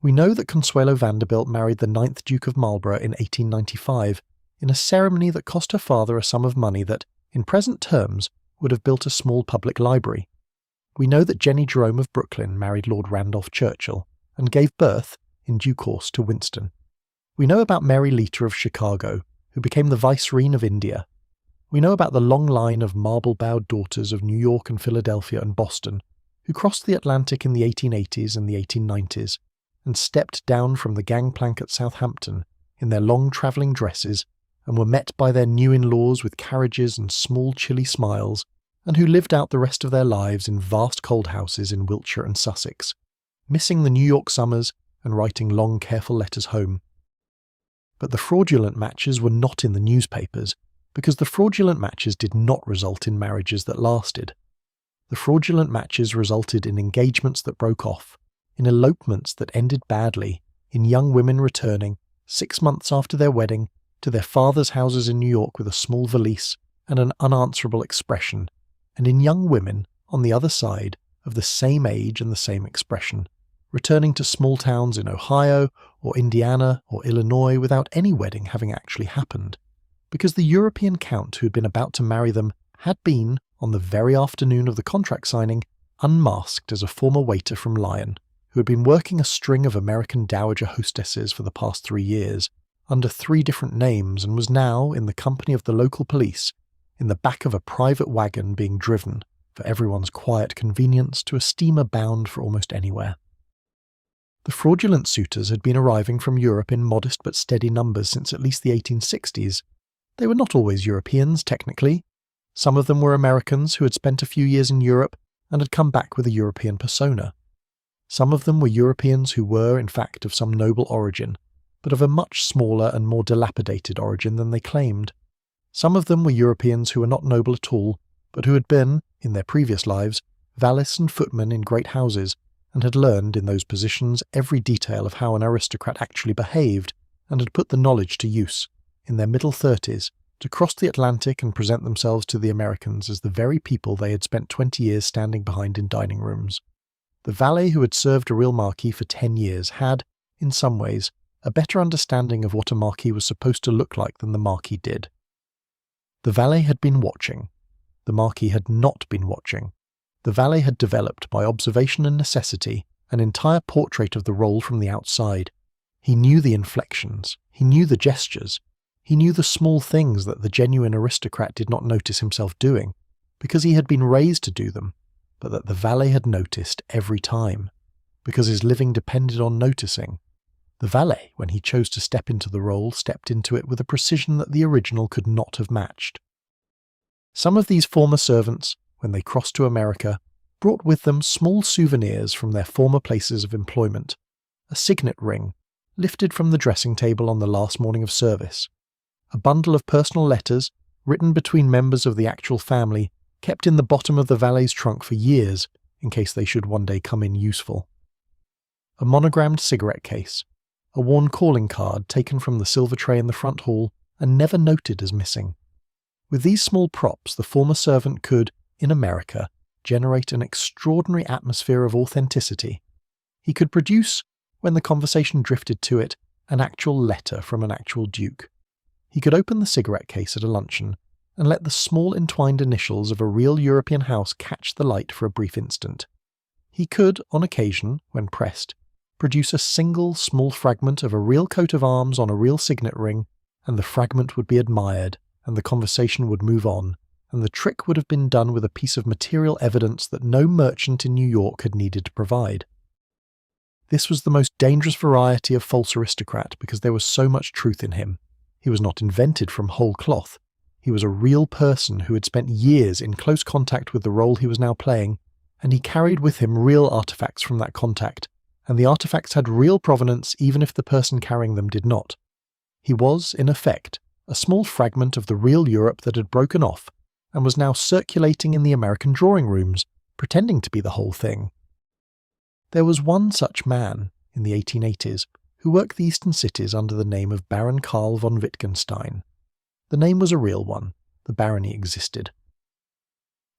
We know that Consuelo Vanderbilt married the 9th Duke of Marlborough in 1895, in a ceremony that cost her father a sum of money that, in present terms, would have built a small public library. We know that Jenny Jerome of Brooklyn married Lord Randolph Churchill, and gave birth, in due course, to Winston. We know about Mary Leiter of Chicago, who became the Viceroy of India. We know about the long line of marble-bowed daughters of New York and Philadelphia and Boston, who crossed the Atlantic in the 1880s and the 1890s, and stepped down from the gangplank at Southampton in their long travelling dresses, and were met by their new-in-laws with carriages and small chilly smiles, and who lived out the rest of their lives in vast cold houses in Wiltshire and Sussex, missing the New York summers and writing long careful letters home. But the fraudulent matches were not in the newspapers, because the fraudulent matches did not result in marriages that lasted. The fraudulent matches resulted in engagements that broke off, in elopements that ended badly, in young women returning, 6 months after their wedding, to their father's houses in New York with a small valise and an unanswerable expression, and in young women, on the other side, of the same age and the same expression, returning to small towns in Ohio or Indiana or Illinois without any wedding having actually happened, because the European count who had been about to marry them had been, on the very afternoon of the contract signing, unmasked as a former waiter from Lyon, who had been working a string of American dowager hostesses for the past 3 years, under 3 different names, and was now, in the company of the local police, in the back of a private wagon being driven, for everyone's quiet convenience, to a steamer bound for almost anywhere. The fraudulent suitors had been arriving from Europe in modest but steady numbers since at least the 1860s. They were not always Europeans, technically. Some of them were Americans who had spent a few years in Europe and had come back with a European persona. Some of them were Europeans who were, in fact, of some noble origin, but of a much smaller and more dilapidated origin than they claimed. Some of them were Europeans who were not noble at all, but who had been, in their previous lives, valets and footmen in great houses, and had learned in those positions every detail of how an aristocrat actually behaved, and had put the knowledge to use, in their middle 30s, to cross the Atlantic and present themselves to the Americans as the very people they had spent 20 years standing behind in dining rooms. The valet who had served a real marquis for 10 years had, in some ways, a better understanding of what a marquis was supposed to look like than the marquis did. The valet had been watching. The marquis had not been watching. The valet had developed, by observation and necessity, an entire portrait of the role from the outside. He knew the inflections. He knew the gestures. He knew the small things that the genuine aristocrat did not notice himself doing, because he had been raised to do them, but that the valet had noticed every time, because his living depended on noticing. The valet, when he chose to step into the role, stepped into it with a precision that the original could not have matched. Some of these former servants, when they crossed to America, brought with them small souvenirs from their former places of employment, a signet ring, lifted from the dressing table on the last morning of service, a bundle of personal letters, written between members of the actual family, kept in the bottom of the valet's trunk for years, in case they should one day come in useful, a monogrammed cigarette case, a worn calling card taken from the silver tray in the front hall and never noted as missing. With these small props, the former servant could, in America, generate an extraordinary atmosphere of authenticity. He could produce, when the conversation drifted to it, an actual letter from an actual duke. He could open the cigarette case at a luncheon and let the small entwined initials of a real European house catch the light for a brief instant. He could, on occasion, when pressed, produce a single small fragment of a real coat of arms on a real signet ring, and the fragment would be admired, and the conversation would move on, and the trick would have been done with a piece of material evidence that no merchant in New York had needed to provide. This was the most dangerous variety of false aristocrat because there was so much truth in him. He was not invented from whole cloth. He was a real person who had spent years in close contact with the role he was now playing, and he carried with him real artifacts from that contact, and the artifacts had real provenance even if the person carrying them did not. He was, in effect, a small fragment of the real Europe that had broken off and was now circulating in the American drawing rooms, pretending to be the whole thing. There was one such man, in the 1880s, who worked the eastern cities under the name of Baron Karl von Wittgenstein. The name was a real one. The barony existed.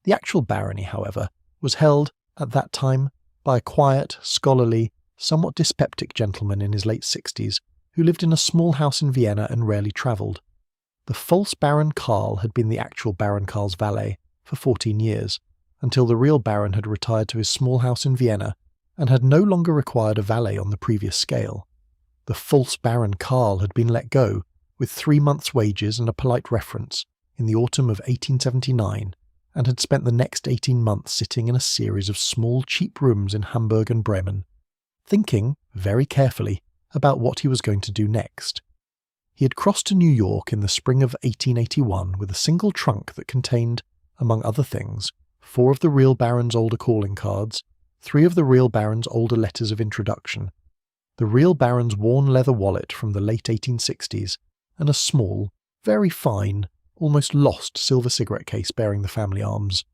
The actual barony, however, was held, at that time, by a quiet, scholarly, somewhat dyspeptic gentleman in his late 60s, who lived in a small house in Vienna and rarely travelled. The false Baron Karl had been the actual Baron Karl's valet for 14 years, until the real Baron had retired to his small house in Vienna and had no longer required a valet on the previous scale. The false Baron Karl had been let go, with 3 months' wages and a polite reference, in the autumn of 1879, and had spent the next 18 months sitting in a series of small cheap rooms in Hamburg and Bremen, thinking, very carefully, about what he was going to do next. He had crossed to New York in the spring of 1881 with a single trunk that contained, among other things, 4 of the real Baron's older calling cards, 3 of the real Baron's older letters of introduction, the real Baron's worn leather wallet from the late 1860s, and a small, very fine, almost lost silver cigarette case bearing the family arms.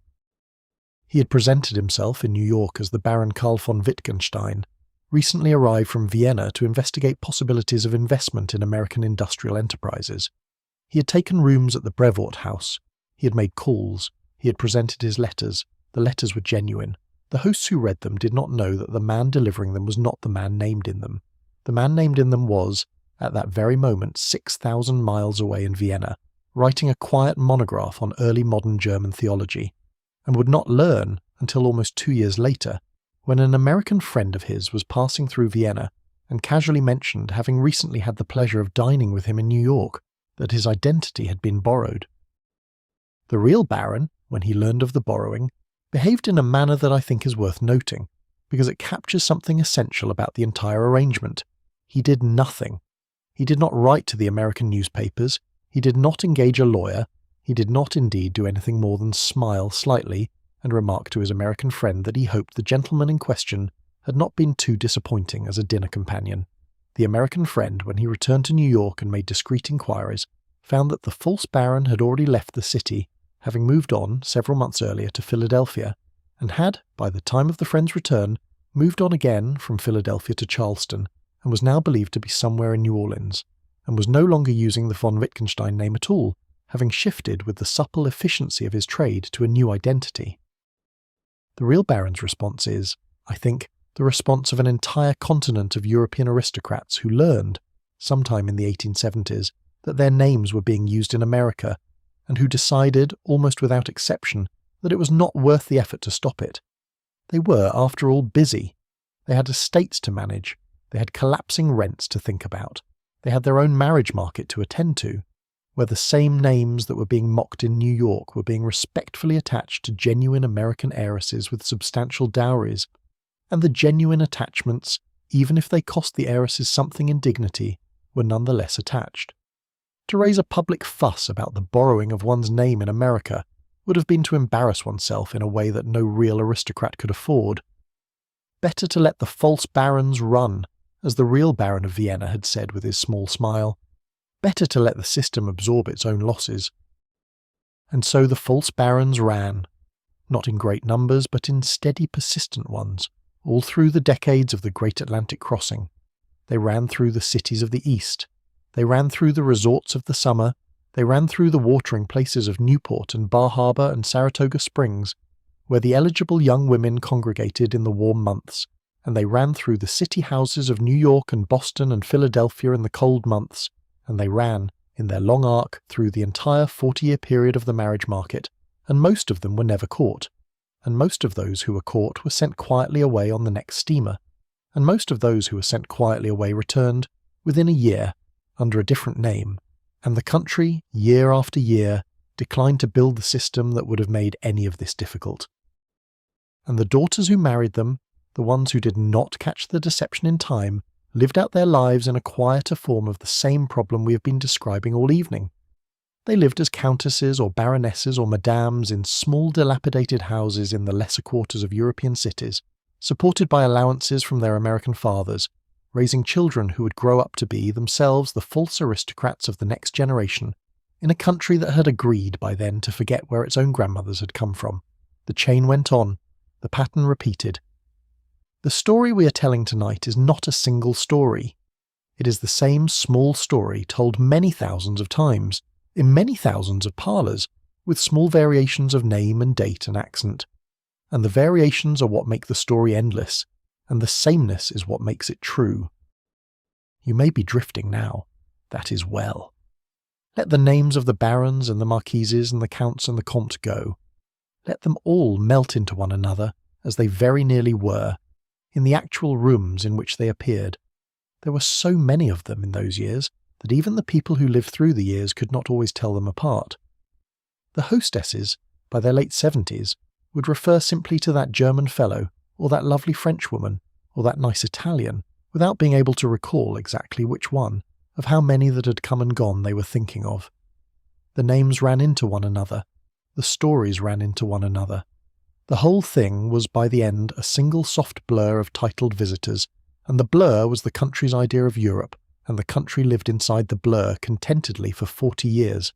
He had presented himself in New York as the Baron Karl von Wittgenstein, recently arrived from Vienna to investigate possibilities of investment in American industrial enterprises. He had taken rooms at the Brevoort House. He had made calls. He had presented his letters. The letters were genuine. The hosts who read them did not know that the man delivering them was not the man named in them. The man named in them was, at that very moment, 6,000 miles away in Vienna, writing a quiet monograph on early modern German theology, and would not learn until almost 2 years later, when an American friend of his was passing through Vienna and casually mentioned having recently had the pleasure of dining with him in New York, that his identity had been borrowed. The real Baron, when he learned of the borrowing, behaved in a manner that I think is worth noting, because it captures something essential about the entire arrangement. He did nothing. He did not write to the American newspapers. He did not engage a lawyer. He did not indeed do anything more than smile slightly and remark to his American friend that he hoped the gentleman in question had not been too disappointing as a dinner companion. The American friend, when he returned to New York and made discreet inquiries, found that the false baron had already left the city, having moved on several months earlier to Philadelphia, and had, by the time of the friend's return, moved on again from Philadelphia to Charleston, and was now believed to be somewhere in New Orleans, and was no longer using the von Wittgenstein name at all, having shifted with the supple efficiency of his trade to a new identity. The real baron's response is, I think, the response of an entire continent of European aristocrats who learned, sometime in the 1870s, that their names were being used in America, and who decided, almost without exception, that it was not worth the effort to stop it. They were, after all, busy. They had estates to manage. They had collapsing rents to think about. They had their own marriage market to attend to, where the same names that were being mocked in New York were being respectfully attached to genuine American heiresses with substantial dowries, and the genuine attachments, even if they cost the heiresses something in dignity, were nonetheless attached. To raise a public fuss about the borrowing of one's name in America would have been to embarrass oneself in a way that no real aristocrat could afford. Better to let the false barons run, as the real Baron of Vienna had said with his small smile. Better to let the system absorb its own losses. And so the false barons ran, not in great numbers but in steady persistent ones, all through the decades of the Great Atlantic Crossing. They ran through the cities of the East. They ran through the resorts of the summer. They ran through the watering places of Newport and Bar Harbor and Saratoga Springs, where the eligible young women congregated in the warm months, and they ran through the city houses of New York and Boston and Philadelphia in the cold months, and they ran, in their long arc, through the entire 40-year period of the marriage market, and most of them were never caught. And most of those who were caught were sent quietly away on the next steamer, and most of those who were sent quietly away returned, within a year, under a different name, and the country, year after year, declined to build the system that would have made any of this difficult. And the daughters who married them, the ones who did not catch the deception in time, lived out their lives in a quieter form of the same problem we have been describing all evening. They lived as countesses or baronesses or madames in small dilapidated houses in the lesser quarters of European cities, supported by allowances from their American fathers, raising children who would grow up to be themselves the false aristocrats of the next generation, in a country that had agreed by then to forget where its own grandmothers had come from. The chain went on, the pattern repeated. The story we are telling tonight is not a single story. It is the same small story told many thousands of times, in many thousands of parlours, with small variations of name and date and accent. And the variations are what make the story endless, and the sameness is what makes it true. You may be drifting now. That is well. Let the names of the barons and the marquises and the counts and the comtes go. Let them all melt into one another, as they very nearly were, in the actual rooms in which they appeared. There were so many of them in those years that even the people who lived through the years could not always tell them apart. The hostesses, by their late 70s, would refer simply to that German fellow, or that lovely Frenchwoman, or that nice Italian, without being able to recall exactly which one, of how many that had come and gone they were thinking of. The names ran into one another. The stories ran into one another. The whole thing was by the end a single soft blur of titled visitors, and the blur was the country's idea of Europe, and the country lived inside the blur contentedly for 40 years.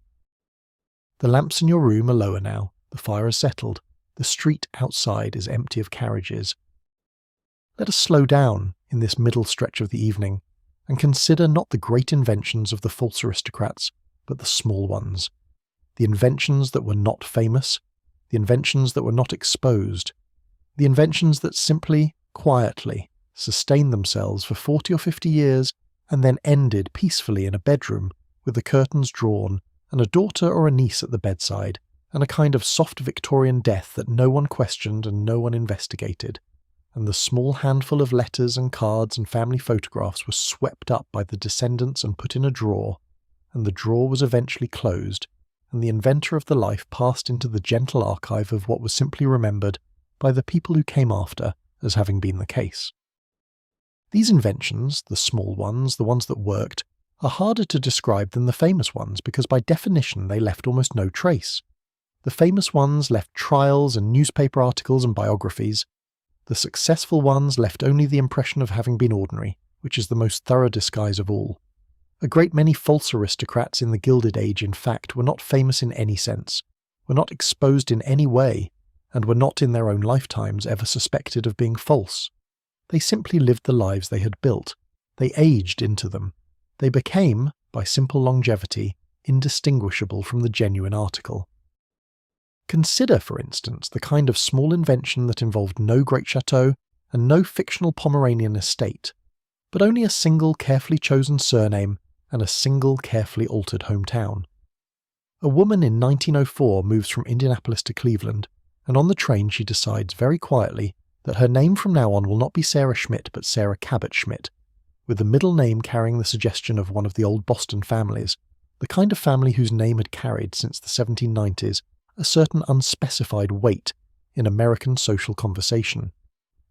The lamps in your room are lower now, the fire has settled, the street outside is empty of carriages. Let us slow down in this middle stretch of the evening, and consider not the great inventions of the false aristocrats, but the small ones. The inventions that were not famous, the inventions that were not exposed, the inventions that simply, quietly, sustained themselves for 40 or 50 years and then ended peacefully in a bedroom with the curtains drawn and a daughter or a niece at the bedside and a kind of soft Victorian death that no one questioned and no one investigated, and the small handful of letters and cards and family photographs were swept up by the descendants and put in a drawer, and the drawer was eventually closed, and the inventor of the life passed into the gentle archive of what was simply remembered by the people who came after as having been the case. These inventions, the small ones, the ones that worked, are harder to describe than the famous ones because by definition they left almost no trace. The famous ones left trials and newspaper articles and biographies. The successful ones left only the impression of having been ordinary, which is the most thorough disguise of all. A great many false aristocrats in the Gilded Age, in fact, were not famous in any sense, were not exposed in any way, and were not in their own lifetimes ever suspected of being false. They simply lived the lives they had built. They aged into them. They became, by simple longevity, indistinguishable from the genuine article. Consider, for instance, the kind of small invention that involved no great chateau and no fictional Pomeranian estate, but only a single carefully chosen surname and a single carefully altered hometown. A woman in 1904 moves from Indianapolis to Cleveland, and on the train she decides very quietly that her name from now on will not be Sarah Schmidt but Sarah Cabot Schmidt, with the middle name carrying the suggestion of one of the old Boston families, the kind of family whose name had carried since the 1790s a certain unspecified weight in American social conversation.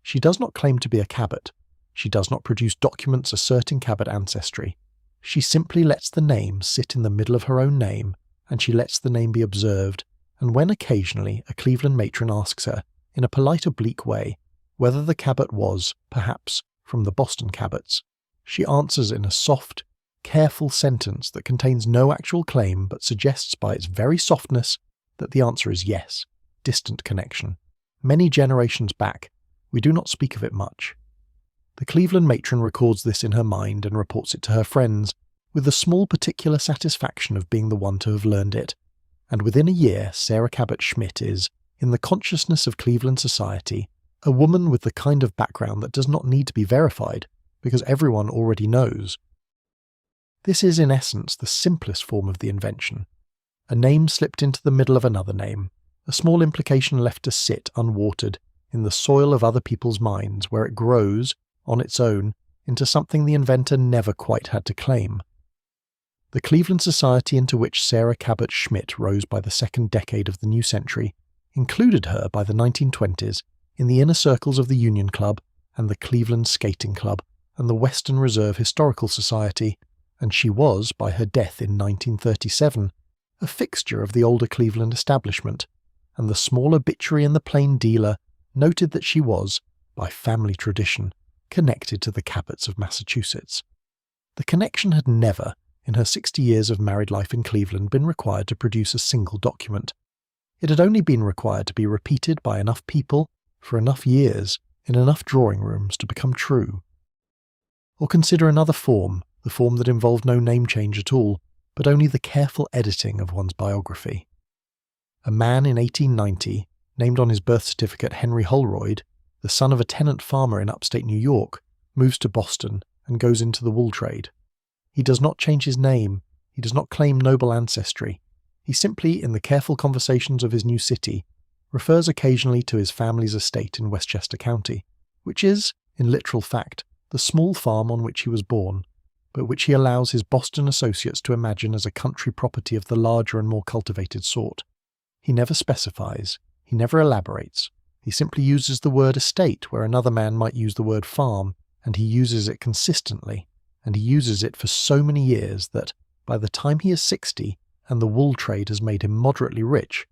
She does not claim to be a Cabot. She does not produce documents asserting Cabot ancestry. She simply lets the name sit in the middle of her own name, and she lets the name be observed, and when occasionally a Cleveland matron asks her, in a polite oblique way, whether the Cabot was, perhaps, from the Boston Cabots, she answers in a soft, careful sentence that contains no actual claim but suggests by its very softness that the answer is yes, distant connection. Many generations back, we do not speak of it much. The Cleveland matron records this in her mind and reports it to her friends, with the small particular satisfaction of being the one to have learned it, and within a year Sarah Cabot Schmidt is, in the consciousness of Cleveland society, a woman with the kind of background that does not need to be verified, because everyone already knows. This is in essence the simplest form of the invention. A name slipped into the middle of another name, a small implication left to sit unwatered in the soil of other people's minds where it grows, on its own, into something the inventor never quite had to claim. The Cleveland society into which Sarah Cabot Schmidt rose by the second decade of the new century included her by the 1920s in the inner circles of the Union Club and the Cleveland Skating Club and the Western Reserve Historical Society, and she was, by her death in 1937, a fixture of the older Cleveland establishment, and the small obituary in the Plain Dealer noted that she was, by family tradition, connected to the Cabots of Massachusetts. The connection had never, in her 60 years of married life in Cleveland, been required to produce a single document. It had only been required to be repeated by enough people, for enough years, in enough drawing rooms to become true. Or consider another form, the form that involved no name change at all, but only the careful editing of one's biography. A man in 1890, named on his birth certificate Henry Holroyd, the son of a tenant farmer in upstate New York, moves to Boston and goes into the wool trade. He does not change his name, he does not claim noble ancestry. He simply, in the careful conversations of his new city, refers occasionally to his family's estate in Westchester County, which is, in literal fact, the small farm on which he was born, but which he allows his Boston associates to imagine as a country property of the larger and more cultivated sort. He never specifies, he never elaborates, he simply uses the word estate where another man might use the word farm, and he uses it consistently, and he uses it for so many years that, by the time he is 60 and the wool trade has made him moderately rich,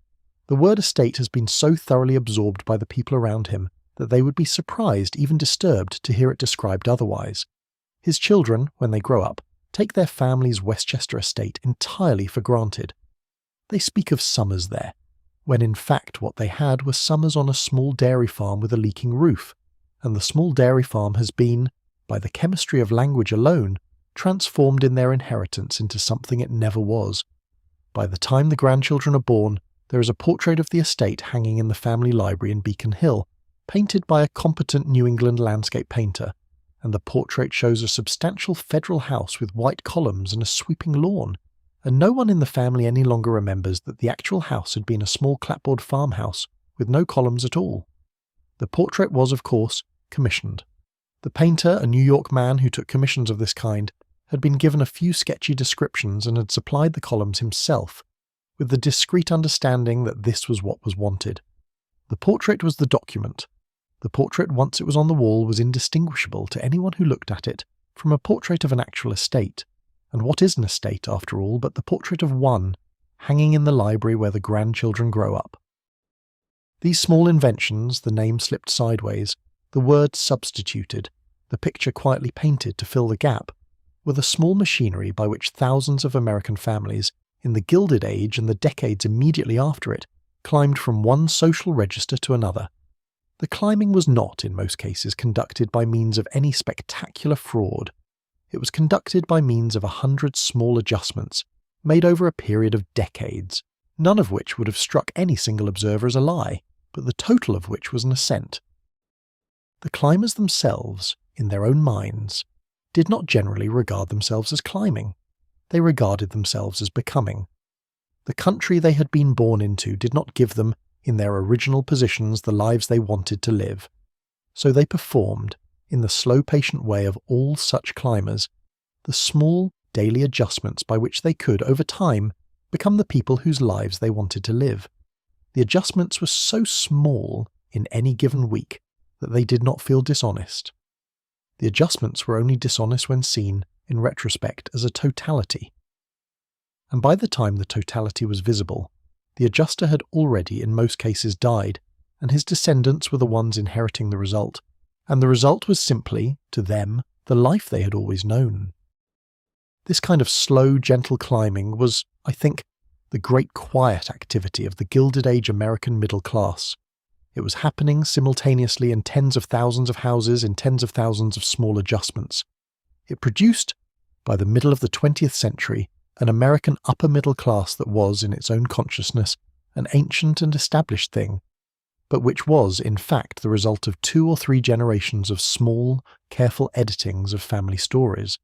the word estate has been so thoroughly absorbed by the people around him that they would be surprised, even disturbed, to hear it described otherwise. His children, when they grow up, take their family's Westchester estate entirely for granted. They speak of summers there, when in fact what they had were summers on a small dairy farm with a leaking roof, and the small dairy farm has been, by the chemistry of language alone, transformed in their inheritance into something it never was. By the time the grandchildren are born, there is a portrait of the estate hanging in the family library in Beacon Hill, painted by a competent New England landscape painter, and the portrait shows a substantial federal house with white columns and a sweeping lawn, and no one in the family any longer remembers that the actual house had been a small clapboard farmhouse with no columns at all. The portrait was, of course, commissioned. The painter, a New York man who took commissions of this kind, had been given a few sketchy descriptions and had supplied the columns himself, with the discreet understanding that this was what was wanted. The portrait was the document. The portrait, once it was on the wall, was indistinguishable to anyone who looked at it from a portrait of an actual estate, And what is an estate, after all, but the portrait of one, hanging in the library where the grandchildren grow up? These small inventions, the name slipped sideways, the word substituted, the picture quietly painted to fill the gap, were the small machinery by which thousands of American families, in the Gilded Age and the decades immediately after it, climbed from one social register to another. The climbing was not, in most cases, conducted by means of any spectacular fraud. It was conducted by means of 100 small adjustments, made over a period of decades, none of which would have struck any single observer as a lie, but the total of which was an ascent. The climbers themselves, in their own minds, did not generally regard themselves as climbing. They regarded themselves as becoming. The country they had been born into did not give them, in their original positions, the lives they wanted to live. So they performed, in the slow patient way of all such climbers, the small daily adjustments by which they could, over time, become the people whose lives they wanted to live. The adjustments were so small in any given week that they did not feel dishonest. The adjustments were only dishonest when seen, in retrospect, as a totality. And by the time the totality was visible, the adjuster had already in most cases died, and his descendants were the ones inheriting the result, and the result was simply, to them, the life they had always known. This kind of slow, gentle climbing was, I think, the great quiet activity of the Gilded Age American middle class. It was happening simultaneously in tens of thousands of houses in tens of thousands of small adjustments. It produced, by the middle of the 20th century, an American upper middle class that was, in its own consciousness, an ancient and established thing, but which was, in fact, the result of 2 or 3 generations of small, careful editings of family stories.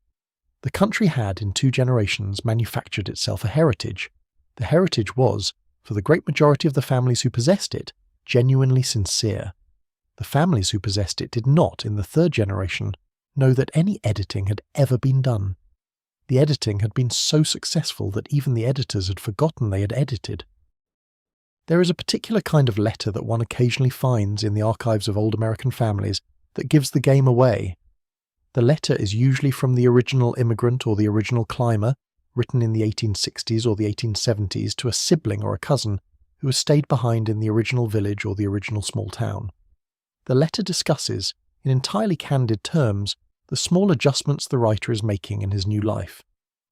The country had, in 2 generations, manufactured itself a heritage. The heritage was, for the great majority of the families who possessed it, genuinely sincere. The families who possessed it did not, in the 3rd generation, know that any editing had ever been done. The editing had been so successful that even the editors had forgotten they had edited. There is a particular kind of letter that one occasionally finds in the archives of old American families that gives the game away. The letter is usually from the original immigrant or the original climber, written in the 1860s or the 1870s to a sibling or a cousin who has stayed behind in the original village or the original small town. The letter discusses, in entirely candid terms, the small adjustments the writer is making in his new life.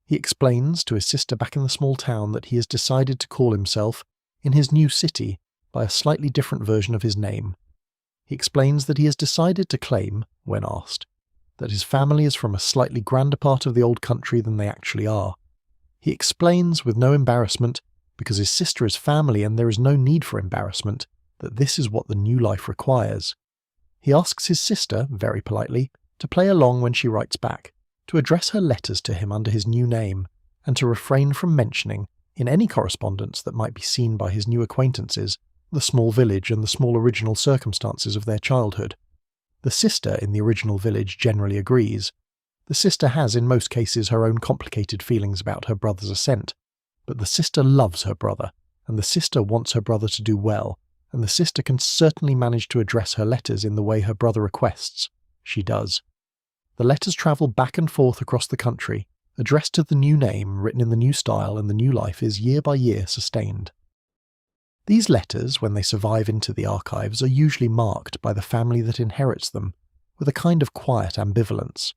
He explains to his sister back in the small town that he has decided to call himself, in his new city, by a slightly different version of his name. He explains that he has decided to claim, when asked, that his family is from a slightly grander part of the old country than they actually are. He explains, with no embarrassment, because his sister is family and there is no need for embarrassment, that this is what the new life requires. He asks his sister, very politely, to play along when she writes back, to address her letters to him under his new name, and to refrain from mentioning, in any correspondence that might be seen by his new acquaintances, the small village and the small original circumstances of their childhood. The sister in the original village generally agrees. The sister has in most cases her own complicated feelings about her brother's ascent, but the sister loves her brother, and the sister wants her brother to do well, and the sister can certainly manage to address her letters in the way her brother requests. She does. The letters travel back and forth across the country, addressed to the new name, written in the new style, and the new life is year by year sustained. These letters, when they survive into the archives, are usually marked by the family that inherits them, with a kind of quiet ambivalence.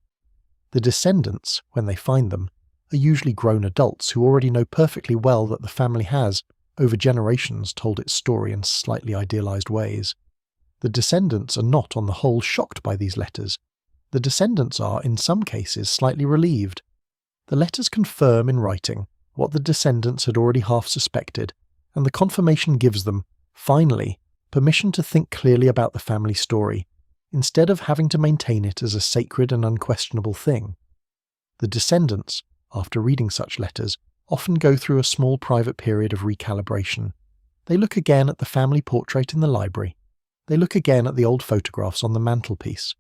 The descendants, when they find them, are usually grown adults who already know perfectly well that the family has, over generations, told its story in slightly idealized ways. The descendants are not, on the whole, shocked by these letters. The descendants are, in some cases, slightly relieved. The letters confirm in writing what the descendants had already half suspected, and the confirmation gives them, finally, permission to think clearly about the family story, instead of having to maintain it as a sacred and unquestionable thing. The descendants, after reading such letters, often go through a small private period of recalibration. They look again at the family portrait in the library. They look again at the old photographs on the mantelpiece.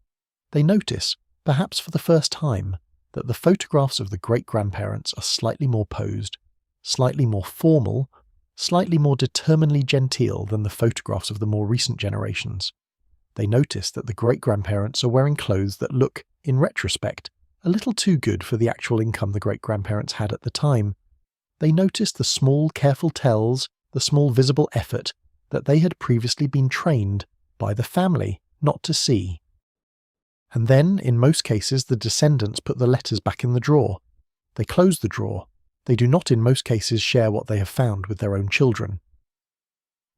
They notice, perhaps for the first time, that the photographs of the great-grandparents are slightly more posed, slightly more formal, slightly more determinedly genteel than the photographs of the more recent generations. They notice that the great-grandparents are wearing clothes that look, in retrospect, a little too good for the actual income the great-grandparents had at the time. They noticed the small, careful tells, the small visible effort that they had previously been trained by the family not to see. And then, in most cases, the descendants put the letters back in the drawer. They close the drawer. They do not in most cases share what they have found with their own children.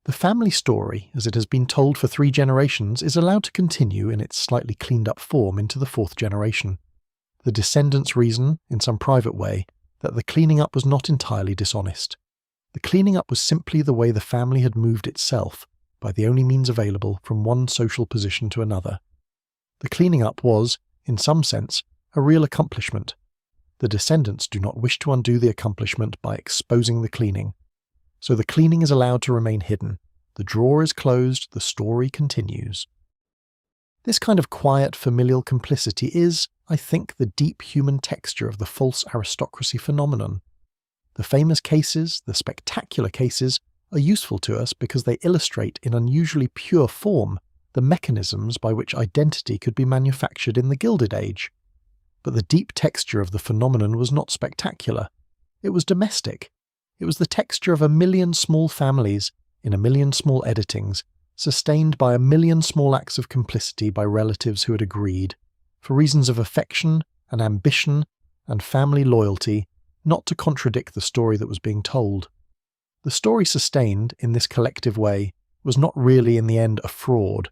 The family story, as it has been told for 3 generations, is allowed to continue in its slightly cleaned-up form into the 4th generation. The descendants reason, in some private way, that the cleaning up was not entirely dishonest. The cleaning up was simply the way the family had moved itself, by the only means available, from one social position to another. The cleaning up was, in some sense, a real accomplishment. The descendants do not wish to undo the accomplishment by exposing the cleaning. So the cleaning is allowed to remain hidden. The drawer is closed, the story continues. This kind of quiet familial complicity is, I think, the deep human texture of the false aristocracy phenomenon. The famous cases, the spectacular cases, are useful to us because they illustrate in unusually pure form the mechanisms by which identity could be manufactured in the Gilded Age. But the deep texture of the phenomenon was not spectacular. It was domestic. It was the texture of 1,000,000 small families in 1,000,000 small editings, sustained by 1,000,000 small acts of complicity by relatives who had agreed, for reasons of affection and ambition and family loyalty, not to contradict the story that was being told. The story sustained in this collective way was not really in the end a fraud.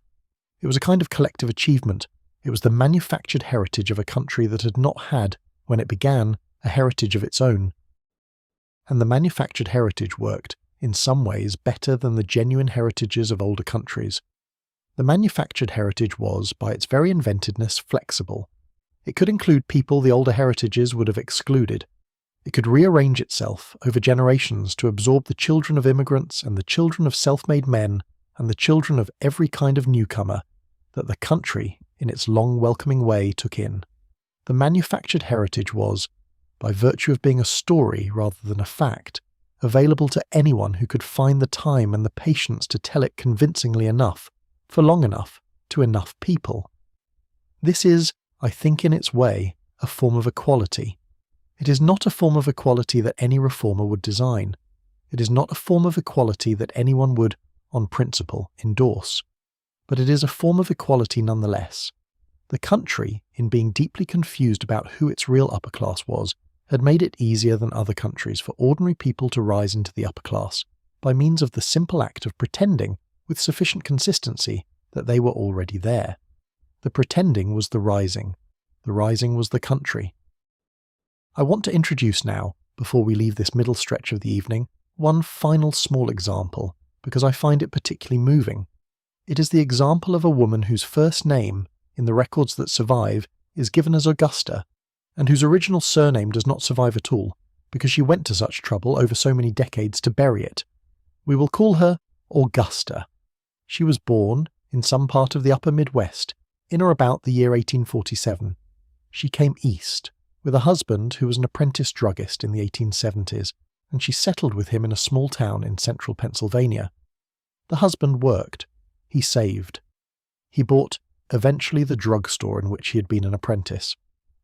It was a kind of collective achievement. It was the manufactured heritage of a country that had not had, when it began, a heritage of its own. And the manufactured heritage worked, in some ways, better than the genuine heritages of older countries. The manufactured heritage was, by its very inventedness, flexible. It could include people the older heritages would have excluded. It could rearrange itself over generations to absorb the children of immigrants and the children of self-made men and the children of every kind of newcomer that the country, in its long welcoming way, took in. The manufactured heritage was, by virtue of being a story rather than a fact, available to anyone who could find the time and the patience to tell it convincingly enough, for long enough, to enough people. This is, I think in its way, a form of equality. It is not a form of equality that any reformer would design. It is not a form of equality that anyone would, on principle, endorse. But it is a form of equality nonetheless. The country, in being deeply confused about who its real upper class was, had made it easier than other countries for ordinary people to rise into the upper class by means of the simple act of pretending, with sufficient consistency, that they were already there. The pretending was the rising was the country. I want to introduce now, before we leave this middle stretch of the evening, one final small example, because I find it particularly moving. It is the example of a woman whose first name, in the records that survive, is given as Augusta, and whose original surname does not survive at all, because she went to such trouble over so many decades to bury it. We will call her Augusta. She was born in some part of the upper Midwest, in or about the year 1847. She came east, with a husband who was an apprentice druggist in the 1870s, and she settled with him in a small town in central Pennsylvania. The husband worked. He saved. He bought, eventually, the drugstore in which he had been an apprentice.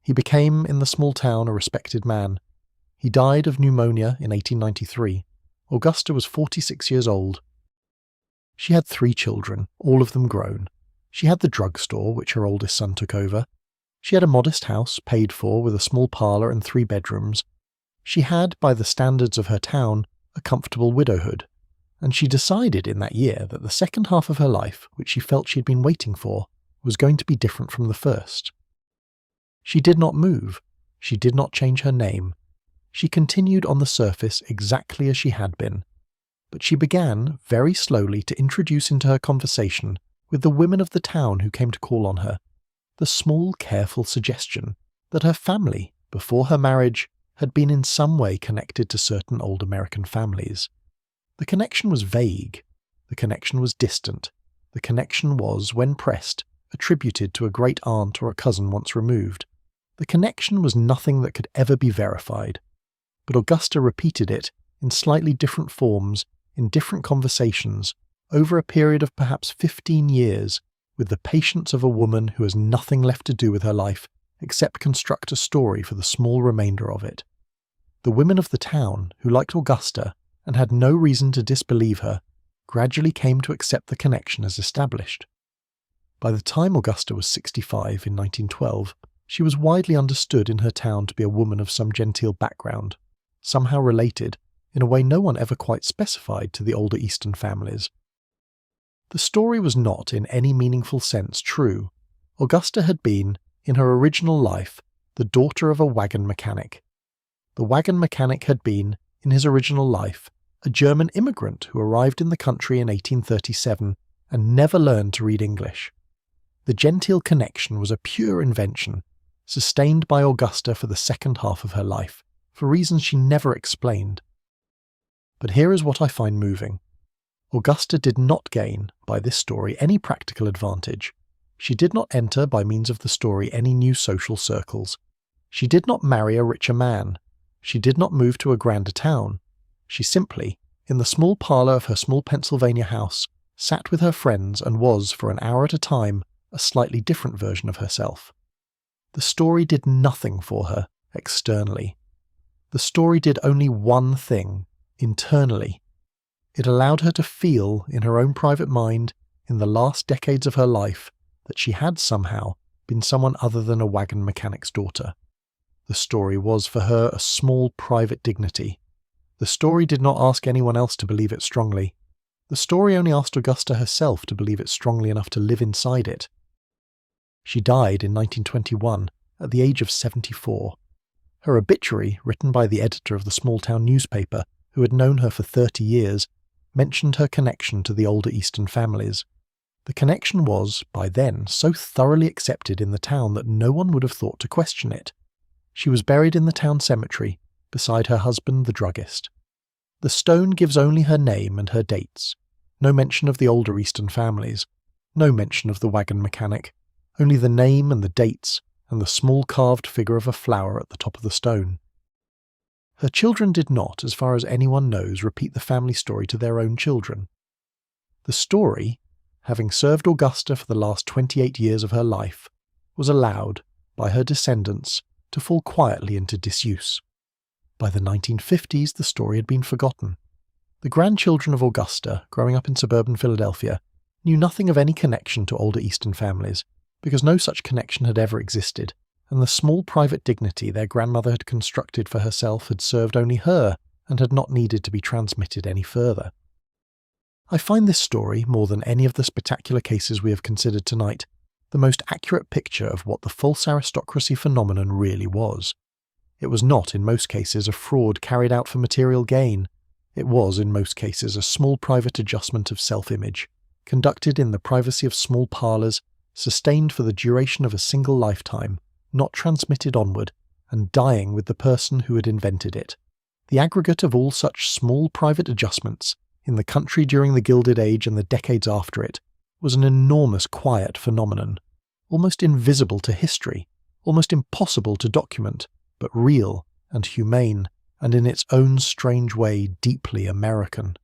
He became, in the small town, a respected man. He died of pneumonia in 1893. Augusta was 46 years old. She had 3 children, all of them grown. She had the drugstore, which her oldest son took over. She had a modest house, paid for, with a small parlour and 3 bedrooms. She had, by the standards of her town, a comfortable widowhood. And she decided in that year that the second half of her life, which she felt she had been waiting for, was going to be different from the first. She did not move. She did not change her name. She continued on the surface exactly as she had been. But she began, very slowly, to introduce into her conversation, with the women of the town who came to call on her, the small, careful suggestion that her family, before her marriage, had been in some way connected to certain old American families. The connection was vague. The connection was distant. The connection was, when pressed, attributed to a great aunt or a cousin once removed. The connection was nothing that could ever be verified. But Augusta repeated it, in slightly different forms, in different conversations, over a period of perhaps 15 years, with the patience of a woman who has nothing left to do with her life except construct a story for the small remainder of it. The women of the town, who liked Augusta and had no reason to disbelieve her, gradually came to accept the connection as established. By the time Augusta was 65 in 1912, she was widely understood in her town to be a woman of some genteel background, somehow related, in a way no one ever quite specified, to the older Eastern families. The story was not, in any meaningful sense, true. Augusta had been, in her original life, the daughter of a wagon mechanic. The wagon mechanic had been, in his original life, a German immigrant who arrived in the country in 1837 and never learned to read English. The genteel connection was a pure invention, sustained by Augusta for the second half of her life, for reasons she never explained. But here is what I find moving. Augusta did not gain, by this story, any practical advantage. She did not enter, by means of the story, any new social circles. She did not marry a richer man. She did not move to a grander town. She simply, in the small parlour of her small Pennsylvania house, sat with her friends and was, for an hour at a time, a slightly different version of herself. The story did nothing for her, externally. The story did only one thing, internally. It allowed her to feel, in her own private mind, in the last decades of her life, that she had somehow been someone other than a wagon mechanic's daughter. The story was for her a small private dignity. The story did not ask anyone else to believe it strongly. The story only asked Augusta herself to believe it strongly enough to live inside it. She died in 1921 at the age of 74. Her obituary, written by the editor of the small-town newspaper, who had known her for 30 years, mentioned her connection to the older Eastern families. The connection was, by then, so thoroughly accepted in the town that no one would have thought to question it. She was buried in the town cemetery, beside her husband, the druggist. The stone gives only her name and her dates. No mention of the older Eastern families. No mention of the wagon mechanic. Only the name and the dates, and the small carved figure of a flower at the top of the stone. Her children did not, as far as anyone knows, repeat the family story to their own children. The story, having served Augusta for the last 28 years of her life, was allowed, by her descendants, to fall quietly into disuse. By the 1950s, the story had been forgotten. The grandchildren of Augusta, growing up in suburban Philadelphia, knew nothing of any connection to older Eastern families, because no such connection had ever existed, and the small private dignity their grandmother had constructed for herself had served only her and had not needed to be transmitted any further. I find this story, more than any of the spectacular cases we have considered tonight, the most accurate picture of what the false aristocracy phenomenon really was. It was not, in most cases, a fraud carried out for material gain. It was, in most cases, a small private adjustment of self-image, conducted in the privacy of small parlours, sustained for the duration of a single lifetime, not transmitted onward, and dying with the person who had invented it. The aggregate of all such small private adjustments, in the country during the Gilded Age and the decades after it, was an enormous quiet phenomenon, almost invisible to history, almost impossible to document, but real and humane, and in its own strange way deeply American.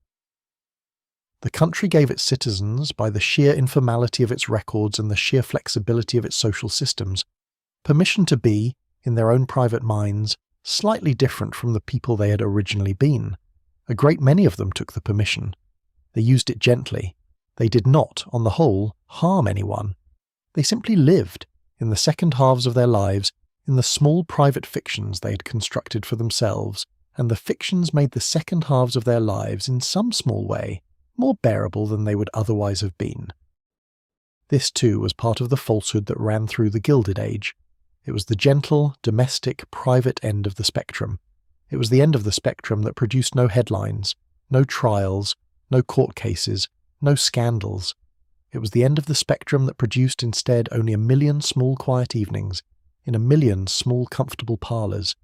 The country gave its citizens, by the sheer informality of its records and the sheer flexibility of its social systems, permission to be, in their own private minds, slightly different from the people they had originally been. A great many of them took the permission. They used it gently. They did not, on the whole, harm anyone. They simply lived, in the second halves of their lives, in the small private fictions they had constructed for themselves, and the fictions made the second halves of their lives, in some small way, more bearable than they would otherwise have been. This, too, was part of the falsehood that ran through the Gilded Age. It was the gentle, domestic, private end of the spectrum. It was the end of the spectrum that produced no headlines, no trials, no court cases, no scandals. It was the end of the spectrum that produced instead only 1 million small quiet evenings, in 1 million small comfortable parlours,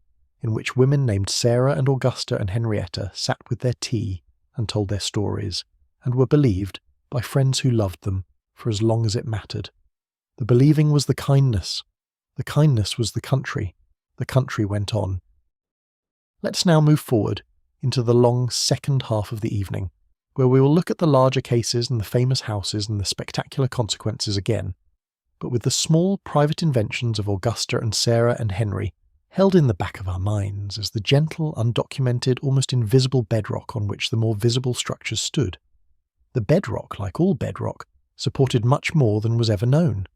in which women named Sarah and Augusta and Henrietta sat with their tea and told their stories, and were believed by friends who loved them for as long as it mattered. The believing was the kindness was the country went on. Let's now move forward into the long second half of the evening, where we will look at the larger cases and the famous houses and the spectacular consequences again. but with the small private inventions of Augusta and Sarah and Henry held in the back of our minds as the gentle, undocumented, almost invisible bedrock on which the more visible structures stood. The bedrock, like all bedrock, supported much more than was ever known.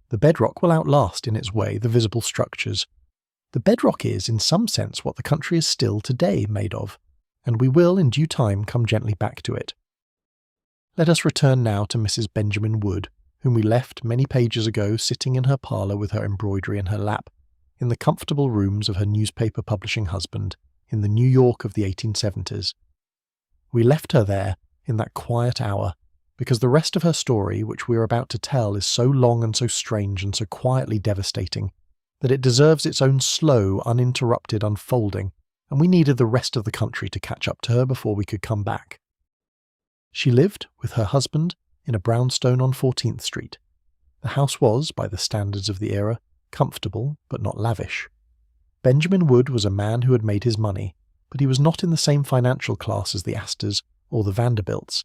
The bedrock will outlast in its way the visible structures. The bedrock is, in some sense, what the country is still today made of, and we will, in due time, come gently back to it. Let us return now to Mrs. Benjamin Wood, whom we left many pages ago sitting in her parlour with her embroidery in her lap, in the comfortable rooms of her newspaper publishing husband, in the New York of the 1870s. We left her there, in that quiet hour, because the rest of her story, which we are about to tell, is so long and so strange and so quietly devastating, that it deserves its own slow, uninterrupted unfolding, and we needed the rest of the country to catch up to her before we could come back. She lived, with her husband, in a brownstone on 14th Street. The house was, by the standards of the era, comfortable but not lavish. Benjamin Wood was a man who had made his money, but he was not in the same financial class as the Astors or the Vanderbilts,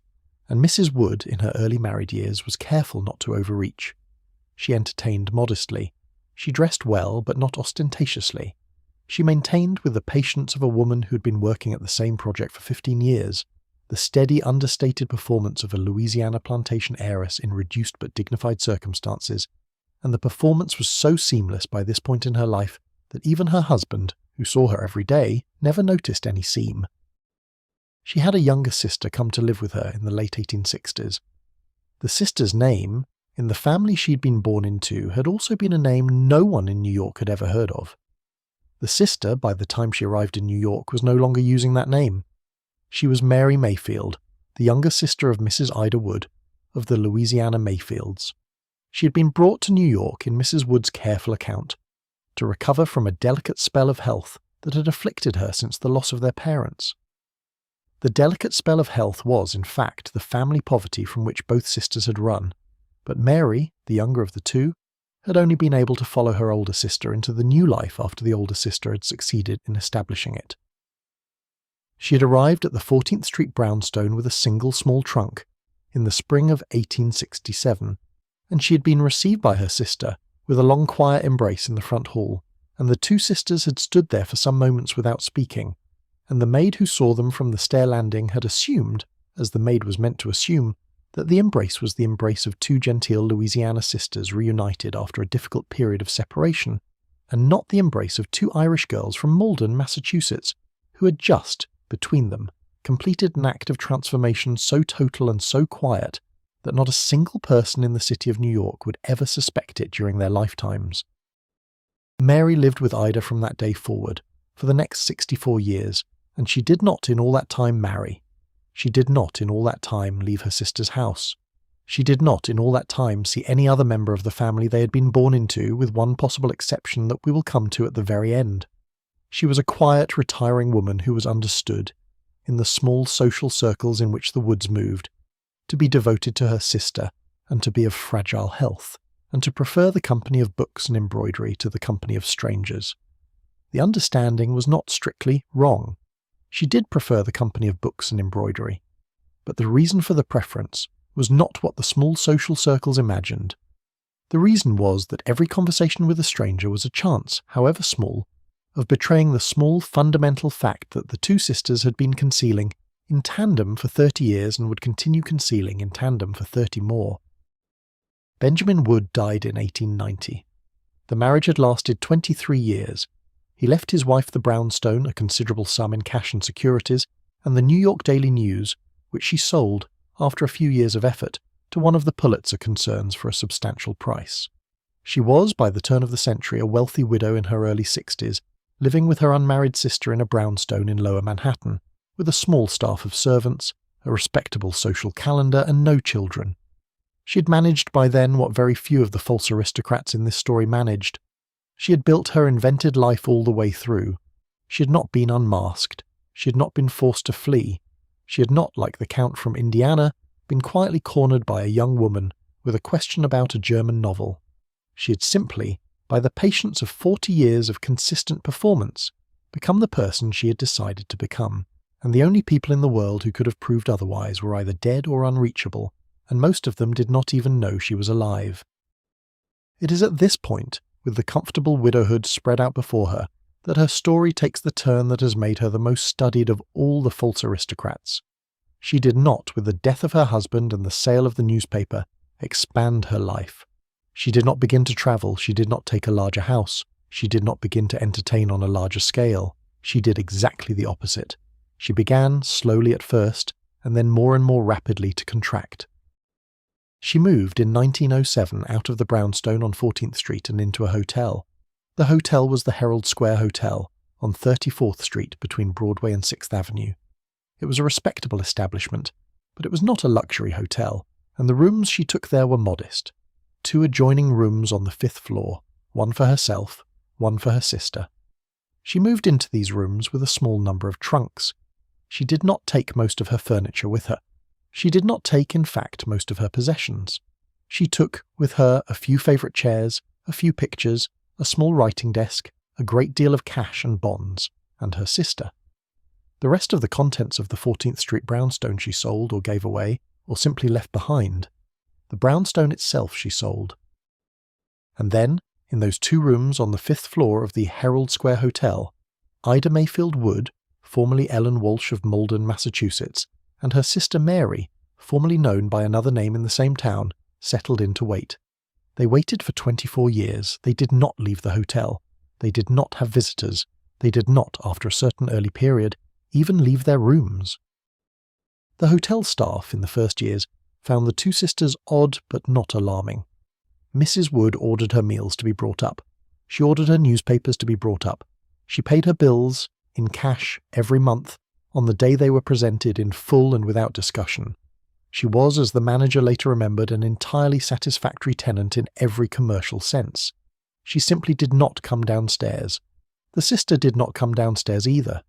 and Mrs. Wood, in her early married years, was careful not to overreach. She entertained modestly. She dressed well, but not ostentatiously. She maintained, with the patience of a woman who had been working at the same project for 15 years, the steady, understated performance of a Louisiana plantation heiress in reduced but dignified circumstances, and the performance was so seamless by this point in her life that even her husband, who saw her every day, never noticed any seam. She had a younger sister come to live with her in the late 1860s. The sister's name, in the family she'd been born into, had also been a name no one in New York had ever heard of. The sister, by the time she arrived in New York, was no longer using that name. She was Mary Mayfield, the younger sister of Mrs. Ida Wood, of the Louisiana Mayfields. She had been brought to New York in Mrs. Wood's careful account, to recover from a delicate spell of health that had afflicted her since the loss of their parents. The delicate spell of health was, in fact, the family poverty from which both sisters had run, but Mary, the younger of the two, had only been able to follow her older sister into the new life after the older sister had succeeded in establishing it. She had arrived at the 14th Street brownstone with a single small trunk, in the spring of 1867, and she had been received by her sister with a long quiet embrace in the front hall, and the two sisters had stood there for some moments without speaking, and the maid who saw them from the stair landing had assumed, as the maid was meant to assume, that the embrace was the embrace of two genteel Louisiana sisters reunited after a difficult period of separation, and not the embrace of two Irish girls from Malden, Massachusetts, who had just, between them, completed an act of transformation so total and so quiet that not a single person in the city of New York would ever suspect it during their lifetimes. Mary lived with Ida from that day forward, for the next 64 years, and she did not in all that time marry. She did not in all that time leave her sister's house. She did not in all that time see any other member of the family they had been born into, with one possible exception that we will come to at the very end. She was a quiet, retiring woman who was understood, in the small social circles in which the Woods moved, to be devoted to her sister, and to be of fragile health, and to prefer the company of books and embroidery to the company of strangers. The understanding was not strictly wrong. She did prefer the company of books and embroidery, but the reason for the preference was not what the small social circles imagined. The reason was that every conversation with a stranger was a chance, however small, of betraying the small fundamental fact that the two sisters had been concealing in tandem for 30 years and would continue concealing in tandem for 30 more. Benjamin Wood died in 1890. The marriage had lasted 23 years. He left his wife the brownstone, a considerable sum in cash and securities, and the New York Daily News, which she sold, after a few years of effort, to one of the Pulitzer concerns for a substantial price. She was, by the turn of the century, a wealthy widow in her early 60s, living with her unmarried sister in a brownstone in Lower Manhattan, with a small staff of servants, a respectable social calendar, and no children. She had managed by then what very few of the false aristocrats in this story managed. She had built her invented life all the way through. She had not been unmasked. She had not been forced to flee. She had not, like the Count from Indiana, been quietly cornered by a young woman with a question about a German novel. She had simply, by the patience of 40 years of consistent performance, become the person she had decided to become, and the only people in the world who could have proved otherwise were either dead or unreachable, and most of them did not even know she was alive. It is at this point, with the comfortable widowhood spread out before her, that her story takes the turn that has made her the most studied of all the false aristocrats. She did not, with the death of her husband and the sale of the newspaper, expand her life. She did not begin to travel, she did not take a larger house, she did not begin to entertain on a larger scale. She did exactly the opposite. She began, slowly at first, and then more and more rapidly to contract. She moved in 1907 out of the brownstone on 14th Street and into a hotel. The hotel was the Herald Square Hotel, on 34th Street between Broadway and 6th Avenue. It was a respectable establishment, but it was not a luxury hotel, and the rooms she took there were modest. 2 adjoining rooms on the 5th floor, one for herself, one for her sister. She moved into these rooms with a small number of trunks. She did not take most of her furniture with her. She did not take, in fact, most of her possessions. She took with her a few favourite chairs, a few pictures, a small writing desk, a great deal of cash and bonds, and her sister. The rest of the contents of the 14th Street brownstone she sold or gave away, or simply left behind. The brownstone itself she sold. And then, in those 2 rooms on the 5th floor of the Herald Square Hotel, Ida Mayfield Wood, formerly Ellen Walsh of Malden, Massachusetts, and her sister Mary, formerly known by another name in the same town, settled in to wait. They waited for 24 years. They did not leave the hotel. They did not have visitors. They did not, after a certain early period, even leave their rooms. The hotel staff, in the first years, found the 2 sisters odd but not alarming. Mrs. Wood ordered her meals to be brought up. She ordered her newspapers to be brought up. She paid her bills, in cash, every month, on the day they were presented in full and without discussion. She was, as the manager later remembered, an entirely satisfactory tenant in every commercial sense. She simply did not come downstairs. The sister did not come downstairs either.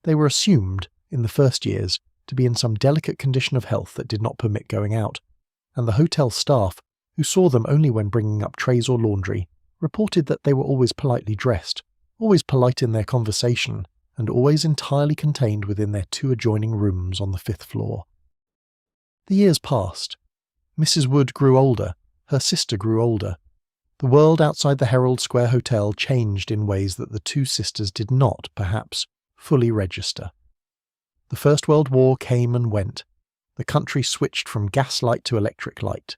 They were assumed, in the first years, to be in some delicate condition of health that did not permit going out, and the hotel staff, who saw them only when bringing up trays or laundry, reported that they were always politely dressed, always polite in their conversation, and always entirely contained within their 2 adjoining rooms on the 5th floor. The years passed. Mrs. Wood grew older, her sister grew older. The world outside the Herald Square Hotel changed in ways that the 2 sisters did not, perhaps, fully register. The First World War came and went. The country switched from gaslight to electric light.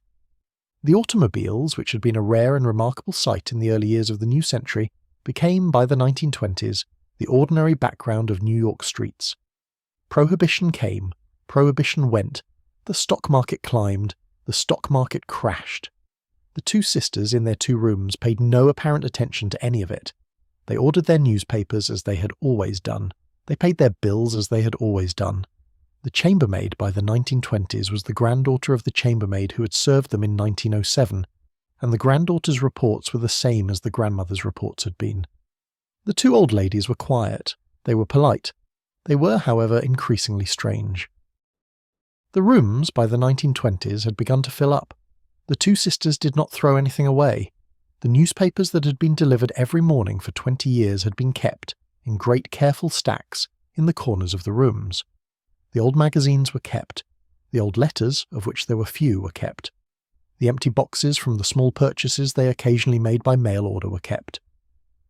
The automobiles, which had been a rare and remarkable sight in the early years of the new century, became, by the 1920s, the ordinary background of New York streets. Prohibition came, prohibition went, the stock market climbed, the stock market crashed. The 2 sisters in their 2 rooms paid no apparent attention to any of it. They ordered their newspapers as they had always done. They paid their bills as they had always done. The chambermaid by the 1920s was the granddaughter of the chambermaid who had served them in 1907, and the granddaughter's reports were the same as the grandmother's reports had been. The 2 old ladies were quiet. They were polite. They were, however, increasingly strange. The rooms, by the 1920s, had begun to fill up. The 2 sisters did not throw anything away. The newspapers that had been delivered every morning for 20 years had been kept, in great careful stacks, in the corners of the rooms. The old magazines were kept. The old letters, of which there were few, were kept. The empty boxes from the small purchases they occasionally made by mail order were kept.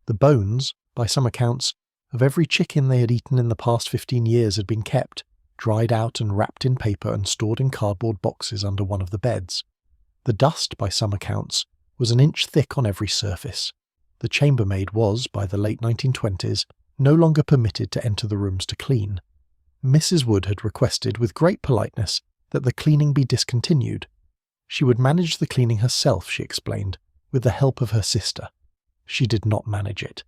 The bones, by some accounts, of every chicken they had eaten in the past 15 years had been kept, dried out and wrapped in paper and stored in cardboard boxes under one of the beds. The dust, by some accounts, was an inch thick on every surface. The chambermaid was, by the late 1920s, no longer permitted to enter the rooms to clean. Mrs. Wood had requested, with great politeness, that the cleaning be discontinued. She would manage the cleaning herself, she explained, with the help of her sister. She did not manage it.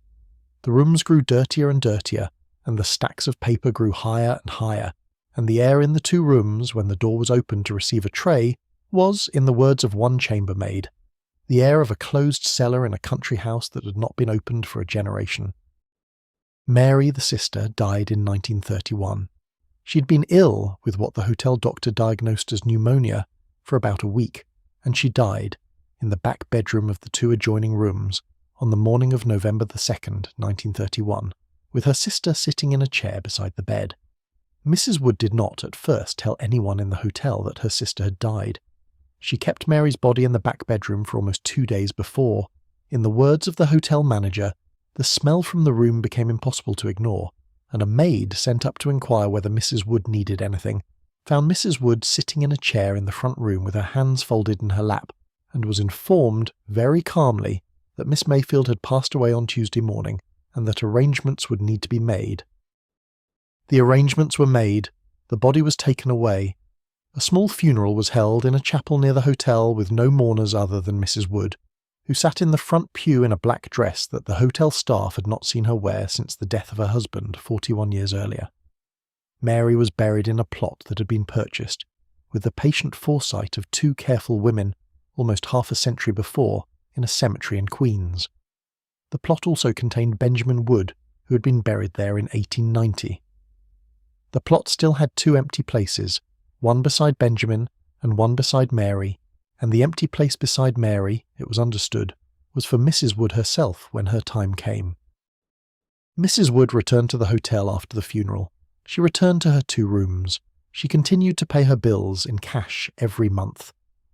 The rooms grew dirtier and dirtier, and the stacks of paper grew higher and higher, and the air in the 2 rooms, when the door was opened to receive a tray, was, in the words of one chambermaid, the air of a closed cellar in a country house that had not been opened for a generation. Mary, the sister, died in 1931. She had been ill with what the hotel doctor diagnosed as pneumonia for about a week, and she died, in the back bedroom of the 2 adjoining rooms, on the morning of November the 2nd, 1931, with her sister sitting in a chair beside the bed. Mrs. Wood did not, at first, tell anyone in the hotel that her sister had died. She kept Mary's body in the back bedroom for almost 2 days before. In the words of the hotel manager, the smell from the room became impossible to ignore, and a maid sent up to inquire whether Mrs. Wood needed anything found Mrs. Wood sitting in a chair in the front room with her hands folded in her lap, and was informed very calmly that Miss Mayfield had passed away on Tuesday morning and that arrangements would need to be made. The arrangements were made, the body was taken away. A small funeral was held in a chapel near the hotel with no mourners other than Mrs. Wood, who sat in the front pew in a black dress that the hotel staff had not seen her wear since the death of her husband 41 years earlier. Mary was buried in a plot that had been purchased, with the patient foresight of 2 careful women, almost half a century before, in a cemetery in Queens. The plot also contained Benjamin Wood, who had been buried there in 1890. The plot still had 2 empty places, one beside Benjamin and one beside Mary, and the empty place beside Mary, it was understood, was for Mrs. Wood herself when her time came. Mrs. Wood returned to the hotel after the funeral. She returned to her 2 rooms. She continued to pay her bills in cash every month.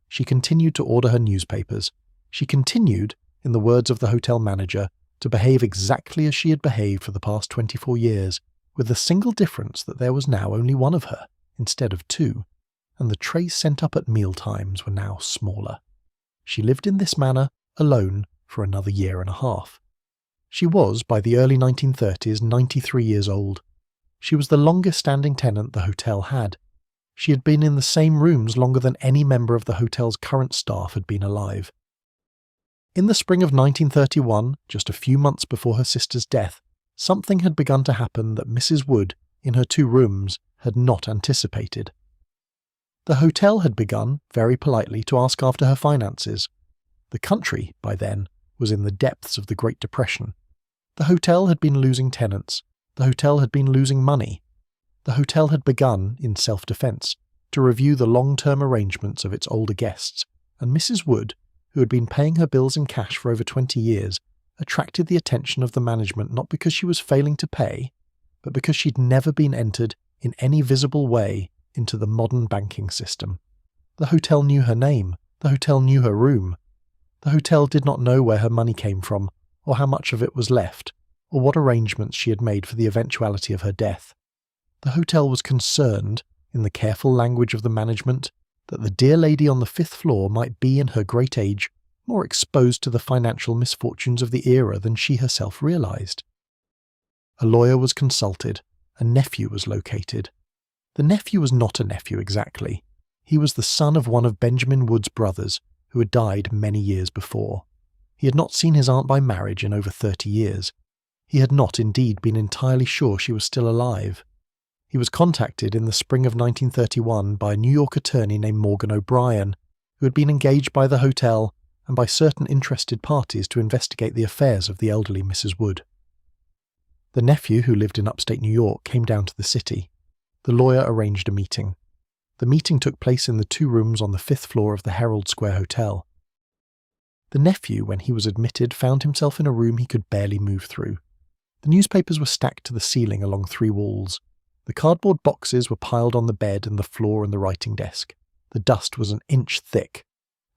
She continued to order her newspapers. She continued, in the words of the hotel manager, to behave exactly as she had behaved for the past 24 years, with the single difference that there was now only one of her, instead of 2, and the trays sent up at meal times were now smaller. She lived in this manner, alone, for another year and a half. She was, by the early 1930s, 93 years old. She was the longest-standing tenant the hotel had. She had been in the same rooms longer than any member of the hotel's current staff had been alive. In the spring of 1931, just a few months before her sister's death, something had begun to happen that Mrs. Wood, in her 2 rooms, had not anticipated. The hotel had begun, very politely, to ask after her finances. The country, by then, was in the depths of the Great Depression. The hotel had been losing tenants. The hotel had been losing money. The hotel had begun, in self-defence, to review the long-term arrangements of its older guests, and Mrs. Wood, who had been paying her bills in cash for over 20 years, attracted the attention of the management not because she was failing to pay, but because she'd never been entered in any visible way into the modern banking system. The hotel knew her name. The hotel knew her room. The hotel did not know where her money came from, or how much of it was left, or what arrangements she had made for the eventuality of her death. The hotel was concerned, in the careful language of the management, that the dear lady on the 5th floor might be, in her great age, more exposed to the financial misfortunes of the era than she herself realized. A lawyer was consulted. A nephew was located. The nephew was not a nephew exactly. He was the son of one of Benjamin Wood's brothers, who had died many years before. He had not seen his aunt by marriage in over 30 years. He had not indeed been entirely sure she was still alive. He was contacted in the spring of 1931 by a New York attorney named Morgan O'Brien, who had been engaged by the hotel and by certain interested parties to investigate the affairs of the elderly Mrs. Wood. The nephew, who lived in upstate New York, came down to the city. The lawyer arranged a meeting. The meeting took place in the 2 rooms on the 5th floor of the Herald Square Hotel. The nephew, when he was admitted, found himself in a room he could barely move through. The newspapers were stacked to the ceiling along 3 walls. The cardboard boxes were piled on the bed and the floor and the writing desk. The dust was an inch thick.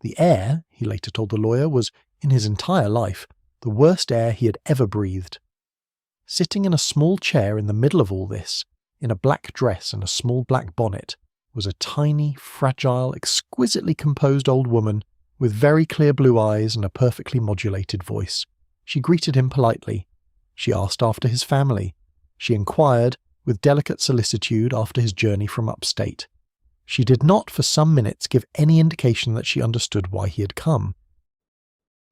The air, he later told the lawyer, was, in his entire life, the worst air he had ever breathed. Sitting in a small chair in the middle of all this, in a black dress and a small black bonnet, was a tiny, fragile, exquisitely composed old woman with very clear blue eyes and a perfectly modulated voice. She greeted him politely. She asked after his family. She inquired, with delicate solicitude, after his journey from upstate. She did not, for some minutes, give any indication that she understood why he had come.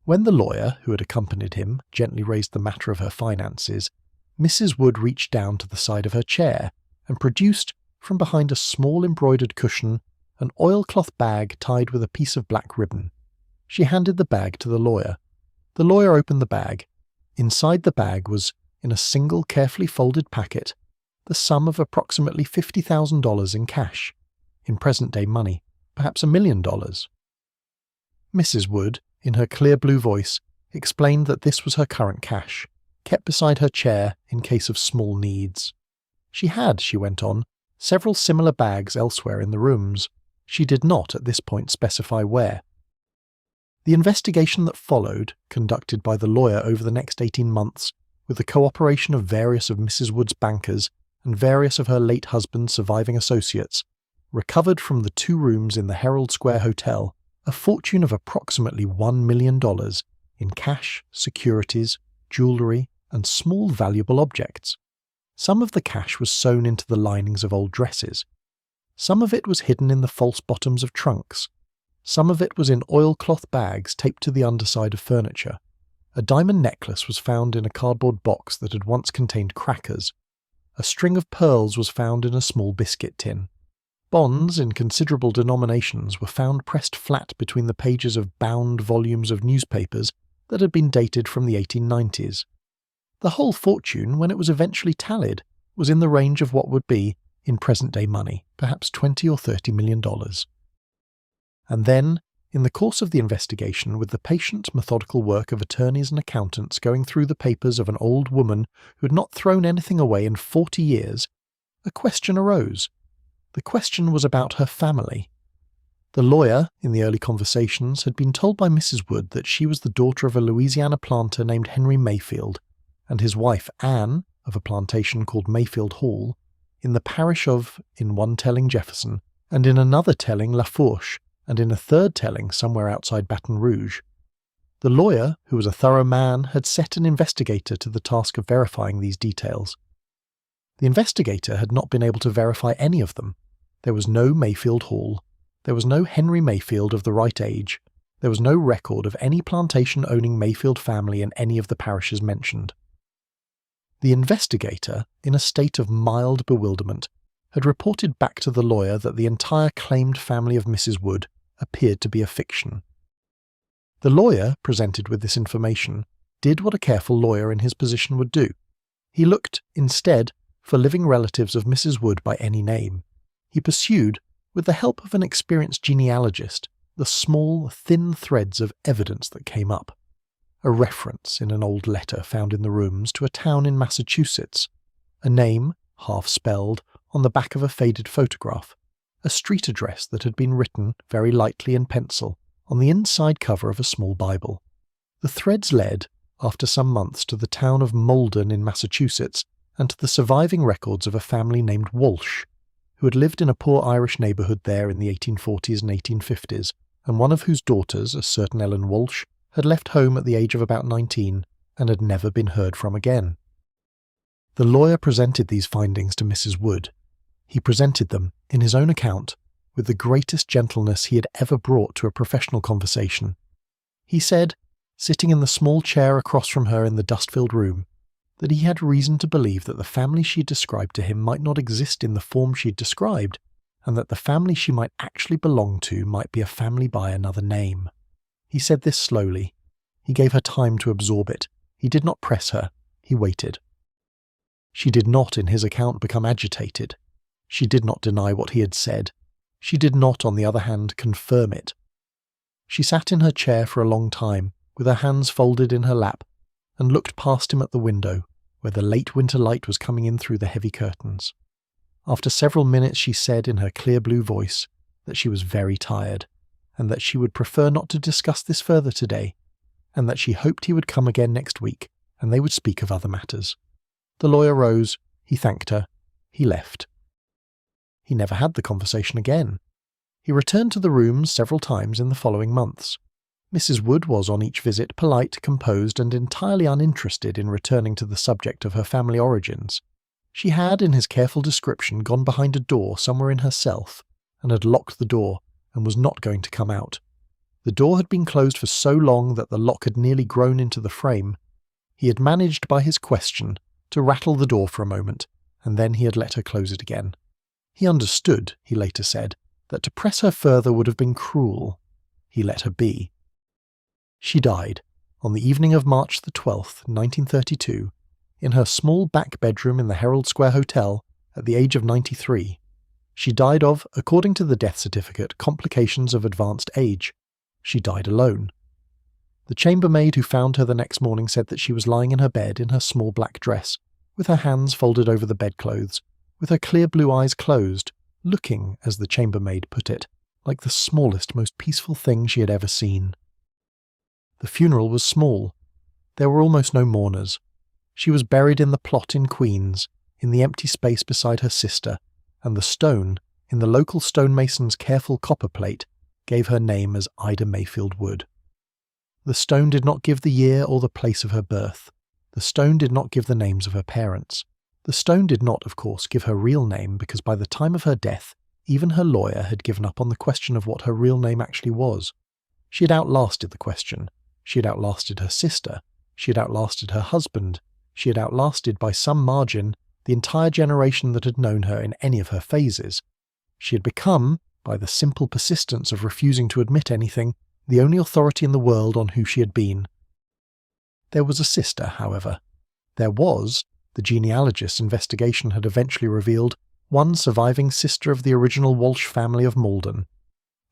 When the lawyer, who had accompanied him, gently raised the matter of her finances, Mrs. Wood reached down to the side of her chair and produced, from behind a small embroidered cushion, an oilcloth bag tied with a piece of black ribbon. She handed the bag to the lawyer. The lawyer opened the bag. Inside the bag was, in a single carefully folded packet, the sum of approximately $50,000 in cash, in present-day money, perhaps $1 million. Mrs. Wood, in her clear blue voice, explained that this was her current cash, kept beside her chair in case of small needs. She had, she went on, several similar bags elsewhere in the rooms. She did not at this point specify where. The investigation that followed, conducted by the lawyer over the next 18 months, with the cooperation of various of Mrs. Wood's bankers and various of her late husband's surviving associates, recovered from the 2 rooms in the Herald Square Hotel a fortune of approximately $1 million in cash, securities, jewellery, and small valuable objects. Some of the cash was sewn into the linings of old dresses. Some of it was hidden in the false bottoms of trunks. Some of it was in oilcloth bags taped to the underside of furniture. A diamond necklace was found in a cardboard box that had once contained crackers. A string of pearls was found in a small biscuit tin. Bonds in considerable denominations were found pressed flat between the pages of bound volumes of newspapers that had been dated from the 1890s. The whole fortune, when it was eventually tallied, was in the range of what would be, in present-day money, perhaps $20 or $30 million. And then, in the course of the investigation, with the patient, methodical work of attorneys and accountants going through the papers of an old woman who had not thrown anything away in 40 years, a question arose. The question was about her family. The lawyer, in the early conversations, had been told by Mrs. Wood that she was the daughter of a Louisiana planter named Henry Mayfield, and his wife Anne, of a plantation called Mayfield Hall, in the parish of, in one telling, Jefferson, and in another telling, La Fourche, and in a third telling somewhere outside Baton Rouge. The lawyer, who was a thorough man, had set an investigator to the task of verifying these details. The investigator had not been able to verify any of them. There was no Mayfield Hall. There was no Henry Mayfield of the right age. There was no record of any plantation-owning Mayfield family in any of the parishes mentioned. The investigator, in a state of mild bewilderment, had reported back to the lawyer that the entire claimed family of Mrs. Wood appeared to be a fiction. The lawyer, presented with this information, did what a careful lawyer in his position would do. He looked, instead, for living relatives of Mrs. Wood by any name. He pursued, with the help of an experienced genealogist, the small, thin threads of evidence that came up. A reference in an old letter found in the rooms to a town in Massachusetts, a name, half-spelled, on the back of a faded photograph, a street address that had been written, very lightly in pencil, on the inside cover of a small Bible. The threads led, after some months, to the town of Malden in Massachusetts and to the surviving records of a family named Walsh, who had lived in a poor Irish neighbourhood there in the 1840s and 1850s, and one of whose daughters, a certain Ellen Walsh, had left home at the age of about 19 and had never been heard from again. The lawyer presented these findings to Mrs. Wood. He presented them, in his own account, with the greatest gentleness he had ever brought to a professional conversation. He said, sitting in the small chair across from her in the dust-filled room, that he had reason to believe that the family she had described to him might not exist in the form she had described, and that the family she might actually belong to might be a family by another name. He said this slowly. He gave her time to absorb it. He did not press her. He waited. She did not, in his account, become agitated. She did not deny what he had said. She did not, on the other hand, confirm it. She sat in her chair for a long time, with her hands folded in her lap, and looked past him at the window, where the late winter light was coming in through the heavy curtains. After several minutes she said in her clear blue voice that she was very tired, and that she would prefer not to discuss this further today, and that she hoped he would come again next week, and they would speak of other matters. The lawyer rose, he thanked her, he left. He never had the conversation again. He returned to the rooms several times in the following months. Mrs. Wood was on each visit polite, composed, and entirely uninterested in returning to the subject of her family origins. She had, in his careful description, gone behind a door somewhere in herself, and had locked the door, and was not going to come out. The door had been closed for so long that the lock had nearly grown into the frame. He had managed, by his question, to rattle the door for a moment, and then he had let her close it again. He understood, he later said, that to press her further would have been cruel. He let her be. She died, on the evening of March the 12th, 1932, in her small back bedroom in the Herald Square Hotel, at the age of 93. She died of, according to the death certificate, complications of advanced age. She died alone. The chambermaid who found her the next morning said that she was lying in her bed in her small black dress, with her hands folded over the bedclothes, with her clear blue eyes closed, looking, as the chambermaid put it, like the smallest, most peaceful thing she had ever seen. The funeral was small. There were almost no mourners. She was buried in the plot in Queens, in the empty space beside her sister, and the stone, in the local stonemason's careful copper plate, gave her name as Ida Mayfield Wood. The stone did not give the year or the place of her birth. The stone did not give the names of her parents. The stone did not, of course, give her real name because by the time of her death, even her lawyer had given up on the question of what her real name actually was. She had outlasted the question. She had outlasted her sister. She had outlasted her husband. She had outlasted, by some margin, the entire generation that had known her in any of her phases. She had become, by the simple persistence of refusing to admit anything, the only authority in the world on who she had been. There was a sister, however. There was, the genealogist's investigation had eventually revealed, one surviving sister of the original Walsh family of Malden.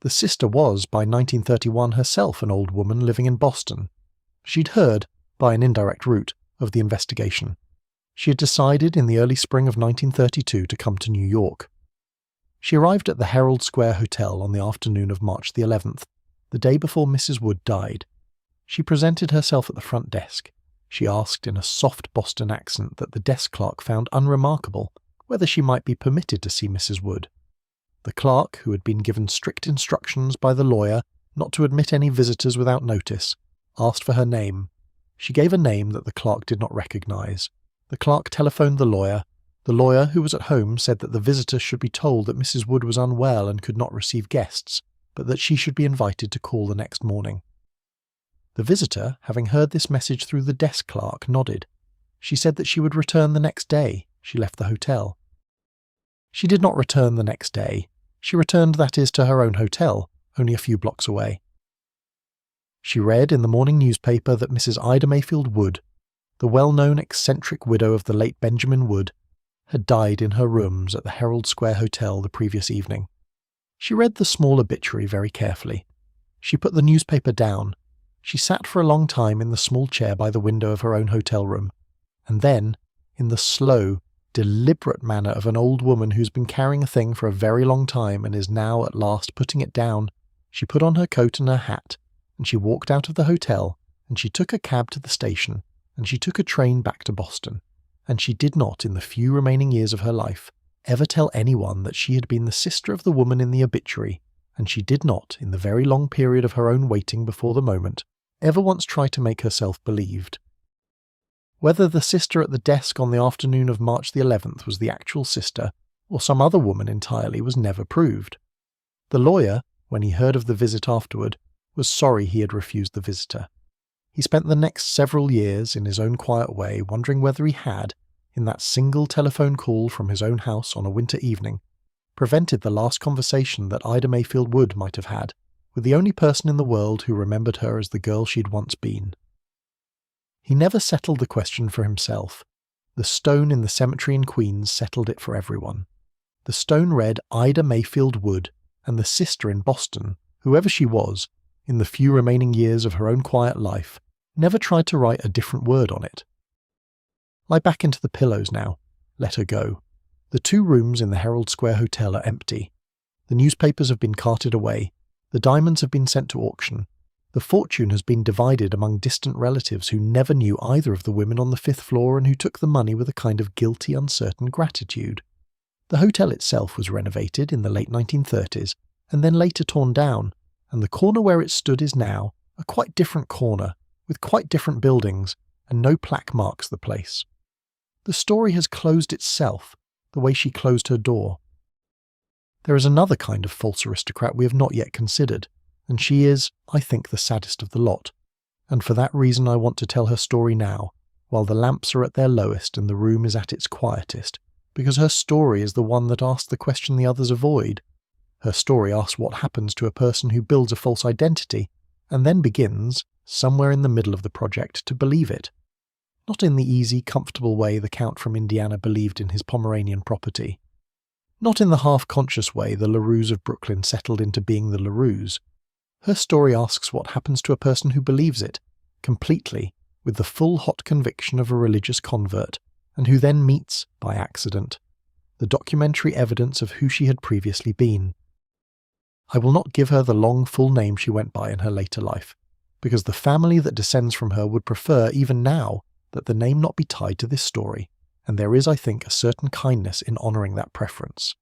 The sister was, by 1931, herself an old woman living in Boston. She'd heard, by an indirect route, of the investigation. She had decided in the early spring of 1932 to come to New York. She arrived at the Herald Square Hotel on the afternoon of March the 11th, the day before Mrs. Wood died. She presented herself at the front desk. She asked in a soft Boston accent that the desk clerk found unremarkable whether she might be permitted to see Mrs. Wood. The clerk, who had been given strict instructions by the lawyer not to admit any visitors without notice, asked for her name. She gave a name that the clerk did not recognize. The clerk telephoned the lawyer. The lawyer, who was at home, said that the visitor should be told that Mrs. Wood was unwell and could not receive guests, but that she should be invited to call the next morning. The visitor, having heard this message through the desk clerk, nodded. She said that she would return the next day. She left the hotel. She did not return the next day. She returned, that is, to her own hotel, only a few blocks away. She read in the morning newspaper that Mrs. Ida Mayfield Wood, the well-known eccentric widow of the late Benjamin Wood, had died in her rooms at the Herald Square Hotel the previous evening. She read the small obituary very carefully. She put the newspaper down. She sat for a long time in the small chair by the window of her own hotel room, and then, in the slow, deliberate manner of an old woman who's been carrying a thing for a very long time and is now at last putting it down, she put on her coat and her hat, and she walked out of the hotel, and she took a cab to the station, and she took a train back to Boston, and she did not, in the few remaining years of her life, ever tell anyone that she had been the sister of the woman in the obituary, and she did not, in the very long period of her own waiting before the moment, ever once try to make herself believed. Whether the sister at the desk on the afternoon of March the 11th was the actual sister, or some other woman entirely, was never proved. The lawyer, when he heard of the visit afterward, was sorry he had refused the visitor. He spent the next several years, in his own quiet way, wondering whether he had, in that single telephone call from his own house on a winter evening, prevented the last conversation that Ida Mayfield Wood might have had with the only person in the world who remembered her as the girl she'd once been. He never settled the question for himself. The stone in the cemetery in Queens settled it for everyone. The stone read Ida Mayfield Wood, and the sister in Boston, whoever she was, in the few remaining years of her own quiet life, never tried to write a different word on it. Lie back into the pillows now. Let her go. The 2 rooms in the Herald Square Hotel are empty. The newspapers have been carted away. The diamonds have been sent to auction. The fortune has been divided among distant relatives who never knew either of the women on the 5th floor and who took the money with a kind of guilty, uncertain gratitude. The hotel itself was renovated in the late 1930s and then later torn down, and the corner where it stood is now a quite different corner, with quite different buildings, and no plaque marks the place. The story has closed itself, the way she closed her door. There is another kind of false aristocrat we have not yet considered, and she is, I think, the saddest of the lot, and for that reason I want to tell her story now, while the lamps are at their lowest and the room is at its quietest, because her story is the one that asks the question the others avoid. Her story asks what happens to a person who builds a false identity, and then begins, somewhere in the middle of the project, to believe it. Not in the easy, comfortable way the Count from Indiana believed in his Pomeranian property. Not in the half-conscious way the LaRues of Brooklyn settled into being the LaRues. Her story asks what happens to a person who believes it, completely, with the full hot conviction of a religious convert, and who then meets, by accident, the documentary evidence of who she had previously been. I will not give her the long full name she went by in her later life, because the family that descends from her would prefer, even now, that the name not be tied to this story, and there is, I think, a certain kindness in honouring that preference.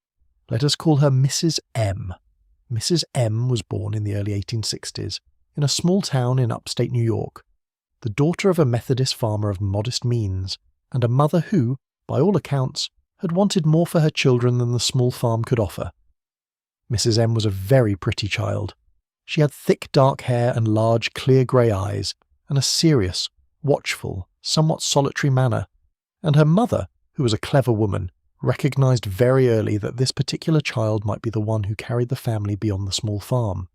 Let us call her Mrs. M. Mrs. M was born in the early 1860s in a small town in upstate New York, the daughter of a Methodist farmer of modest means, and a mother who, by all accounts, had wanted more for her children than the small farm could offer. Mrs. M was a very pretty child. She had thick dark hair and large clear grey eyes, and a serious, watchful, somewhat solitary manner, and her mother, who was a clever woman, recognised very early that this particular child might be the one who carried the family beyond the small farm.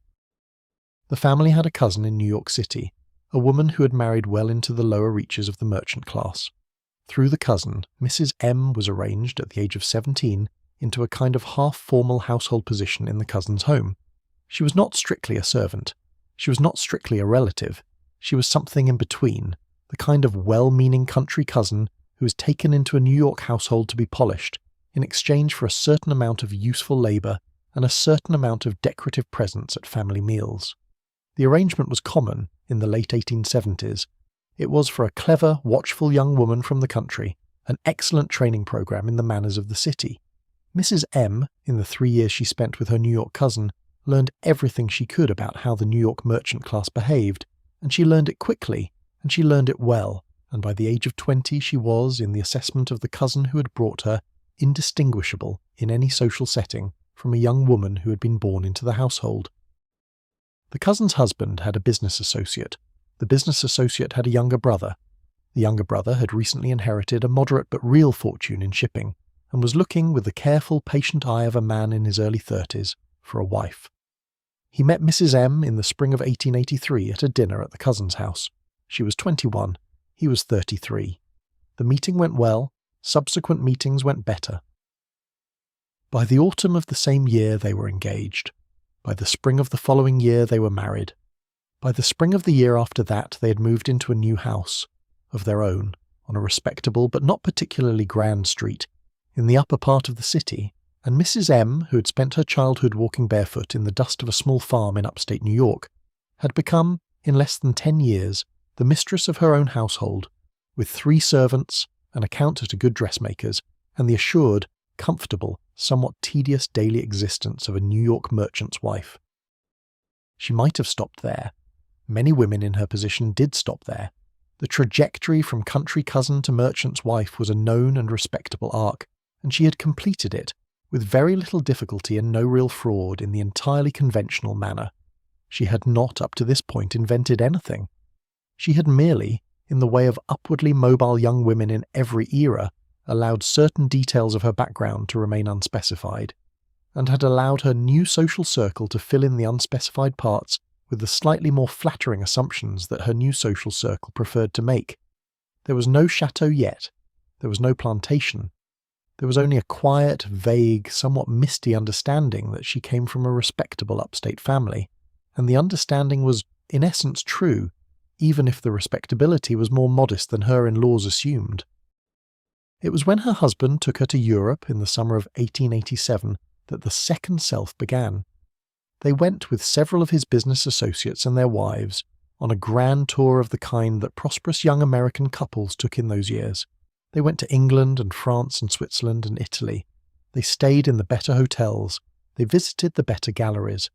The family had a cousin in New York City, a woman who had married well into the lower reaches of the merchant class. Through the cousin, Mrs. M was arranged at the age of 17 into a kind of half-formal household position in the cousin's home. She was not strictly a servant. She was not strictly a relative. She was something in between, the kind of well-meaning country cousin who was taken into a New York household to be polished, in exchange for a certain amount of useful labour and a certain amount of decorative presents at family meals. The arrangement was common in the late 1870s. It was for a clever, watchful young woman from the country, an excellent training programme in the manners of the city. Mrs. M, in the 3 years she spent with her New York cousin, learned everything she could about how the New York merchant class behaved, and she learned it quickly, and she learned it well, and by the age of 20 she was, in the assessment of the cousin who had brought her, indistinguishable in any social setting from a young woman who had been born into the household. The cousin's husband had a business associate. The business associate had a younger brother. The younger brother had recently inherited a moderate but real fortune in shipping, and was looking with the careful, patient eye of a man in his early 30s for a wife. He met Mrs. M in the spring of 1883 at a dinner at the cousin's house. She was 21, he was 33. The meeting went well, subsequent meetings went better. By the autumn of the same year they were engaged. By the spring of the following year they were married. By the spring of the year after that they had moved into a new house, of their own, on a respectable but not particularly grand street, in the upper part of the city, and Mrs. M, who had spent her childhood walking barefoot in the dust of a small farm in upstate New York, had become, in less than 10 years, the mistress of her own household, with 3 servants, an accountant to good dressmakers, and the assured, comfortable, somewhat tedious daily existence of a New York merchant's wife. She might have stopped there. Many women in her position did stop there. The trajectory from country cousin to merchant's wife was a known and respectable arc, and she had completed it, with very little difficulty and no real fraud, in the entirely conventional manner. She had not, up to this point, invented anything. She had merely, in the way of upwardly mobile young women in every era, allowed certain details of her background to remain unspecified, and had allowed her new social circle to fill in the unspecified parts with the slightly more flattering assumptions that her new social circle preferred to make. There was no chateau yet. There was no plantation. There was only a quiet, vague, somewhat misty understanding that she came from a respectable upstate family, and the understanding was, in essence, true, even if the respectability was more modest than her in-laws assumed. It was when her husband took her to Europe in the summer of 1887 that the second self began. They went with several of his business associates and their wives on a grand tour of the kind that prosperous young American couples took in those years. They went to England and France and Switzerland and Italy. They stayed in the better hotels. They visited the better galleries.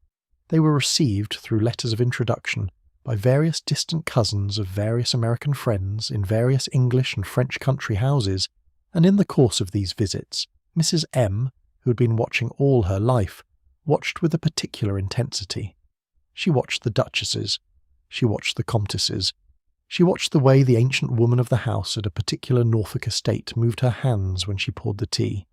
They were received through letters of introduction by various distant cousins of various American friends in various English and French country houses, and in the course of these visits, Mrs. M, who had been watching all her life, watched with a particular intensity. She watched the duchesses. She watched the comtesses. She watched the way the ancient woman of the house at a particular Norfolk estate moved her hands when she poured the tea.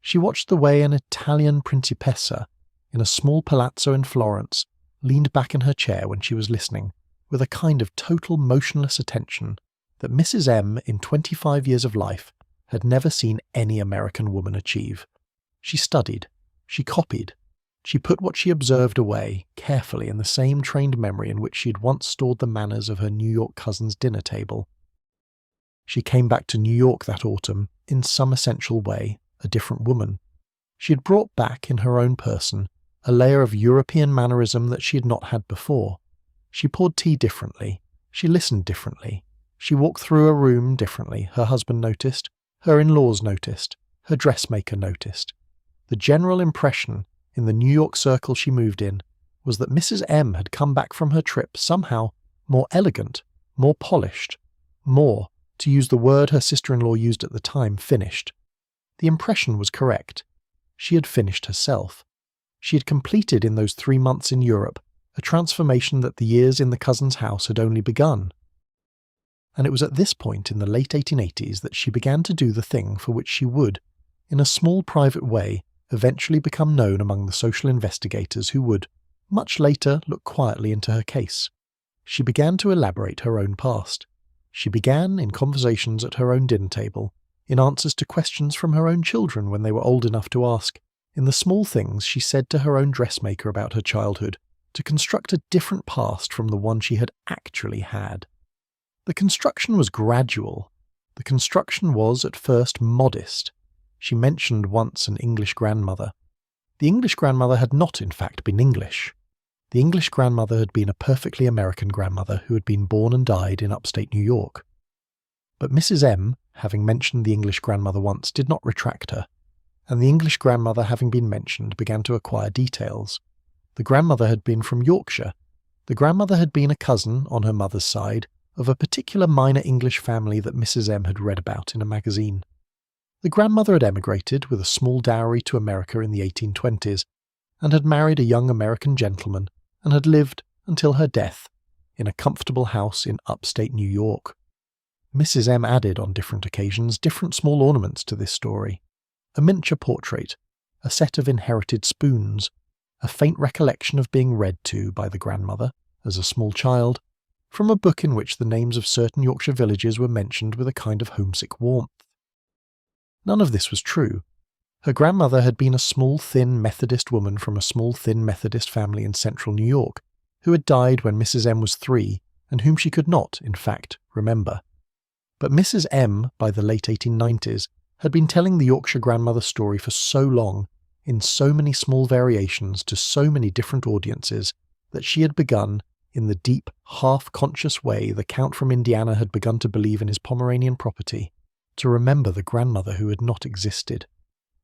She watched the way an Italian principessa, in a small palazzo in Florence, leaned back in her chair when she was listening, with a kind of total motionless attention that Mrs. M, in 25 years of life, had never seen any American woman achieve. She studied. She copied. She put what she observed away, carefully, in the same trained memory in which she had once stored the manners of her New York cousin's dinner table. She came back to New York that autumn, in some essential way, a different woman. She had brought back, in her own person, a layer of European mannerism that she had not had before. She poured tea differently. She listened differently. She walked through a room differently, her husband noticed. Her in-laws noticed. Her dressmaker noticed. The general impression in the New York circle she moved in was that Mrs. M had come back from her trip somehow more elegant, more polished, more, to use the word her sister-in-law used at the time, finished. The impression was correct. She had finished herself. She had completed in those 3 months in Europe a transformation that the years in the cousin's house had only begun. And it was at this point in the late 1880s that she began to do the thing for which she would, in a small private way, eventually become known among the social investigators who would, much later, look quietly into her case. She began to elaborate her own past. She began, in conversations at her own dinner table, in answers to questions from her own children when they were old enough to ask, in the small things she said to her own dressmaker about her childhood, to construct a different past from the one she had actually had. The construction was gradual. The construction was, at first, modest. She mentioned once an English grandmother. The English grandmother had not, in fact, been English. The English grandmother had been a perfectly American grandmother who had been born and died in upstate New York. But Mrs. M, having mentioned the English grandmother once, did not retract her, and the English grandmother, having been mentioned, began to acquire details. The grandmother had been from Yorkshire. The grandmother had been a cousin, on her mother's side, of a particular minor English family that Mrs. M had read about in a magazine. The grandmother had emigrated with a small dowry to America in the 1820s, and had married a young American gentleman, and had lived, until her death, in a comfortable house in upstate New York. Mrs. M added, on different occasions, different small ornaments to this story. A miniature portrait, a set of inherited spoons, a faint recollection of being read to by the grandmother, as a small child, from a book in which the names of certain Yorkshire villages were mentioned with a kind of homesick warmth. None of this was true. Her grandmother had been a small, thin Methodist woman from a small, thin Methodist family in central New York, who had died when Mrs. M was 3, and whom she could not, in fact, remember. But Mrs. M, by the late 1890s, had been telling the Yorkshire grandmother story for so long, in so many small variations to so many different audiences, that she had begun, in the deep, half-conscious way the Count from Indiana had begun to believe in his Pomeranian property, to remember the grandmother who had not existed.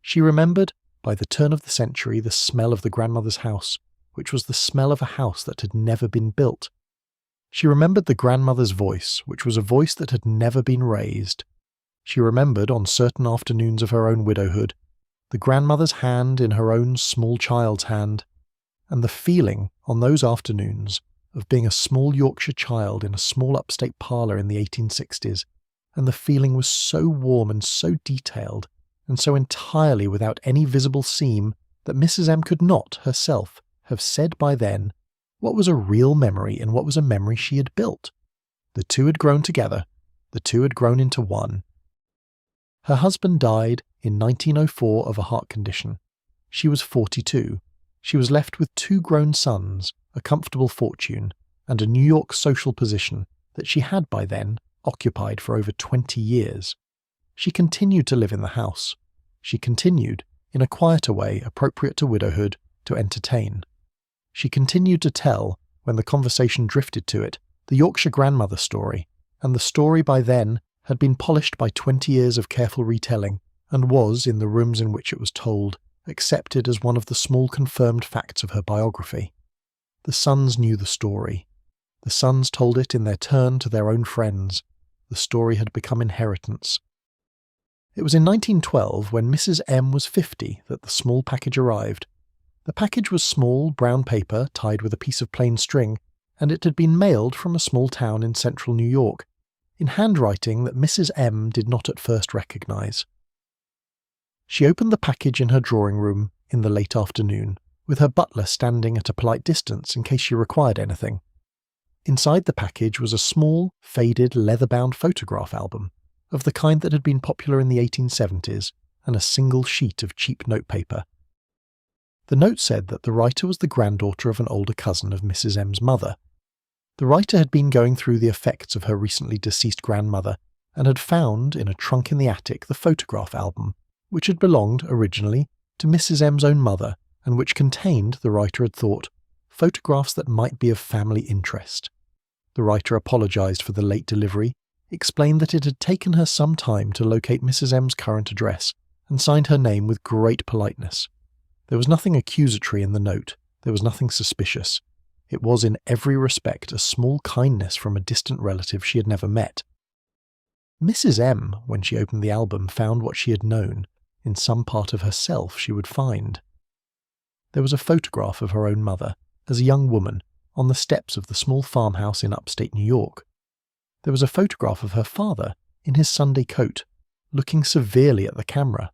She remembered, by the turn of the century, the smell of the grandmother's house, which was the smell of a house that had never been built. She remembered the grandmother's voice, which was a voice that had never been raised. She remembered, on certain afternoons of her own widowhood, the grandmother's hand in her own small child's hand, and the feeling, on those afternoons, of being a small Yorkshire child in a small upstate parlour in the 1860s, and the feeling was so warm and so detailed, and so entirely without any visible seam, that Mrs. M could not, herself, have said by then what was a real memory and what was a memory she had built. The two had grown together. The two had grown into one. Her husband died in 1904 of a heart condition. She was 42. She was left with 2 grown sons, a comfortable fortune, and a New York social position that she had by then occupied for over 20 years. She continued to live in the house. She continued, in a quieter way appropriate to widowhood, to entertain. She continued to tell, when the conversation drifted to it, the Yorkshire grandmother story, and the story by then had been polished by 20 years of careful retelling, and was, in the rooms in which it was told, accepted as one of the small confirmed facts of her biography. The sons knew the story. The sons told it in their turn to their own friends. The story had become inheritance. It was in 1912, when Mrs. M was 50, that the small package arrived. The package was small, brown paper tied with a piece of plain string, and it had been mailed from a small town in central New York, in handwriting that Mrs. M did not at first recognise. She opened the package in her drawing room in the late afternoon, with her butler standing at a polite distance in case she required anything. Inside the package was a small, faded, leather-bound photograph album, of the kind that had been popular in the 1870s, and a single sheet of cheap notepaper. The note said that the writer was the granddaughter of an older cousin of Mrs. M's mother. The writer had been going through the effects of her recently deceased grandmother, and had found, in a trunk in the attic, the photograph album, which had belonged, originally, to Mrs. M's own mother, and which contained, the writer had thought, photographs that might be of family interest. The writer apologised for the late delivery, explained that it had taken her some time to locate Mrs. M's current address, and signed her name with great politeness. There was nothing accusatory in the note, there was nothing suspicious. It was in every respect a small kindness from a distant relative she had never met. Mrs. M, when she opened the album, found what she had known, in some part of herself she would find. There was a photograph of her own mother, as a young woman, on the steps of the small farmhouse in upstate New York. There was a photograph of her father, in his Sunday coat, looking severely at the camera.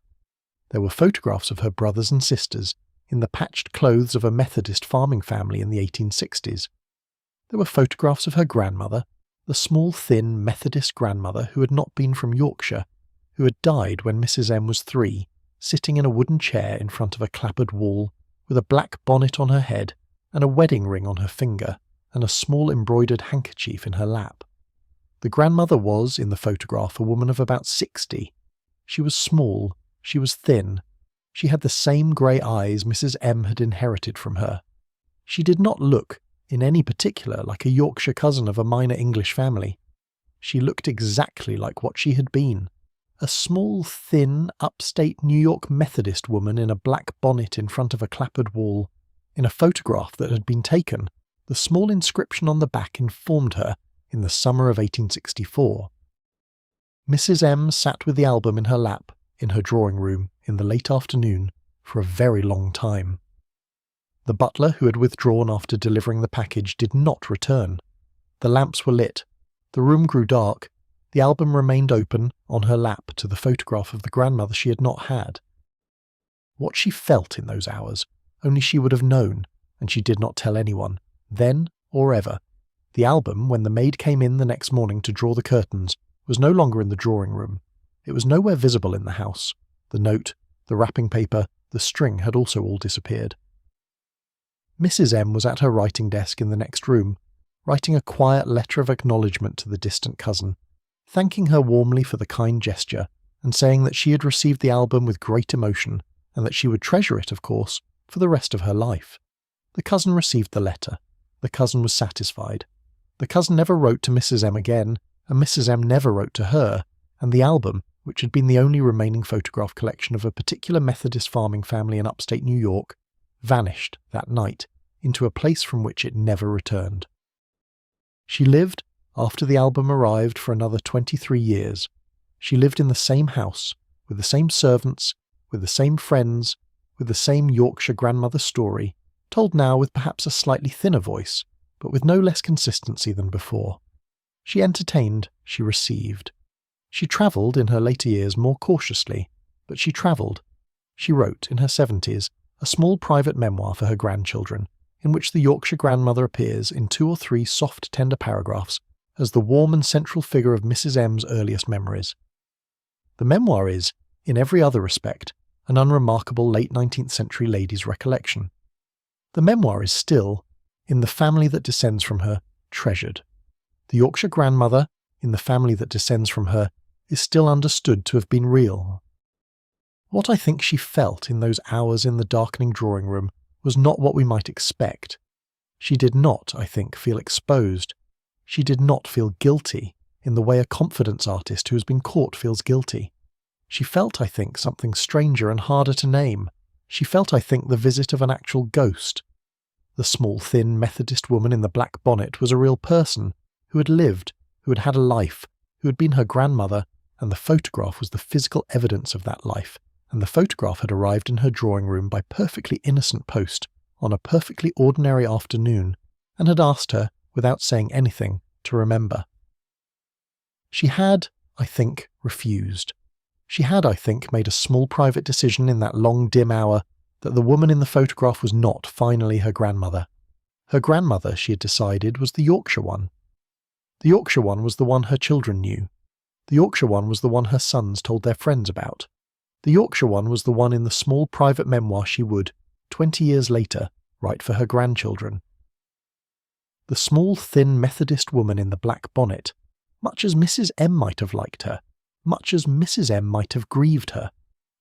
There were photographs of her brothers and sisters, in the patched clothes of a Methodist farming family in the 1860s. There were photographs of her grandmother, the small, thin Methodist grandmother who had not been from Yorkshire, who had died when Mrs. M was 3, sitting in a wooden chair in front of a clapboard wall, with a black bonnet on her head and a wedding ring on her finger, and a small embroidered handkerchief in her lap. The grandmother was, in the photograph, a woman of about 60. She was small, she was thin, she had the same grey eyes Mrs. M had inherited from her. She did not look, in any particular, like a Yorkshire cousin of a minor English family. She looked exactly like what she had been. A small, thin, upstate New York Methodist woman in a black bonnet in front of a clapboard wall. In a photograph that had been taken, the small inscription on the back informed her, in the summer of 1864. Mrs. M sat with the album in her lap, in her drawing room, in the late afternoon, for a very long time. The butler who had withdrawn after delivering the package did not return. The lamps were lit. The room grew dark. The album remained open, on her lap, to the photograph of the grandmother she had not had. What she felt in those hours, only she would have known, and she did not tell anyone, then or ever. The album, when the maid came in the next morning to draw the curtains, was no longer in the drawing room. It was nowhere visible in the house. The note, the wrapping paper, the string had also all disappeared. Mrs. M was at her writing desk in the next room, writing a quiet letter of acknowledgement to the distant cousin, thanking her warmly for the kind gesture, and saying that she had received the album with great emotion, and that she would treasure it, of course, for the rest of her life. The cousin received the letter. The cousin was satisfied. The cousin never wrote to Mrs. M again, and Mrs. M never wrote to her, and the album, which had been the only remaining photograph collection of a particular Methodist farming family in upstate New York, vanished that night into a place from which it never returned. She lived, after the album arrived, for another 23 years. She lived in the same house, with the same servants, with the same friends, with the same Yorkshire grandmother story, told now with perhaps a slightly thinner voice, but with no less consistency than before. She entertained, she received. She travelled in her later years more cautiously, but she travelled. She wrote, in her 70s, a small private memoir for her grandchildren, in which the Yorkshire grandmother appears in 2 or 3 soft, tender paragraphs as the warm and central figure of Mrs. M's earliest memories. The memoir is, in every other respect, an unremarkable late 19th century lady's recollection. The memoir is still, in the family that descends from her, treasured. The Yorkshire grandmother, in the family that descends from her, is still understood to have been real. What I think she felt in those hours in the darkening drawing room was not what we might expect. She did not, I think, feel exposed. She did not feel guilty in the way a confidence artist who has been caught feels guilty. She felt, I think, something stranger and harder to name. She felt, I think, the visit of an actual ghost. The small, thin Methodist woman in the black bonnet was a real person, who had lived, who had had a life, who had been her grandmother, and the photograph was the physical evidence of that life, and the photograph had arrived in her drawing room by perfectly innocent post, on a perfectly ordinary afternoon, and had asked her, without saying anything, to remember. She had, I think, refused. She had, I think, made a small private decision in that long dim hour that the woman in the photograph was not finally her grandmother. Her grandmother, she had decided, was the Yorkshire one. The Yorkshire one was the one her children knew. The Yorkshire one was the one her sons told their friends about. The Yorkshire one was the one in the small private memoir she would, 20 years later, write for her grandchildren. The small, thin Methodist woman in the black bonnet, much as Mrs. M might have liked her, much as Mrs. M might have grieved her,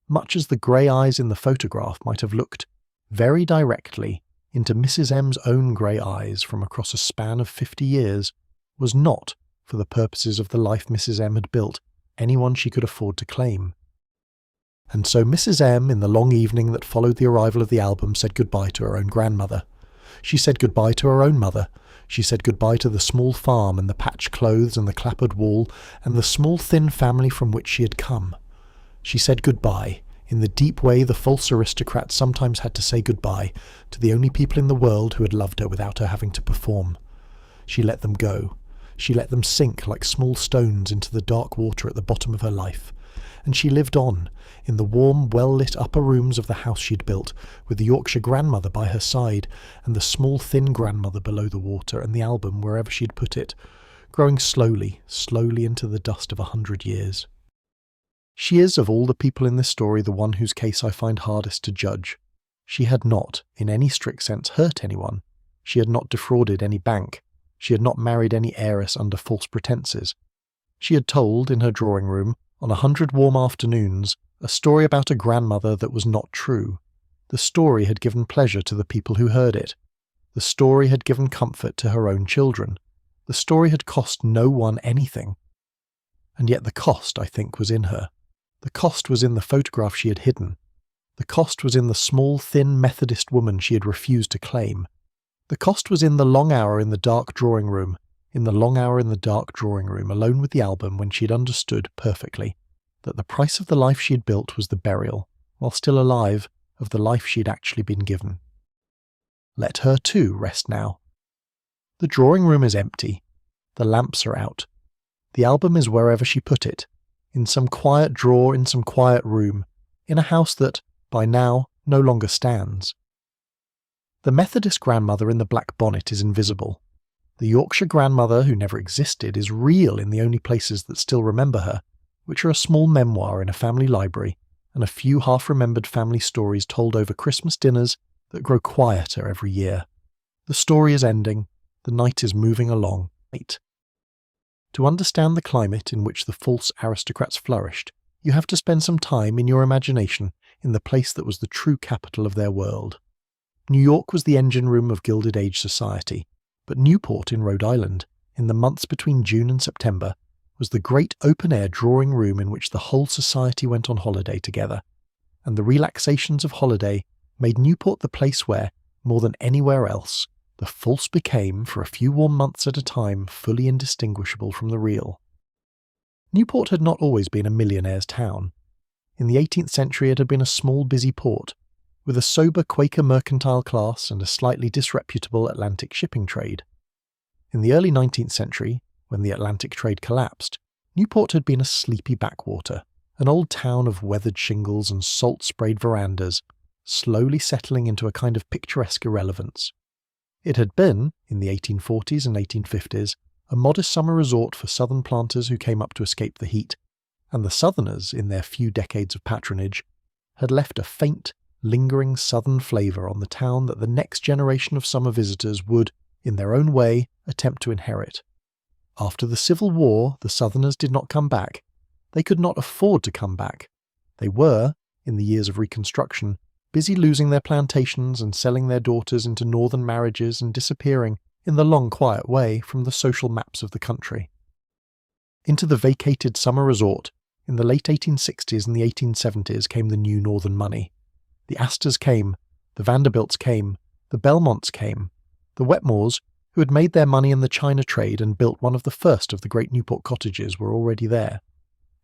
much as the grey eyes in the photograph might have looked very directly into Mrs. M's own grey eyes from across a span of 50 years, was not, for the purposes of the life Mrs. M had built, anyone she could afford to claim. And so Mrs. M, in the long evening that followed the arrival of the album, said goodbye to her own grandmother. She said goodbye to her own mother. She said goodbye to the small farm and the patched clothes and the clappered wall and the small thin family from which she had come. She said goodbye, in the deep way the false aristocrats sometimes had to say goodbye to the only people in the world who had loved her without her having to perform. She let them go. She let them sink like small stones into the dark water at the bottom of her life. And she lived on, in the warm, well-lit upper rooms of the house she'd built, with the Yorkshire grandmother by her side, and the small, thin grandmother below the water, and the album wherever she'd put it, growing slowly, slowly into the dust of 100 years. She is, of all the people in this story, the one whose case I find hardest to judge. She had not, in any strict sense, hurt anyone. She had not defrauded any bank. She had not married any heiress under false pretences. She had told, in her drawing room, on 100 warm afternoons, a story about a grandmother that was not true. The story had given pleasure to the people who heard it. The story had given comfort to her own children. The story had cost no one anything. And yet the cost, I think, was in her. The cost was in the photograph she had hidden. The cost was in the small, thin Methodist woman she had refused to claim. The cost was in the long hour in the dark drawing room, alone with the album, when she had understood perfectly that the price of the life she had built was the burial, while still alive, of the life she had actually been given. Let her too rest now. The drawing room is empty. The lamps are out. The album is wherever she put it, in some quiet drawer in some quiet room, in a house that, by now, no longer stands. The Methodist grandmother in the black bonnet is invisible. The Yorkshire grandmother, who never existed, is real in the only places that still remember her, which are a small memoir in a family library and a few half-remembered family stories told over Christmas dinners that grow quieter every year. The story is ending. The night is moving along. To understand the climate in which the false aristocrats flourished, you have to spend some time in your imagination in the place that was the true capital of their world. New York was the engine room of Gilded Age society, but Newport in Rhode Island, in the months between June and September, was the great open-air drawing room in which the whole society went on holiday together, and the relaxations of holiday made Newport the place where, more than anywhere else, the false became, for a few warm months at a time, fully indistinguishable from the real. Newport had not always been a millionaire's town. In the 18th century it had been a small busy port, with a sober Quaker mercantile class and a slightly disreputable Atlantic shipping trade. In the early 19th century, when the Atlantic trade collapsed, Newport had been a sleepy backwater, an old town of weathered shingles and salt-sprayed verandas, slowly settling into a kind of picturesque irrelevance. It had been, in the 1840s and 1850s, a modest summer resort for southern planters who came up to escape the heat, and the southerners, in their few decades of patronage, had left a faint, lingering southern flavour on the town that the next generation of summer visitors would, in their own way, attempt to inherit. After the Civil War, the southerners did not come back. They could not afford to come back. They were, in the years of Reconstruction, busy losing their plantations and selling their daughters into northern marriages and disappearing, in the long quiet way, from the social maps of the country. Into the vacated summer resort, in the late 1860s and the 1870s, came the new northern money. The Astors came, the Vanderbilts came, the Belmonts came, the Wetmores, who had made their money in the China trade and built one of the first of the great Newport cottages, were already there.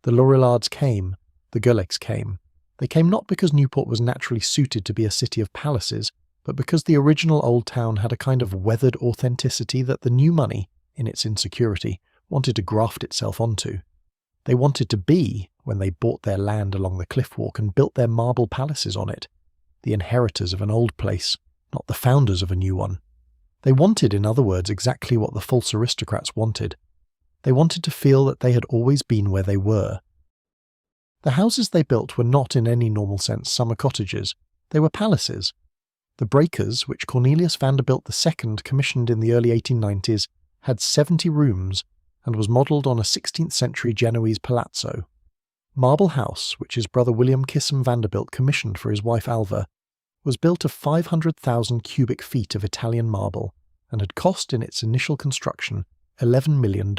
The Laurillards came, the Gullegs came. They came not because Newport was naturally suited to be a city of palaces, but because the original old town had a kind of weathered authenticity that the new money, in its insecurity, wanted to graft itself onto. They wanted to be, when they bought their land along the cliff walk and built their marble palaces on it, the inheritors of an old place, not the founders of a new one. They wanted, in other words, exactly what the false aristocrats wanted. They wanted to feel that they had always been where they were. The houses they built were not in any normal sense summer cottages. They were palaces. The Breakers, which Cornelius Vanderbilt II commissioned in the early 1890s, had 70 rooms and was modelled on a 16th century Genoese palazzo. Marble House, which his brother William Kissam Vanderbilt commissioned for his wife Alva, was built of 500,000 cubic feet of Italian marble and had cost in its initial construction $11 million,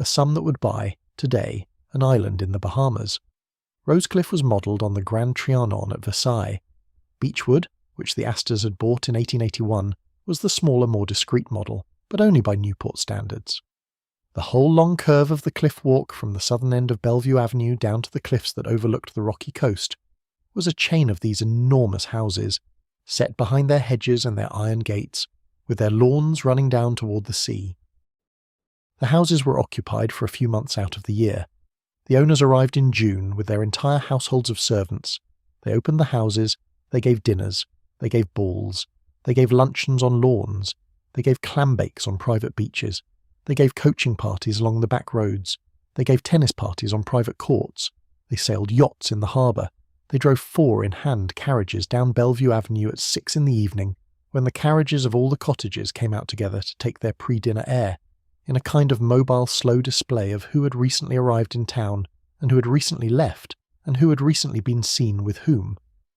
a sum that would buy, today, an island in the Bahamas. Rosecliff was modelled on the Grand Trianon at Versailles. Beechwood, which the Astors had bought in 1881, was the smaller, more discreet model, but only by Newport standards. The whole long curve of the cliff walk from the southern end of Bellevue Avenue down to the cliffs that overlooked the rocky coast was a chain of these enormous houses, set behind their hedges and their iron gates, with their lawns running down toward the sea. The houses were occupied for a few months out of the year. The owners arrived in June with their entire households of servants. They opened the houses, they gave dinners, they gave balls, they gave luncheons on lawns, they gave clam bakes on private beaches, they gave coaching parties along the back roads, they gave tennis parties on private courts, they sailed yachts in the harbour, they drove 4-in-hand carriages down Bellevue Avenue at 6 in the evening, when the carriages of all the cottages came out together to take their pre-dinner air, in a kind of mobile slow display of who had recently arrived in town, and who had recently left, and who had recently been seen with whom.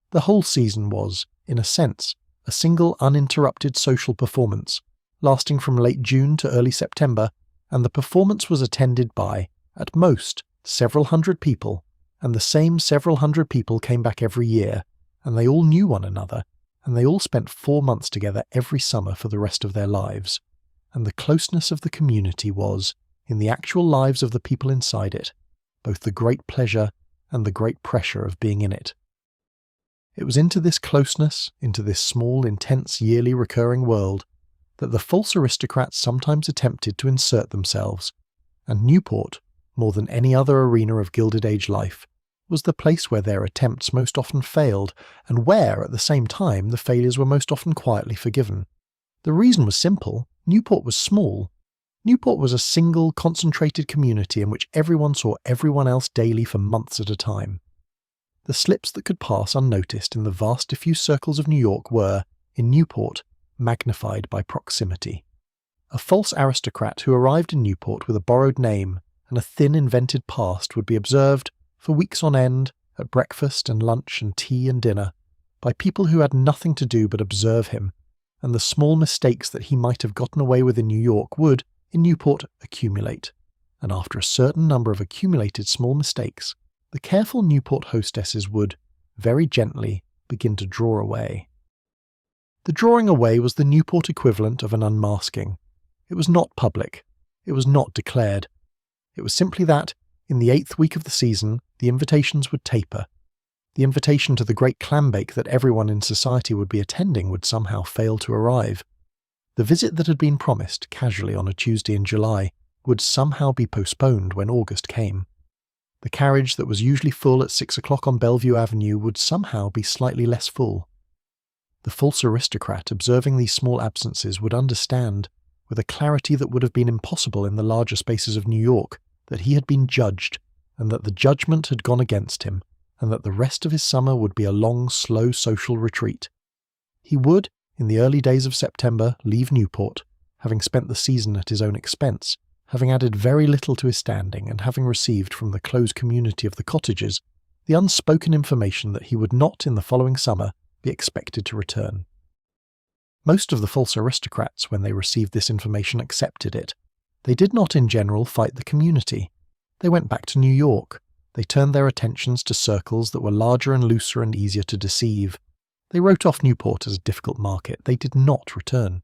The whole season was, in a sense, a single uninterrupted social performance, lasting from late June to early September, and the performance was attended by, at most, several hundred people, and the same several hundred people came back every year, and they all knew one another, and they all spent 4 months together every summer for the rest of their lives. And the closeness of the community was, in the actual lives of the people inside it, both the great pleasure and the great pressure of being in it. It was into this closeness, into this small, intense, yearly recurring world, that the false aristocrats sometimes attempted to insert themselves, and Newport, more than any other arena of Gilded Age life, was the place where their attempts most often failed, and where, at the same time, the failures were most often quietly forgiven. The reason was simple. Newport was small. Newport was a single, concentrated community in which everyone saw everyone else daily for months at a time. The slips that could pass unnoticed in the vast diffuse circles of New York were, in Newport, magnified by proximity. A false aristocrat who arrived in Newport with a borrowed name and a thin invented past would be observed, for weeks on end, at breakfast and lunch and tea and dinner, by people who had nothing to do but observe him, and the small mistakes that he might have gotten away with in New York would, in Newport, accumulate, and after a certain number of accumulated small mistakes, the careful Newport hostesses would, very gently, begin to draw away. The drawing away was the Newport equivalent of an unmasking. It was not public. It was not declared. It was simply that, in the 8th week of the season, the invitations would taper. The invitation to the great clambake that everyone in society would be attending would somehow fail to arrive. The visit that had been promised, casually on a Tuesday in July, would somehow be postponed when August came. The carriage that was usually full at 6 o'clock on Bellevue Avenue would somehow be slightly less full. The false aristocrat observing these small absences would understand, with a clarity that would have been impossible in the larger spaces of New York, that he had been judged, and that the judgment had gone against him, and that the rest of his summer would be a long, slow social retreat. He would, in the early days of September, leave Newport, having spent the season at his own expense, having added very little to his standing, and having received from the close community of the cottages the unspoken information that he would not, in the following summer, be expected to return. Most of the false aristocrats, when they received this information, accepted it. They did not, in general, fight the community. They went back to New York. They turned their attentions to circles that were larger and looser and easier to deceive. They wrote off Newport as a difficult market. They did not return.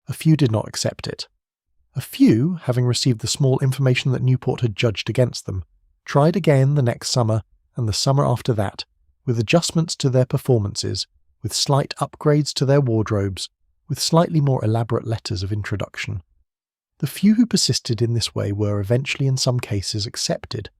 A few did not accept it. A few, having received the small information that Newport had judged against them, tried again the next summer and the summer after that, with adjustments to their performances, with slight upgrades to their wardrobes, with slightly more elaborate letters of introduction. The few who persisted in this way were eventually in some cases accepted.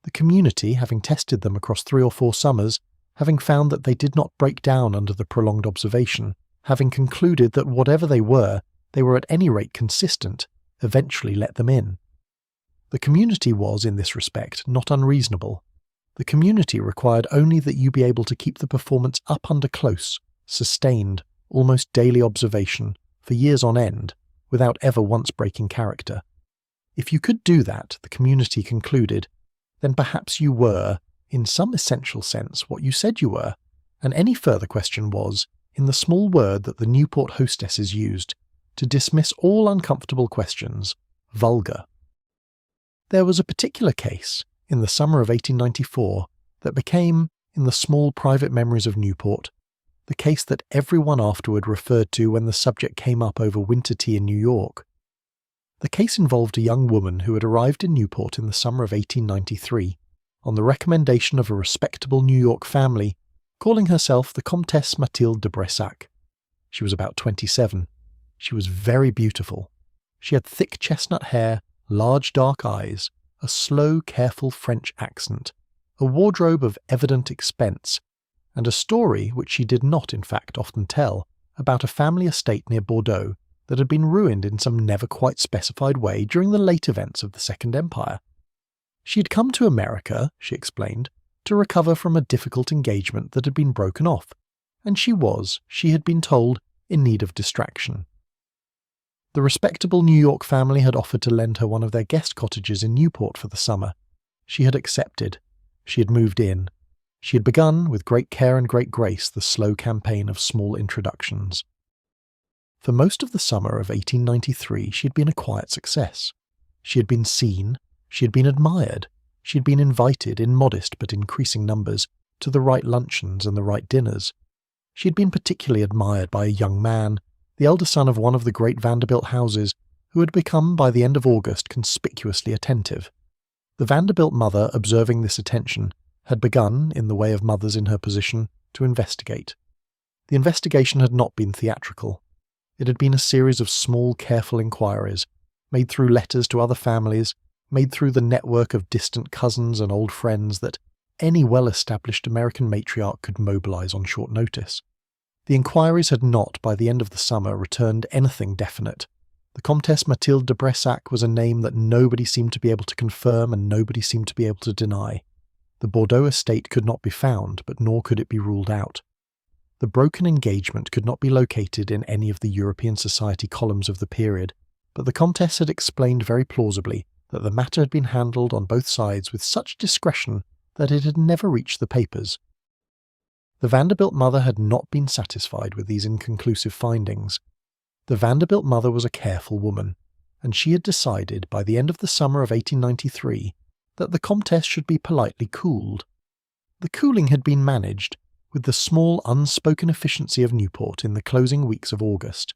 The community, having tested them across 3 or 4 summers, having found that they did not break down under the prolonged observation, having concluded that whatever they were at any rate consistent, eventually let them in. The community was, in this respect, not unreasonable. The community required only that you be able to keep the performance up under close, sustained, almost daily observation, for years on end, without ever once breaking character. If you could do that, the community concluded, then perhaps you were, in some essential sense, what you said you were, and any further question was, in the small word that the Newport hostesses used, to dismiss all uncomfortable questions, vulgar. There was a particular case, in the summer of 1894, that became, in the small private memories of Newport, the case that everyone afterward referred to when the subject came up over winter tea in New York. The case involved a young woman who had arrived in Newport in the summer of 1893, on the recommendation of a respectable New York family, calling herself the Comtesse Mathilde de Brissac. She was about 27. She was very beautiful. She had thick chestnut hair, large dark eyes, a slow, careful French accent, a wardrobe of evident expense, and a story which she did not, in fact, often tell, about a family estate near Bordeaux that had been ruined in some never quite specified way during the late events of the Second Empire. She had come to America, she explained, to recover from a difficult engagement that had been broken off, and she had been told, in need of distraction. The respectable New York family had offered to lend her one of their guest cottages in Newport for the summer. She had accepted. She had moved in. She had begun, with great care and great grace, the slow campaign of small introductions. For most of the summer of 1893 she had been a quiet success. She had been seen, she had been admired, she had been invited, in modest but increasing numbers, to the right luncheons and the right dinners. She had been particularly admired by a young man, the elder son of one of the great Vanderbilt houses, who had become by the end of August conspicuously attentive. The Vanderbilt mother, observing this attention, had begun, in the way of mothers in her position, to investigate. The investigation had not been theatrical. It had been a series of small, careful inquiries, made through letters to other families, made through the network of distant cousins and old friends that any well-established American matriarch could mobilize on short notice. The inquiries had not, by the end of the summer, returned anything definite. The Comtesse Mathilde de Brissac was a name that nobody seemed to be able to confirm and nobody seemed to be able to deny. The Bordeaux estate could not be found, but nor could it be ruled out. The broken engagement could not be located in any of the European society columns of the period, but the Comtesse had explained very plausibly that the matter had been handled on both sides with such discretion that it had never reached the papers. The Vanderbilt mother had not been satisfied with these inconclusive findings. The Vanderbilt mother was a careful woman, and she had decided by the end of the summer of 1893 that the Comtesse should be politely cooled. The cooling had been managed with the small unspoken efficiency of Newport in the closing weeks of August.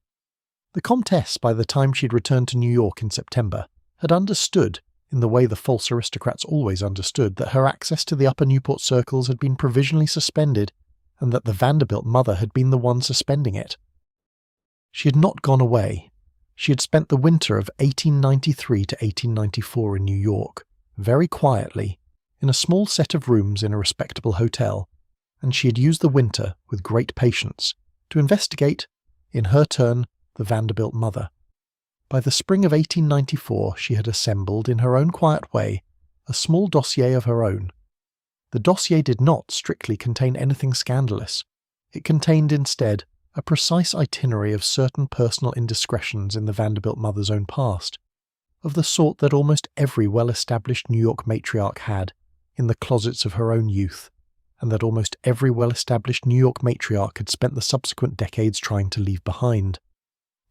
The Comtesse, by the time she had returned to New York in September, had understood, in the way the false aristocrats always understood, that her access to the upper Newport circles had been provisionally suspended, and that the Vanderbilt mother had been the one suspending it. She had not gone away. She had spent the winter of 1893 to 1894 in New York, very quietly, in a small set of rooms in a respectable hotel, and she had used the winter, with great patience, to investigate, in her turn, the Vanderbilt mother. By the spring of 1894 she had assembled, in her own quiet way, a small dossier of her own. The dossier did not strictly contain anything scandalous. It contained instead a precise itinerary of certain personal indiscretions in the Vanderbilt mother's own past, of the sort that almost every well-established New York matriarch had in the closets of her own youth, and that almost every well-established New York matriarch had spent the subsequent decades trying to leave behind.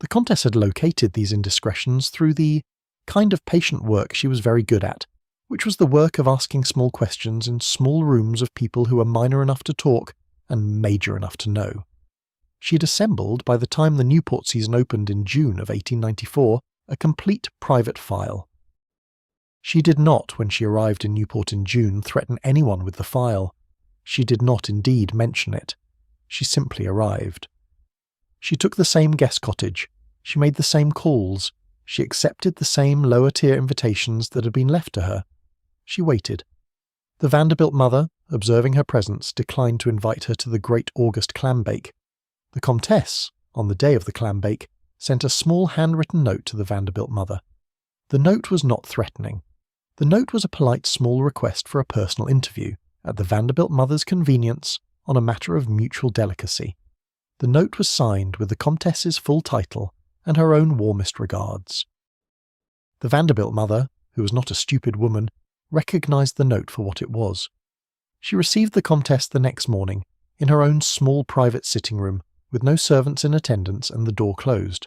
The Comtesse had located these indiscretions through the kind of patient work she was very good at, which was the work of asking small questions in small rooms of people who were minor enough to talk and major enough to know. She had assembled, by the time the Newport season opened in June of 1894, a complete private file. She did not, when she arrived in Newport in June, threaten anyone with the file. She did not indeed mention it. She simply arrived. She took the same guest cottage. She made the same calls. She accepted the same lower-tier invitations that had been left to her. She waited. The Vanderbilt mother, observing her presence, declined to invite her to the great August clam-bake. The Comtesse, on the day of the clam-bake, sent a small handwritten note to the Vanderbilt mother. The note was not threatening. The note was a polite small request for a personal interview, at the Vanderbilt mother's convenience, on a matter of mutual delicacy. The note was signed with the Comtesse's full title and her own warmest regards. The Vanderbilt mother, who was not a stupid woman, recognized the note for what it was. She received the Comtesse the next morning, in her own small private sitting room, with no servants in attendance and the door closed.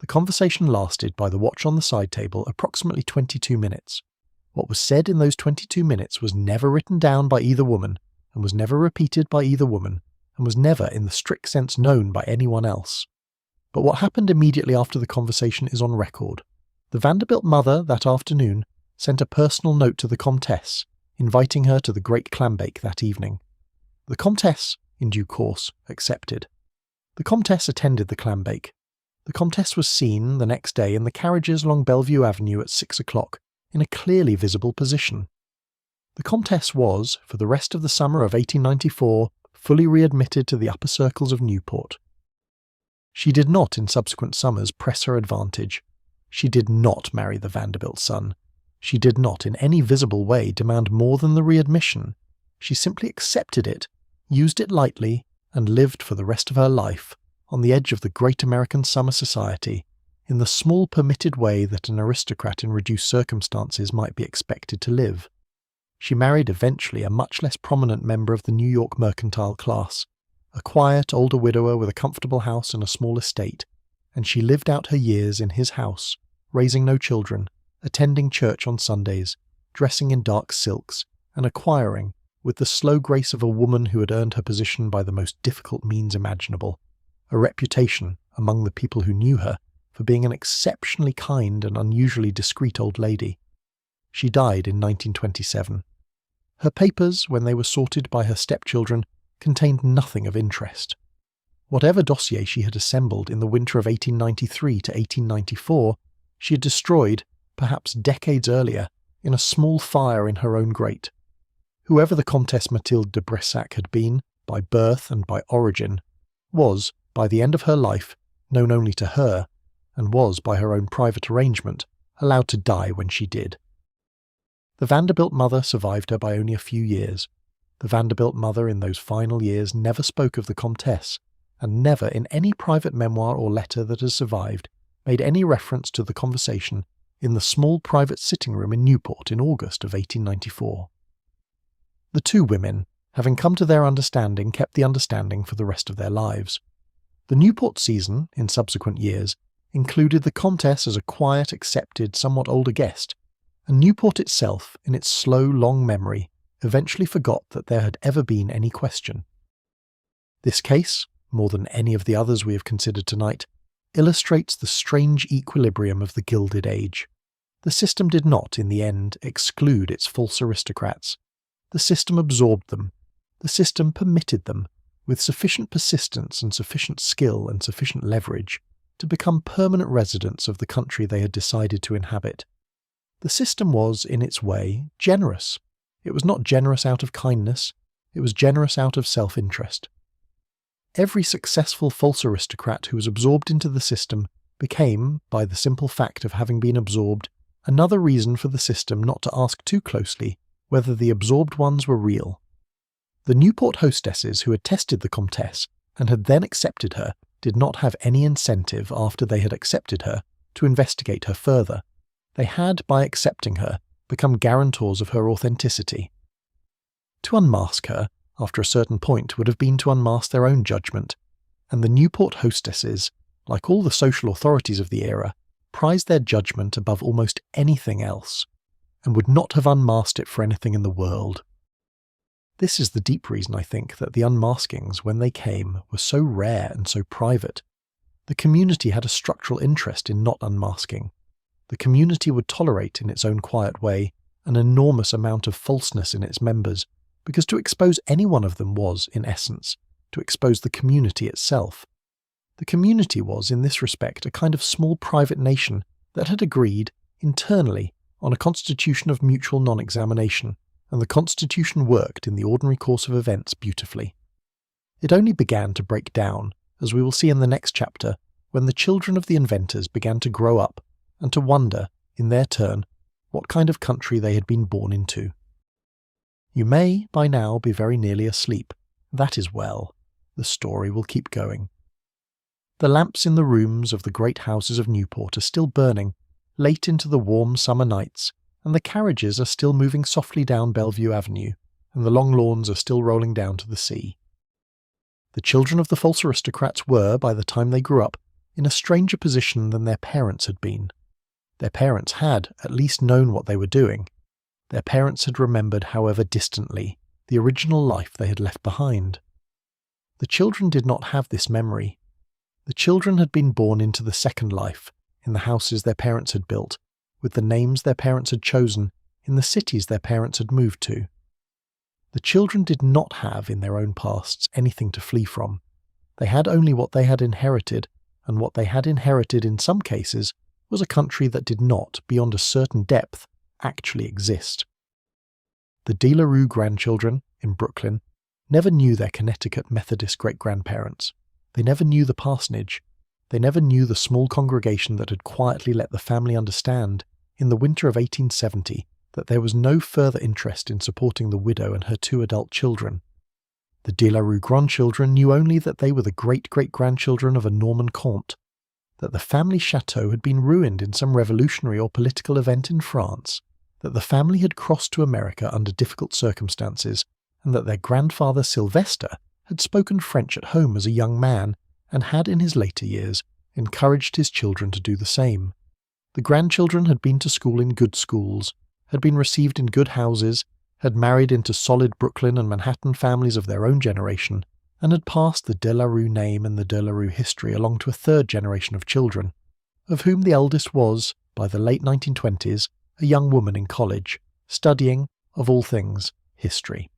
The conversation lasted, by the watch on the side table, approximately 22 minutes. What was said in those 22 minutes was never written down by either woman, and was never repeated by either woman, and was never in the strict sense known by anyone else. But what happened immediately after the conversation is on record. The Vanderbilt mother, that afternoon, sent a personal note to the Comtesse, inviting her to the great clambake that evening. The Comtesse, in due course, accepted. The Comtesse attended the clambake. The Comtesse was seen the next day in the carriages along Bellevue Avenue at 6 o'clock, in a clearly visible position. The Comtesse was, for the rest of the summer of 1894, fully readmitted to the upper circles of Newport. She did not, in subsequent summers, press her advantage. She did not marry the Vanderbilt son. She did not, in any visible way, demand more than the readmission. She simply accepted it, used it lightly, and lived for the rest of her life, on the edge of the great American summer society, in the small permitted way that an aristocrat in reduced circumstances might be expected to live. She married eventually a much less prominent member of the New York mercantile class, a quiet older widower with a comfortable house and a small estate, and she lived out her years in his house, raising no children, attending church on Sundays, dressing in dark silks, and acquiring, with the slow grace of a woman who had earned her position by the most difficult means imaginable, a reputation among the people who knew her for being an exceptionally kind and unusually discreet old lady. She died in 1927. Her papers, when they were sorted by her stepchildren, contained nothing of interest. Whatever dossier she had assembled in the winter of 1893 to 1894, she had destroyed, perhaps decades earlier, in a small fire in her own grate. Whoever the Comtesse Mathilde de Brissac had been, by birth and by origin, was, by the end of her life, known only to her, and was, by her own private arrangement, allowed to die when she did. The Vanderbilt mother survived her by only a few years. The Vanderbilt mother in those final years never spoke of the Comtesse, and never in any private memoir or letter that has survived made any reference to the conversation in the small private sitting room in Newport in August of 1894. The two women, having come to their understanding, kept the understanding for the rest of their lives. The Newport season, in subsequent years, included the Comtesse as a quiet, accepted, somewhat older guest, and Newport itself, in its slow, long memory, eventually forgot that there had ever been any question. This case, more than any of the others we have considered tonight, illustrates the strange equilibrium of the Gilded Age. The system did not, in the end, exclude its false aristocrats. The system absorbed them. The system permitted them, with sufficient persistence and sufficient skill and sufficient leverage, to become permanent residents of the country they had decided to inhabit. The system was, in its way, generous. It was not generous out of kindness, it was generous out of self-interest. Every successful false aristocrat who was absorbed into the system became, by the simple fact of having been absorbed, another reason for the system not to ask too closely whether the absorbed ones were real. The Newport hostesses who had tested the Comtesse and had then accepted her did not have any incentive after they had accepted her to investigate her further. They had, by accepting her, become guarantors of her authenticity. To unmask her, after a certain point, would have been to unmask their own judgment, and the Newport hostesses, like all the social authorities of the era, prized their judgment above almost anything else, and would not have unmasked it for anything in the world. This is the deep reason, I think, that the unmaskings, when they came, were so rare and so private. The community had a structural interest in not unmasking. The community would tolerate, in its own quiet way, an enormous amount of falseness in its members, because to expose any one of them was, in essence, to expose the community itself. The community was, in this respect, a kind of small private nation that had agreed, internally, on a constitution of mutual non-examination, and the constitution worked in the ordinary course of events beautifully. It only began to break down, as we will see in the next chapter, when the children of the inventors began to grow up and to wonder, in their turn, what kind of country they had been born into. You may, by now, be very nearly asleep. That is well. The story will keep going. The lamps in the rooms of the great houses of Newport are still burning, late into the warm summer nights, and the carriages are still moving softly down Bellevue Avenue, and the long lawns are still rolling down to the sea. The children of the false aristocrats were, by the time they grew up, in a stranger position than their parents had been. Their parents had at least known what they were doing. Their parents had remembered, however distantly, the original life they had left behind. The children did not have this memory. The children had been born into the second life, in the houses their parents had built, with the names their parents had chosen, in the cities their parents had moved to. The children did not have, in their own pasts, anything to flee from. They had only what they had inherited, and what they had inherited in some cases was a country that did not, beyond a certain depth, actually exist. The De La Rue grandchildren, in Brooklyn, never knew their Connecticut Methodist great-grandparents. They never knew the parsonage. They never knew the small congregation that had quietly let the family understand, in the winter of 1870, that there was no further interest in supporting the widow and her 2 adult children. The De La Rue grandchildren knew only that they were the great-great-grandchildren of a Norman comte, that the family chateau had been ruined in some revolutionary or political event in France, that the family had crossed to America under difficult circumstances, and that their grandfather Sylvester had spoken French at home as a young man, and had in his later years encouraged his children to do the same. The grandchildren had been to school in good schools, had been received in good houses, had married into solid Brooklyn and Manhattan families of their own generation, and had passed the De La Rue name and the De La Rue history along to a third generation of children, of whom the eldest was, by the late 1920s, a young woman in college, studying, of all things, history.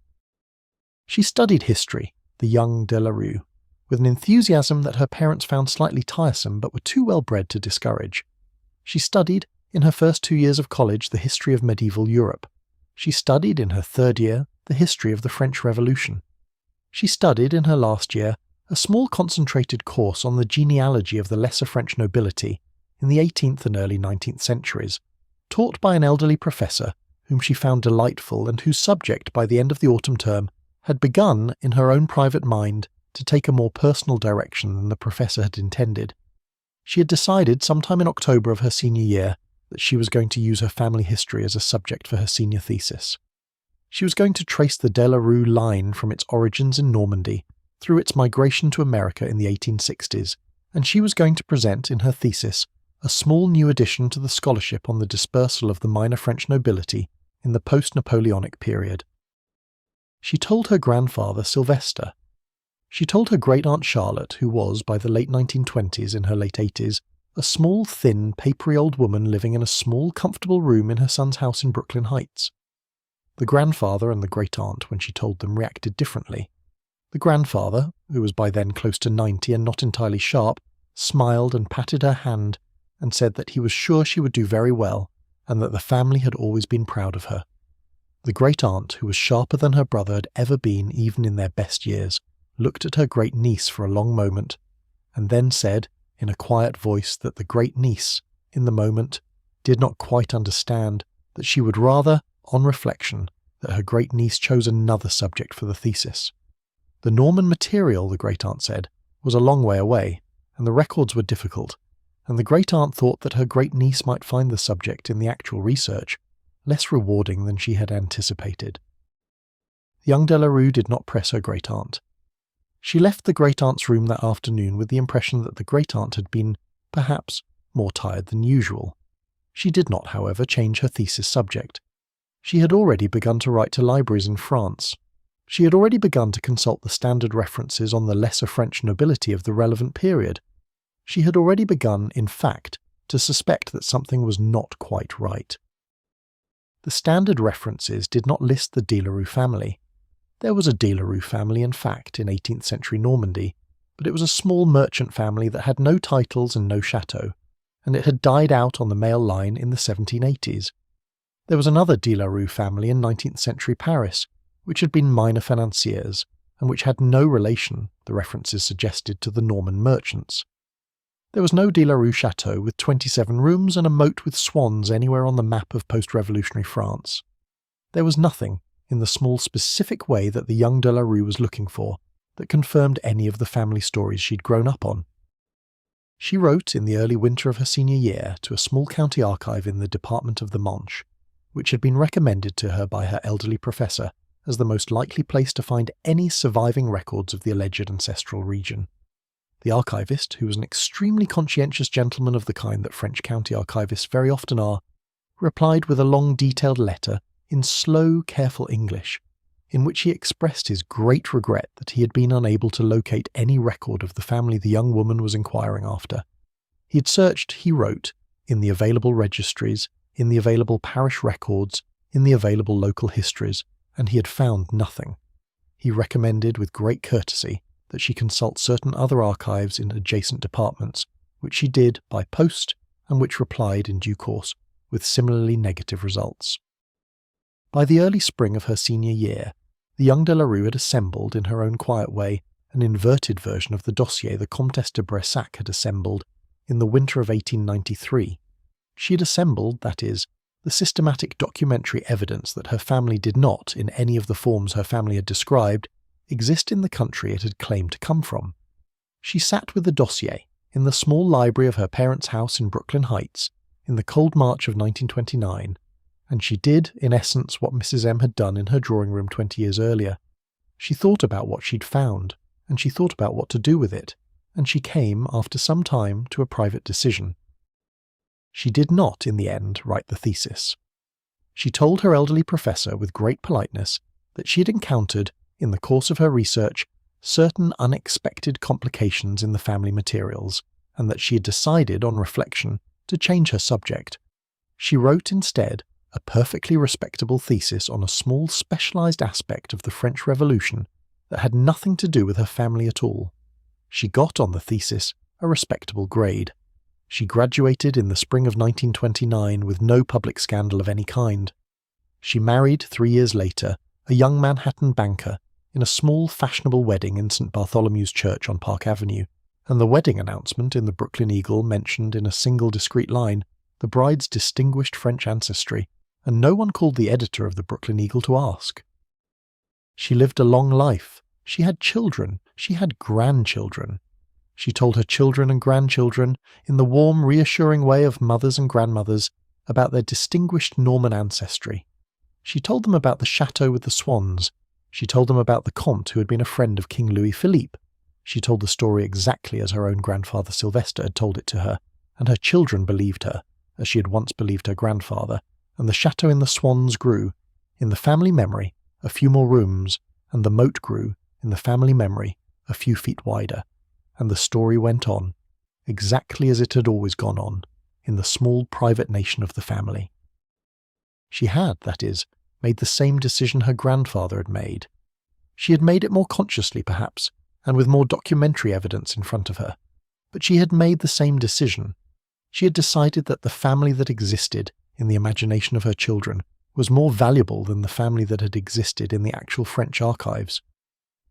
She studied history, the young De La Rue, with an enthusiasm that her parents found slightly tiresome but were too well bred to discourage. She studied, in her first 2 years of college, the history of medieval Europe. She studied, in her third year, the history of the French Revolution. She studied, in her last year, a small concentrated course on the genealogy of the lesser French nobility in the 18th and early 19th centuries, taught by an elderly professor whom she found delightful and whose subject, by the end of the autumn term, had begun, in her own private mind, to take a more personal direction than the professor had intended. She had decided sometime in October of her senior year that she was going to use her family history as a subject for her senior thesis. She was going to trace the De La Rue line from its origins in Normandy through its migration to America in the 1860s, and she was going to present in her thesis a small new addition to the scholarship on the dispersal of the minor French nobility in the post-Napoleonic period. She told her grandfather Sylvester. She told her great-aunt Charlotte, who was, by the late 1920s, in her late 80s, a small, thin, papery old woman living in a small, comfortable room in her son's house in Brooklyn Heights. The grandfather and the great-aunt, when she told them, reacted differently. The grandfather, who was by then close to 90 and not entirely sharp, smiled and patted her hand and said that he was sure she would do very well and that the family had always been proud of her. The great-aunt, who was sharper than her brother had ever been even in their best years, looked at her great-niece for a long moment, and then said, in a quiet voice, that the great-niece, in the moment, did not quite understand, that she would rather, on reflection, that her great-niece chose another subject for the thesis. The Norman material, the great-aunt said, was a long way away, and the records were difficult, and the great-aunt thought that her great-niece might find the subject in the actual research less rewarding than she had anticipated. Young De La Rue did not press her great-aunt. She left the great-aunt's room that afternoon with the impression that the great-aunt had been, perhaps, more tired than usual. She did not, however, change her thesis subject. She had already begun to write to libraries in France. She had already begun to consult the standard references on the lesser French nobility of the relevant period. She had already begun, in fact, to suspect that something was not quite right. The standard references did not list the De La Rue family. There was a De La Rue family, in fact, in 18th century Normandy, but it was a small merchant family that had no titles and no chateau, and it had died out on the male line in the 1780s. There was another De La Rue family in 19th century Paris, which had been minor financiers, and which had no relation, the references suggested, to the Norman merchants. There was no De La Rue chateau with 27 rooms and a moat with swans anywhere on the map of post-revolutionary France. There was nothing, in the small specific way that the young De La Rue was looking for, that confirmed any of the family stories she'd grown up on. She wrote in the early winter of her senior year to a small county archive in the department of the Manche, which had been recommended to her by her elderly professor as the most likely place to find any surviving records of the alleged ancestral region. The archivist, who was an extremely conscientious gentleman of the kind that French county archivists very often are, replied with a long detailed letter in slow, careful English, in which he expressed his great regret that he had been unable to locate any record of the family the young woman was inquiring after. He had searched, he wrote, in the available registries, in the available parish records, in the available local histories, and he had found nothing. He recommended with great courtesy that she consult certain other archives in adjacent departments, which she did by post and which replied in due course with similarly negative results. By the early spring of her senior year, the young de la Rue had assembled, in her own quiet way, an inverted version of the dossier the Comtesse de Bressac had assembled in the winter of 1893. She had assembled, that is, the systematic documentary evidence that her family did not, in any of the forms her family had described, exist in the country it had claimed to come from. She sat with the dossier in the small library of her parents' house in Brooklyn Heights in the cold March of 1929, and she did, in essence, what Mrs. M had done in her drawing room 20 years earlier. She thought about what she'd found, and she thought about what to do with it, and she came, after some time, to a private decision. She did not, in the end, write the thesis. She told her elderly professor with great politeness that she had encountered, in the course of her research, certain unexpected complications in the family materials, and that she had decided, on reflection, to change her subject. She wrote instead a perfectly respectable thesis on a small specialized aspect of the French Revolution that had nothing to do with her family at all. She got on the thesis a respectable grade. She graduated in the spring of 1929 with no public scandal of any kind. She married 3 years later a young Manhattan banker in a small fashionable wedding in St. Bartholomew's Church on Park Avenue, and the wedding announcement in the Brooklyn Eagle mentioned in a single discreet line the bride's distinguished French ancestry, and no one called the editor of the Brooklyn Eagle to ask. She lived a long life. She had children. She had grandchildren. She told her children and grandchildren, in the warm, reassuring way of mothers and grandmothers, about their distinguished Norman ancestry. She told them about the chateau with the swans. She told them about the Comte who had been a friend of King Louis Philippe. She told the story exactly as her own grandfather Sylvester had told it to her, and her children believed her, as she had once believed her grandfather, and the chateau in the swans grew, in the family memory, a few more rooms, and the moat grew, in the family memory, a few feet wider, and the story went on, exactly as it had always gone on, in the small private nation of the family. She had, that is, made the same decision her grandfather had made. She had made it more consciously, perhaps, and with more documentary evidence in front of her, but she had made the same decision. She had decided that the family that existed in the imagination of her children was more valuable than the family that had existed in the actual French archives.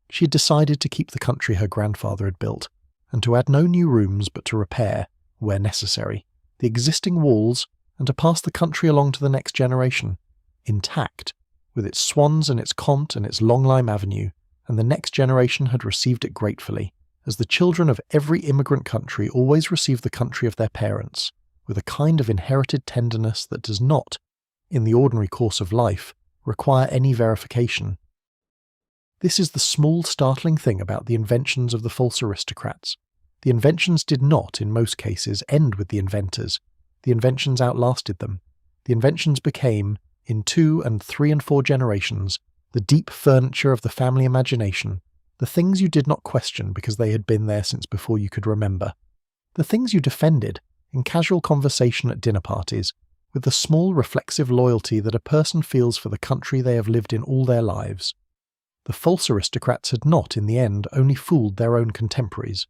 She had decided to keep the country her grandfather had built, and to add no new rooms but to repair, where necessary, the existing walls and to pass the country along to the next generation, intact, with its swans and its Comte and its Long Lime Avenue, and the next generation had received it gratefully, as the children of every immigrant country always receive the country of their parents, with a kind of inherited tenderness that does not, in the ordinary course of life, require any verification. This is the small startling thing about the inventions of the false aristocrats. The inventions did not, in most cases, end with the inventors. The inventions outlasted them. The inventions became, in 2 and 3 and 4 generations, the deep furniture of the family imagination, the things you did not question because they had been there since before you could remember, the things you defended in casual conversation at dinner parties, with the small reflexive loyalty that a person feels for the country they have lived in all their lives. The false aristocrats had not, in the end, only fooled their own contemporaries.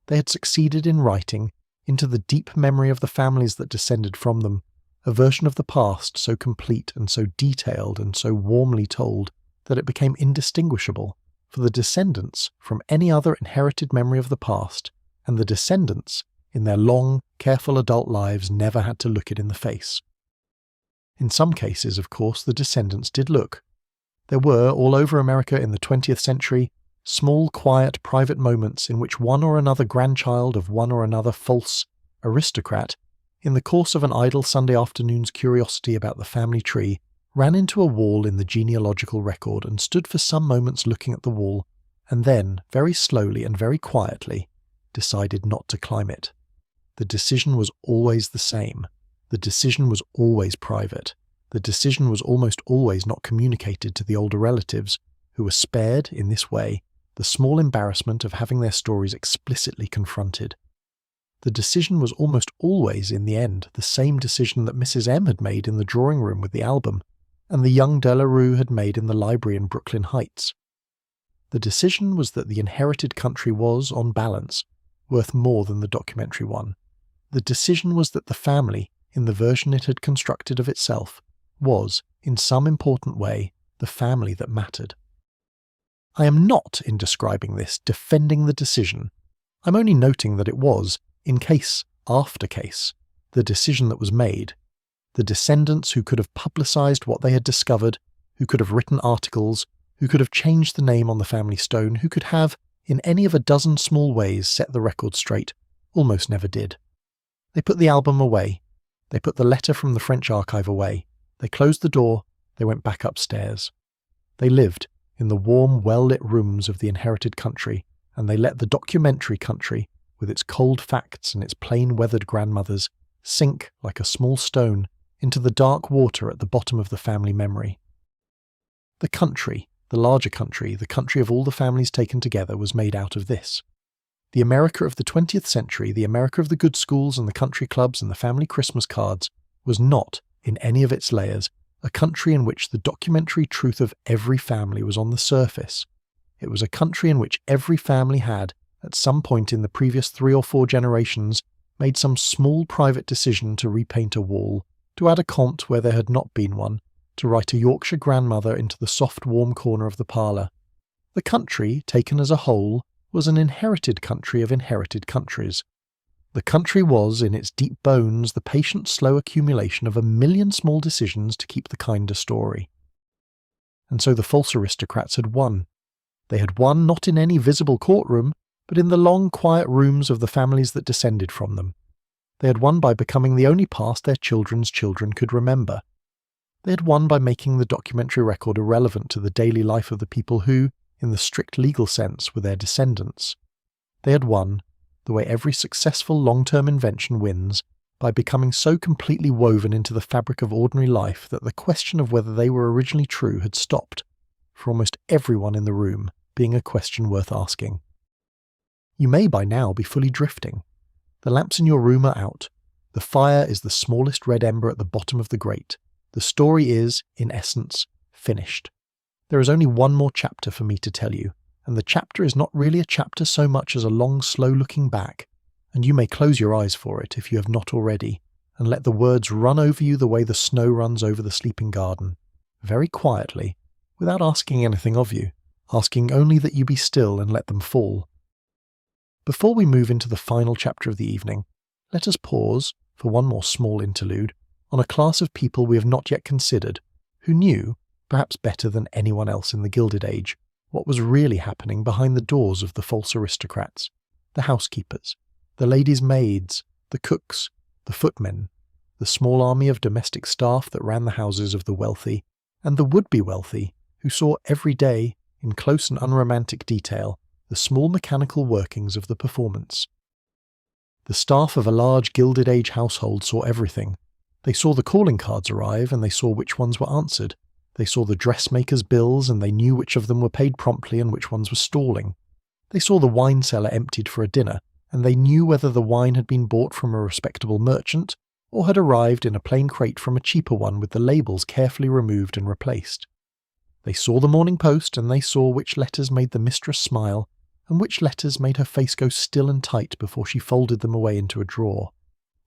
They had succeeded in writing, into the deep memory of the families that descended from them, a version of the past so complete and so detailed and so warmly told that it became indistinguishable for the descendants from any other inherited memory of the past, and the descendants, in their long, careful adult lives, never had to look it in the face. In some cases, of course, the descendants did look. There were, all over America in the 20th century, small, quiet, private moments in which one or another grandchild of one or another false aristocrat, in the course of an idle Sunday afternoon's curiosity about the family tree, ran into a wall in the genealogical record and stood for some moments looking at the wall, and then, very slowly and very quietly, decided not to climb it. The decision was always the same. The decision was always private. The decision was almost always not communicated to the older relatives, who were spared, in this way, the small embarrassment of having their stories explicitly confronted. The decision was almost always, in the end, the same decision that Mrs. M had made in the drawing room with the album, and the young de la Rue had made in the library in Brooklyn Heights. The decision was that the inherited country was, on balance, worth more than the documentary one. The decision was that the family, in the version it had constructed of itself, was, in some important way, the family that mattered. I am not, in describing this, defending the decision. I'm only noting that it was, in case after case, the decision that was made. The descendants who could have publicised what they had discovered, who could have written articles, who could have changed the name on the family stone, who could have, in any of a dozen small ways, set the record straight, almost never did. They put the album away. They put the letter from the French archive away. They closed the door. They went back upstairs. They lived in the warm, well-lit rooms of the inherited country, and they let the documentary country, with its cold facts and its plain-weathered grandmothers, sink like a small stone into the dark water at the bottom of the family memory. The country, the larger country, the country of all the families taken together, was made out of this. The America of the 20th century, the America of the good schools and the country clubs and the family Christmas cards, was not, in any of its layers, a country in which the documentary truth of every family was on the surface. It was a country in which every family had, at some point in the previous 3 or 4 generations, made some small private decision to repaint a wall, to add a comte where there had not been one, to write a Yorkshire grandmother into the soft warm corner of the parlour. The country, taken as a whole, was an inherited country of inherited countries. The country was, in its deep bones, the patient slow accumulation of 1,000,000 small decisions to keep the kinder story. And so the false aristocrats had won. They had won not in any visible courtroom, but in the long quiet rooms of the families that descended from them. They had won by becoming the only past their children's children could remember. They had won by making the documentary record irrelevant to the daily life of the people who, in the strict legal sense, were their descendants. They had won, the way every successful long-term invention wins, by becoming so completely woven into the fabric of ordinary life that the question of whether they were originally true had stopped, for almost everyone in the room being a question worth asking. You may by now be fully drifting. The lamps in your room are out. The fire is the smallest red ember at the bottom of the grate. The story is, in essence, finished. There is only one more chapter for me to tell you, and the chapter is not really a chapter so much as a long, slow looking back, and you may close your eyes for it if you have not already, and let the words run over you the way the snow runs over the sleeping garden, very quietly, without asking anything of you, asking only that you be still and let them fall. Before we move into the final chapter of the evening, let us pause, for one more small interlude, on a class of people we have not yet considered, who knew, perhaps better than anyone else in the Gilded Age, what was really happening behind the doors of the false aristocrats, the housekeepers, the ladies' maids, the cooks, the footmen, the small army of domestic staff that ran the houses of the wealthy, and the would-be wealthy, who saw every day, in close and unromantic detail, the small mechanical workings of the performance. The staff of a large Gilded Age household saw everything. They saw the calling cards arrive, and they saw which ones were answered. They saw the dressmaker's bills, and they knew which of them were paid promptly and which ones were stalling. They saw the wine cellar emptied for a dinner, and they knew whether the wine had been bought from a respectable merchant, or had arrived in a plain crate from a cheaper one with the labels carefully removed and replaced. They saw the Morning Post, and they saw which letters made the mistress smile, and which letters made her face go still and tight before she folded them away into a drawer.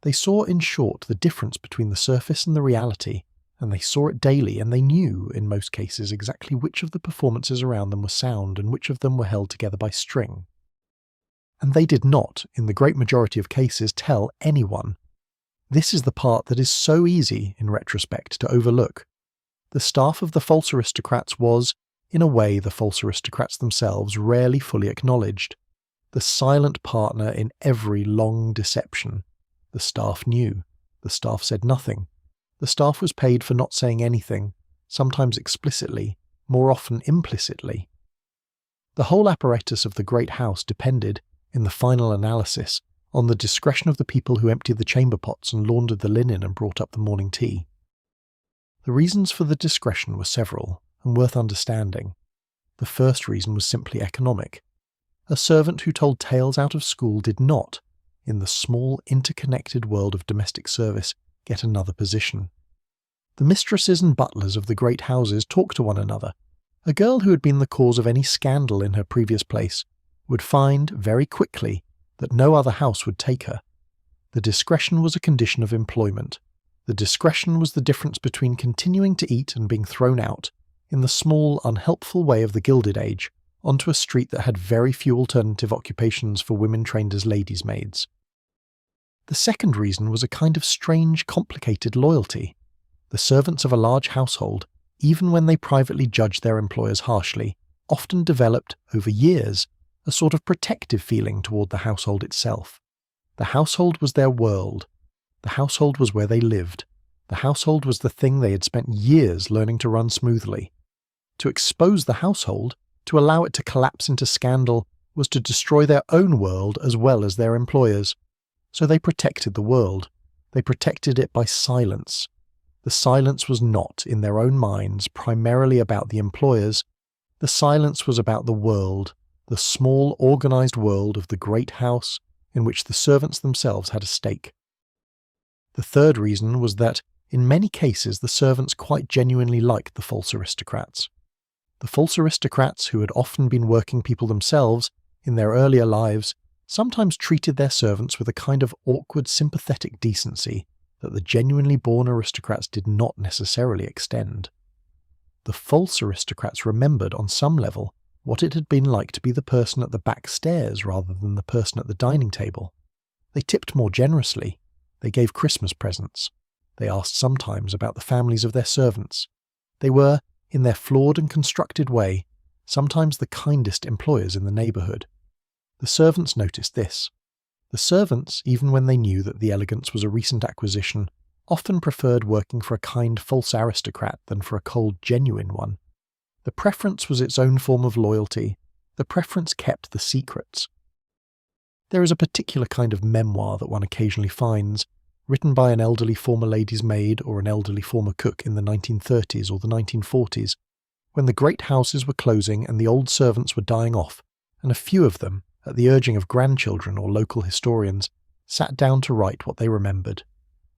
They saw, in short, the difference between the surface and the reality, and they saw it daily, and they knew, in most cases, exactly which of the performances around them were sound and which of them were held together by string. And they did not, in the great majority of cases, tell anyone. This is the part that is so easy, in retrospect, to overlook. The staff of the false aristocrats was, in a way the false aristocrats themselves rarely fully acknowledged, the silent partner in every long deception. The staff knew. The staff said nothing. The staff was paid for not saying anything, sometimes explicitly, more often implicitly. The whole apparatus of the great house depended, in the final analysis, on the discretion of the people who emptied the chamber pots and laundered the linen and brought up the morning tea. The reasons for the discretion were several, and worth understanding. The first reason was simply economic. A servant who told tales out of school did not, in the small interconnected world of domestic service, get another position. The mistresses and butlers of the great houses talked to one another. A girl who had been the cause of any scandal in her previous place would find, very quickly, that no other house would take her. The discretion was a condition of employment. The discretion was the difference between continuing to eat and being thrown out, in the small, unhelpful way of the Gilded Age, onto a street that had very few alternative occupations for women trained as ladies' maids. The second reason was a kind of strange, complicated loyalty. The servants of a large household, even when they privately judged their employers harshly, often developed, over years, a sort of protective feeling toward the household itself. The household was their world. The household was where they lived. The household was the thing they had spent years learning to run smoothly. To expose the household, to allow it to collapse into scandal, was to destroy their own world as well as their employers. So they protected the world. They protected it by silence. The silence was not, in their own minds, primarily about the employers. The silence was about the world, the small, organized world of the great house in which the servants themselves had a stake. The third reason was that, in many cases, the servants quite genuinely liked the false aristocrats. The false aristocrats, who had often been working people themselves in their earlier lives, sometimes treated their servants with a kind of awkward, sympathetic decency that the genuinely born aristocrats did not necessarily extend. The false aristocrats remembered, on some level, what it had been like to be the person at the back stairs rather than the person at the dining table. They tipped more generously. They gave Christmas presents. They asked sometimes about the families of their servants. They were, in their flawed and constructed way, sometimes the kindest employers in the neighbourhood. The servants noticed this. The servants, even when they knew that the elegance was a recent acquisition, often preferred working for a kind false aristocrat than for a cold genuine one. The preference was its own form of loyalty. The preference kept the secrets. There is a particular kind of memoir that one occasionally finds, written by an elderly former lady's maid or an elderly former cook in the 1930s or the 1940s, when the great houses were closing and the old servants were dying off, and a few of them, at the urging of grandchildren or local historians, sat down to write what they remembered.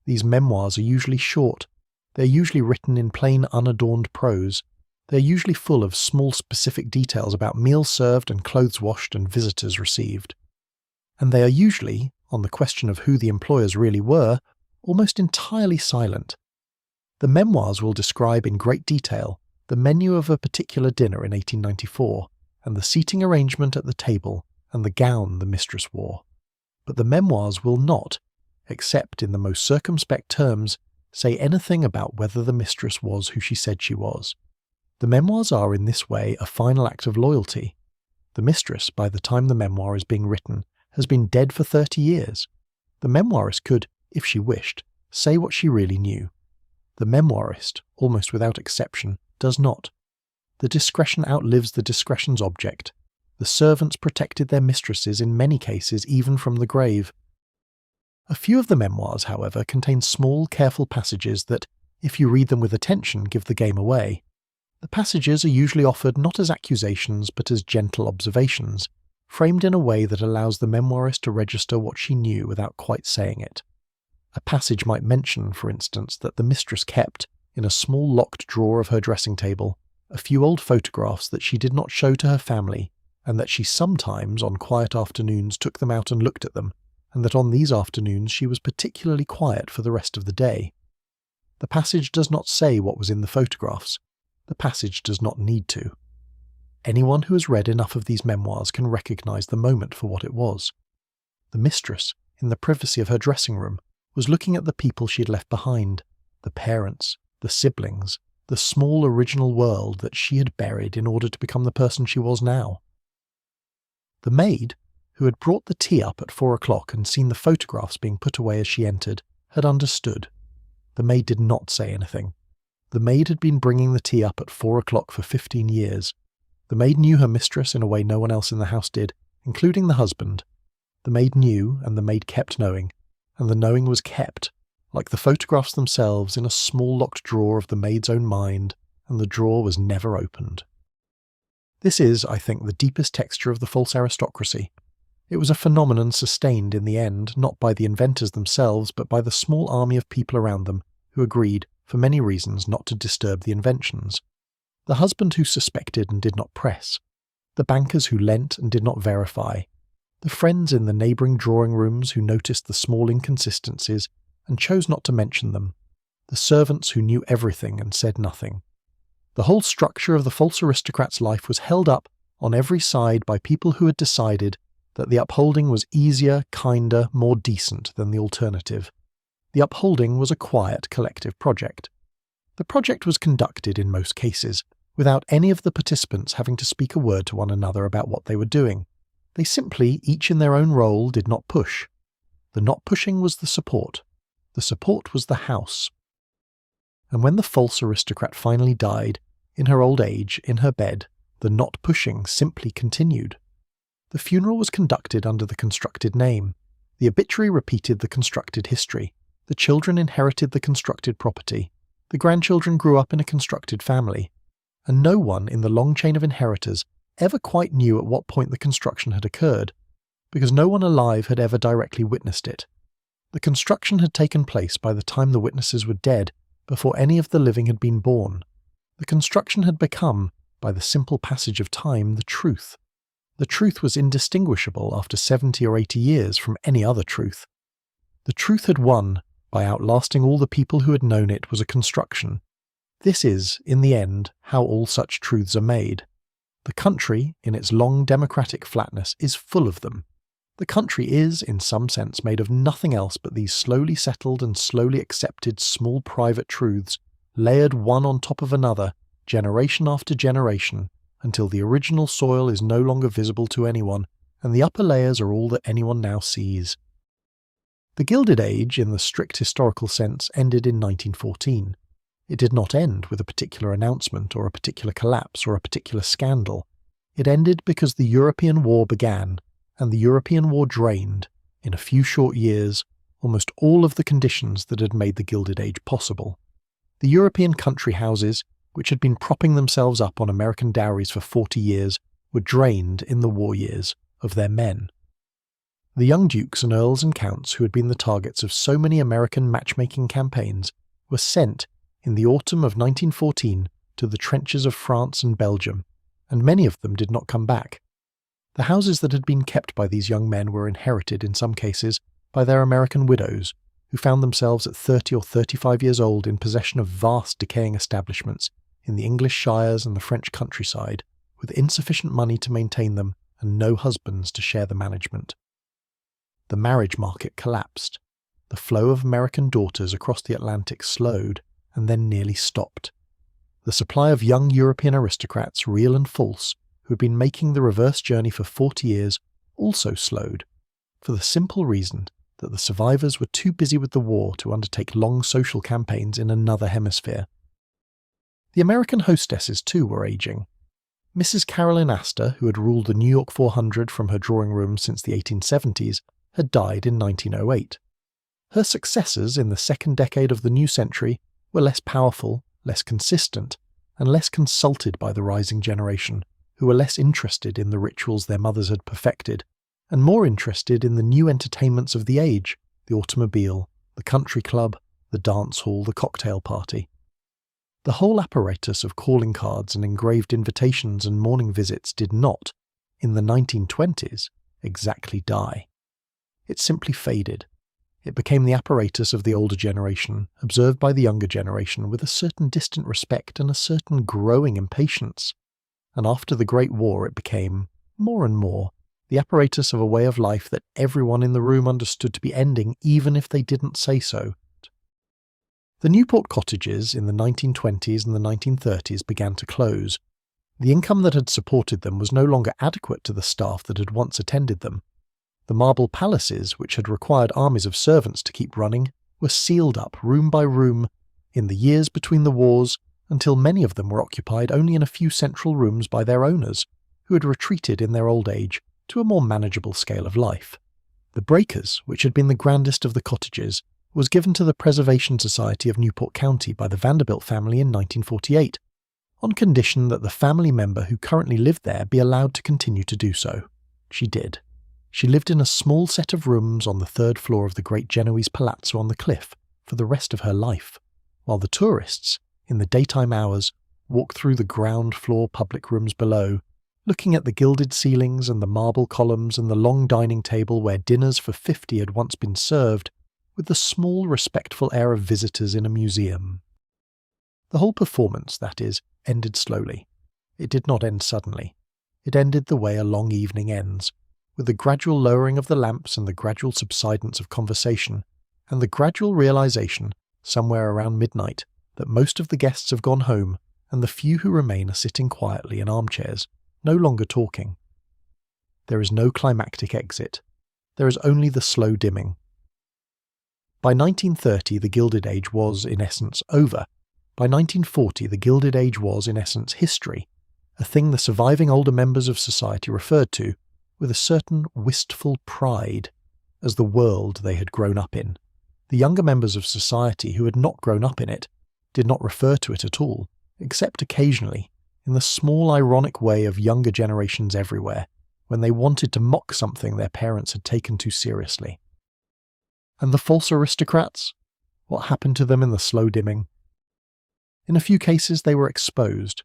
These memoirs are usually short. They are usually written in plain, unadorned prose. They are usually full of small specific details about meals served and clothes washed and visitors received. And they are usually, on the question of who the employers really were, almost entirely silent. The memoirs will describe in great detail the menu of a particular dinner in 1894, and the seating arrangement at the table, and the gown the mistress wore. But the memoirs will not, except in the most circumspect terms, say anything about whether the mistress was who she said she was. The memoirs are in this way a final act of loyalty. The mistress, by the time the memoir is being written, has been dead for 30 years. The memoirist could, if she wished, say what she really knew. The memoirist, almost without exception, does not. The discretion outlives the discretion's object. The servants protected their mistresses in many cases even from the grave. A few of the memoirs, however, contain small, careful passages that, if you read them with attention, give the game away. The passages are usually offered not as accusations but as gentle observations, framed in a way that allows the memoirist to register what she knew without quite saying it. A passage might mention, for instance, that the mistress kept, in a small locked drawer of her dressing table, a few old photographs that she did not show to her family, and that she sometimes, on quiet afternoons, took them out and looked at them, and that on these afternoons she was particularly quiet for the rest of the day. The passage does not say what was in the photographs. The passage does not need to. Anyone who has read enough of these memoirs can recognize the moment for what it was. The mistress, in the privacy of her dressing room, was looking at the people she had left behind, the parents, the siblings, the small original world that she had buried in order to become the person she was now. The maid, who had brought the tea up at 4 o'clock and seen the photographs being put away as she entered, had understood. The maid did not say anything. The maid had been bringing the tea up at 4 o'clock for 15 years. The maid knew her mistress in a way no one else in the house did, including the husband. The maid knew, and the maid kept knowing, and the knowing was kept, like the photographs themselves, in a small locked drawer of the maid's own mind, and the drawer was never opened. This is, I think, the deepest texture of the false aristocracy. It was a phenomenon sustained in the end not by the inventors themselves but by the small army of people around them who agreed, for many reasons, not to disturb the inventions. The husband who suspected and did not press, the bankers who lent and did not verify, the friends in the neighbouring drawing rooms who noticed the small inconsistencies and chose not to mention them, the servants who knew everything and said nothing. The whole structure of the false aristocrat's life was held up on every side by people who had decided that the upholding was easier, kinder, more decent than the alternative. The upholding was a quiet, collective project. The project was conducted, in most cases, without any of the participants having to speak a word to one another about what they were doing. They simply, each in their own role, did not push. The not pushing was the support. The support was the house. And when the false aristocrat finally died, in her old age, in her bed, the not pushing simply continued. The funeral was conducted under the constructed name. The obituary repeated the constructed history. The children inherited the constructed property. The grandchildren grew up in a constructed family. And no one in the long chain of inheritors ever quite knew at what point the construction had occurred, because no one alive had ever directly witnessed it. The construction had taken place by the time the witnesses were dead, before any of the living had been born. The construction had become, by the simple passage of time, the truth. The truth was indistinguishable after 70 or 80 years from any other truth. The truth had won, by outlasting all the people who had known it was a construction. This is, in the end, how all such truths are made. The country, in its long democratic flatness, is full of them. The country is, in some sense, made of nothing else but these slowly settled and slowly accepted small private truths, layered one on top of another, generation after generation, until the original soil is no longer visible to anyone, and the upper layers are all that anyone now sees. The Gilded Age, in the strict historical sense, ended in 1914. It did not end with a particular announcement or a particular collapse or a particular scandal. It ended because the European War began, and the European War drained, in a few short years, almost all of the conditions that had made the Gilded Age possible. The European country houses, which had been propping themselves up on American dowries for 40 years, were drained in the war years of their men. The young dukes and earls and counts who had been the targets of so many American matchmaking campaigns were sent, in the autumn of 1914, to the trenches of France and Belgium, and many of them did not come back. The houses that had been kept by these young men were inherited, in some cases, by their American widows, who found themselves at 30 or 35 years old in possession of vast decaying establishments in the English shires and the French countryside, with insufficient money to maintain them and no husbands to share the management. The marriage market collapsed. The flow of American daughters across the Atlantic slowed and then nearly stopped. The supply of young European aristocrats, real and false, who had been making the reverse journey for 40 years, also slowed, for the simple reason that the survivors were too busy with the war to undertake long social campaigns in another hemisphere. The American hostesses, too, were aging. Mrs. Carolyn Astor, who had ruled the New York 400 from her drawing room since the 1870s, had died in 1908. Her successors in the second decade of the new century were less powerful, less consistent, and less consulted by the rising generation, who were less interested in the rituals their mothers had perfected, and more interested in the new entertainments of the age, the automobile, the country club, the dance hall, the cocktail party. The whole apparatus of calling cards and engraved invitations and morning visits did not, in the 1920s, exactly die. It simply faded. It became the apparatus of the older generation, observed by the younger generation with a certain distant respect and a certain growing impatience. And after the Great War it became, more and more, the apparatus of a way of life that everyone in the room understood to be ending even if they didn't say so. The Newport cottages in the 1920s and the 1930s began to close. The income that had supported them was no longer adequate to the staff that had once attended them. The marble palaces, which had required armies of servants to keep running, were sealed up room by room in the years between the wars, until many of them were occupied only in a few central rooms by their owners, who had retreated in their old age to a more manageable scale of life. The breakers, which had been the grandest of the cottages, was given to the Preservation Society of Newport County by the Vanderbilt family in 1948, on condition that the family member who currently lived there be allowed to continue to do so. She did. She lived in a small set of rooms on the third floor of the great Genoese palazzo on the cliff for the rest of her life, while the tourists, in the daytime hours, walked through the ground floor public rooms below, looking at the gilded ceilings and the marble columns and the long dining table where dinners for 50 had once been served, with the small, respectful air of visitors in a museum. The whole performance, that is, ended slowly. It did not end suddenly. It ended the way a long evening ends, with the gradual lowering of the lamps and the gradual subsidence of conversation, and the gradual realization, somewhere around midnight, that most of the guests have gone home and the few who remain are sitting quietly in armchairs, no longer talking. There is no climactic exit. There is only the slow dimming. By 1930, the Gilded Age was, in essence, over. By 1940, the Gilded Age was, in essence, history, a thing the surviving older members of society referred to, with a certain wistful pride, as the world they had grown up in. The younger members of society who had not grown up in it did not refer to it at all, except occasionally, in the small ironic way of younger generations everywhere, when they wanted to mock something their parents had taken too seriously. And the false aristocrats? What happened to them in the slow dimming? In a few cases they were exposed.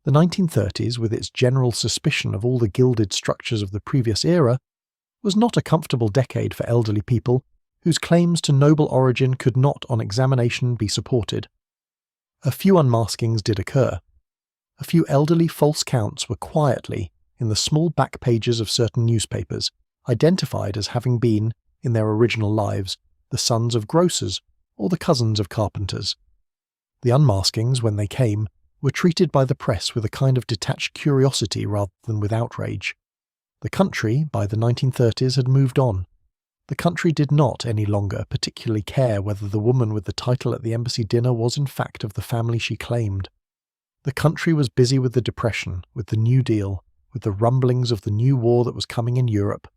The 1930s, with its general suspicion of all the gilded structures of the previous era, was not a comfortable decade for elderly people whose claims to noble origin could not on examination be supported. A few unmaskings did occur. A few elderly false counts were quietly, in the small back pages of certain newspapers, identified as having been, in their original lives, the sons of grocers or the cousins of carpenters. The unmaskings, when they came, were treated by the press with a kind of detached curiosity rather than with outrage. The country, by the 1930s, had moved on. The country did not any longer particularly care whether the woman with the title at the embassy dinner was in fact of the family she claimed. The country was busy with the Depression, with the New Deal, with the rumblings of the new war that was coming in Europe.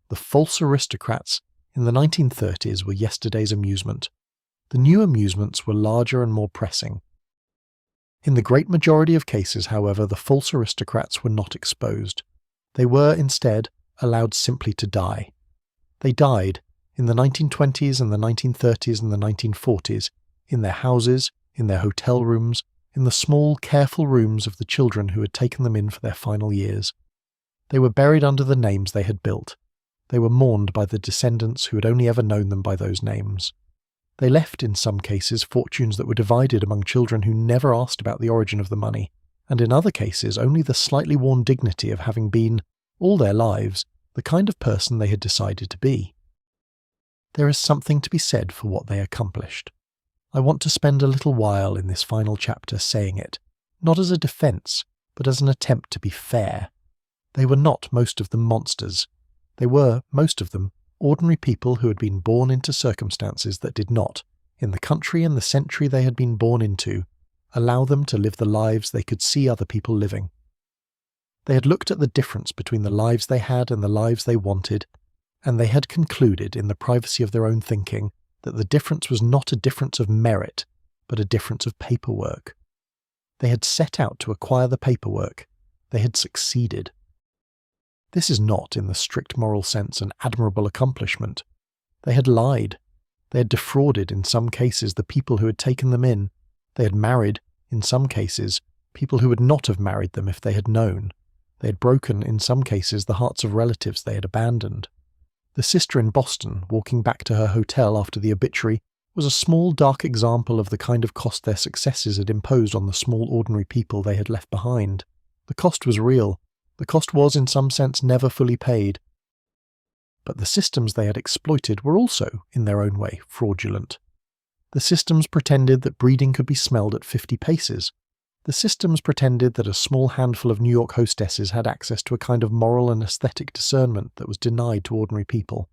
The false aristocrats in the 1930s were yesterday's amusement. The new amusements were larger and more pressing. In the great majority of cases, however, the false aristocrats were not exposed. They were, instead, allowed simply to die. They died, in the 1920s and the 1930s and the 1940s, in their houses, in their hotel rooms, in the small, careful rooms of the children who had taken them in for their final years. They were buried under the names they had built. They were mourned by the descendants who had only ever known them by those names. They left, in some cases, fortunes that were divided among children who never asked about the origin of the money, and in other cases only the slightly worn dignity of having been, all their lives, the kind of person they had decided to be. There is something to be said for what they accomplished. I want to spend a little while in this final chapter saying it, not as a defence, but as an attempt to be fair. They were not, most of them, monsters. They were, most of them, ordinary people who had been born into circumstances that did not, in the country and the century they had been born into, allow them to live the lives they could see other people living. They had looked at the difference between the lives they had and the lives they wanted, and they had concluded in the privacy of their own thinking that the difference was not a difference of merit, but a difference of paperwork. They had set out to acquire the paperwork. They had succeeded. This is not, in the strict moral sense, an admirable accomplishment. They had lied. They had defrauded, in some cases, the people who had taken them in. They had married, in some cases, people who would not have married them if they had known. They had broken, in some cases, the hearts of relatives they had abandoned. The sister in Boston, walking back to her hotel after the obituary, was a small, dark example of the kind of cost their successes had imposed on the small, ordinary people they had left behind. The cost was real. The cost was, in some sense, never fully paid. But the systems they had exploited were also, in their own way, fraudulent. The systems pretended that breeding could be smelled at 50 paces. The systems pretended that a small handful of New York hostesses had access to a kind of moral and aesthetic discernment that was denied to ordinary people.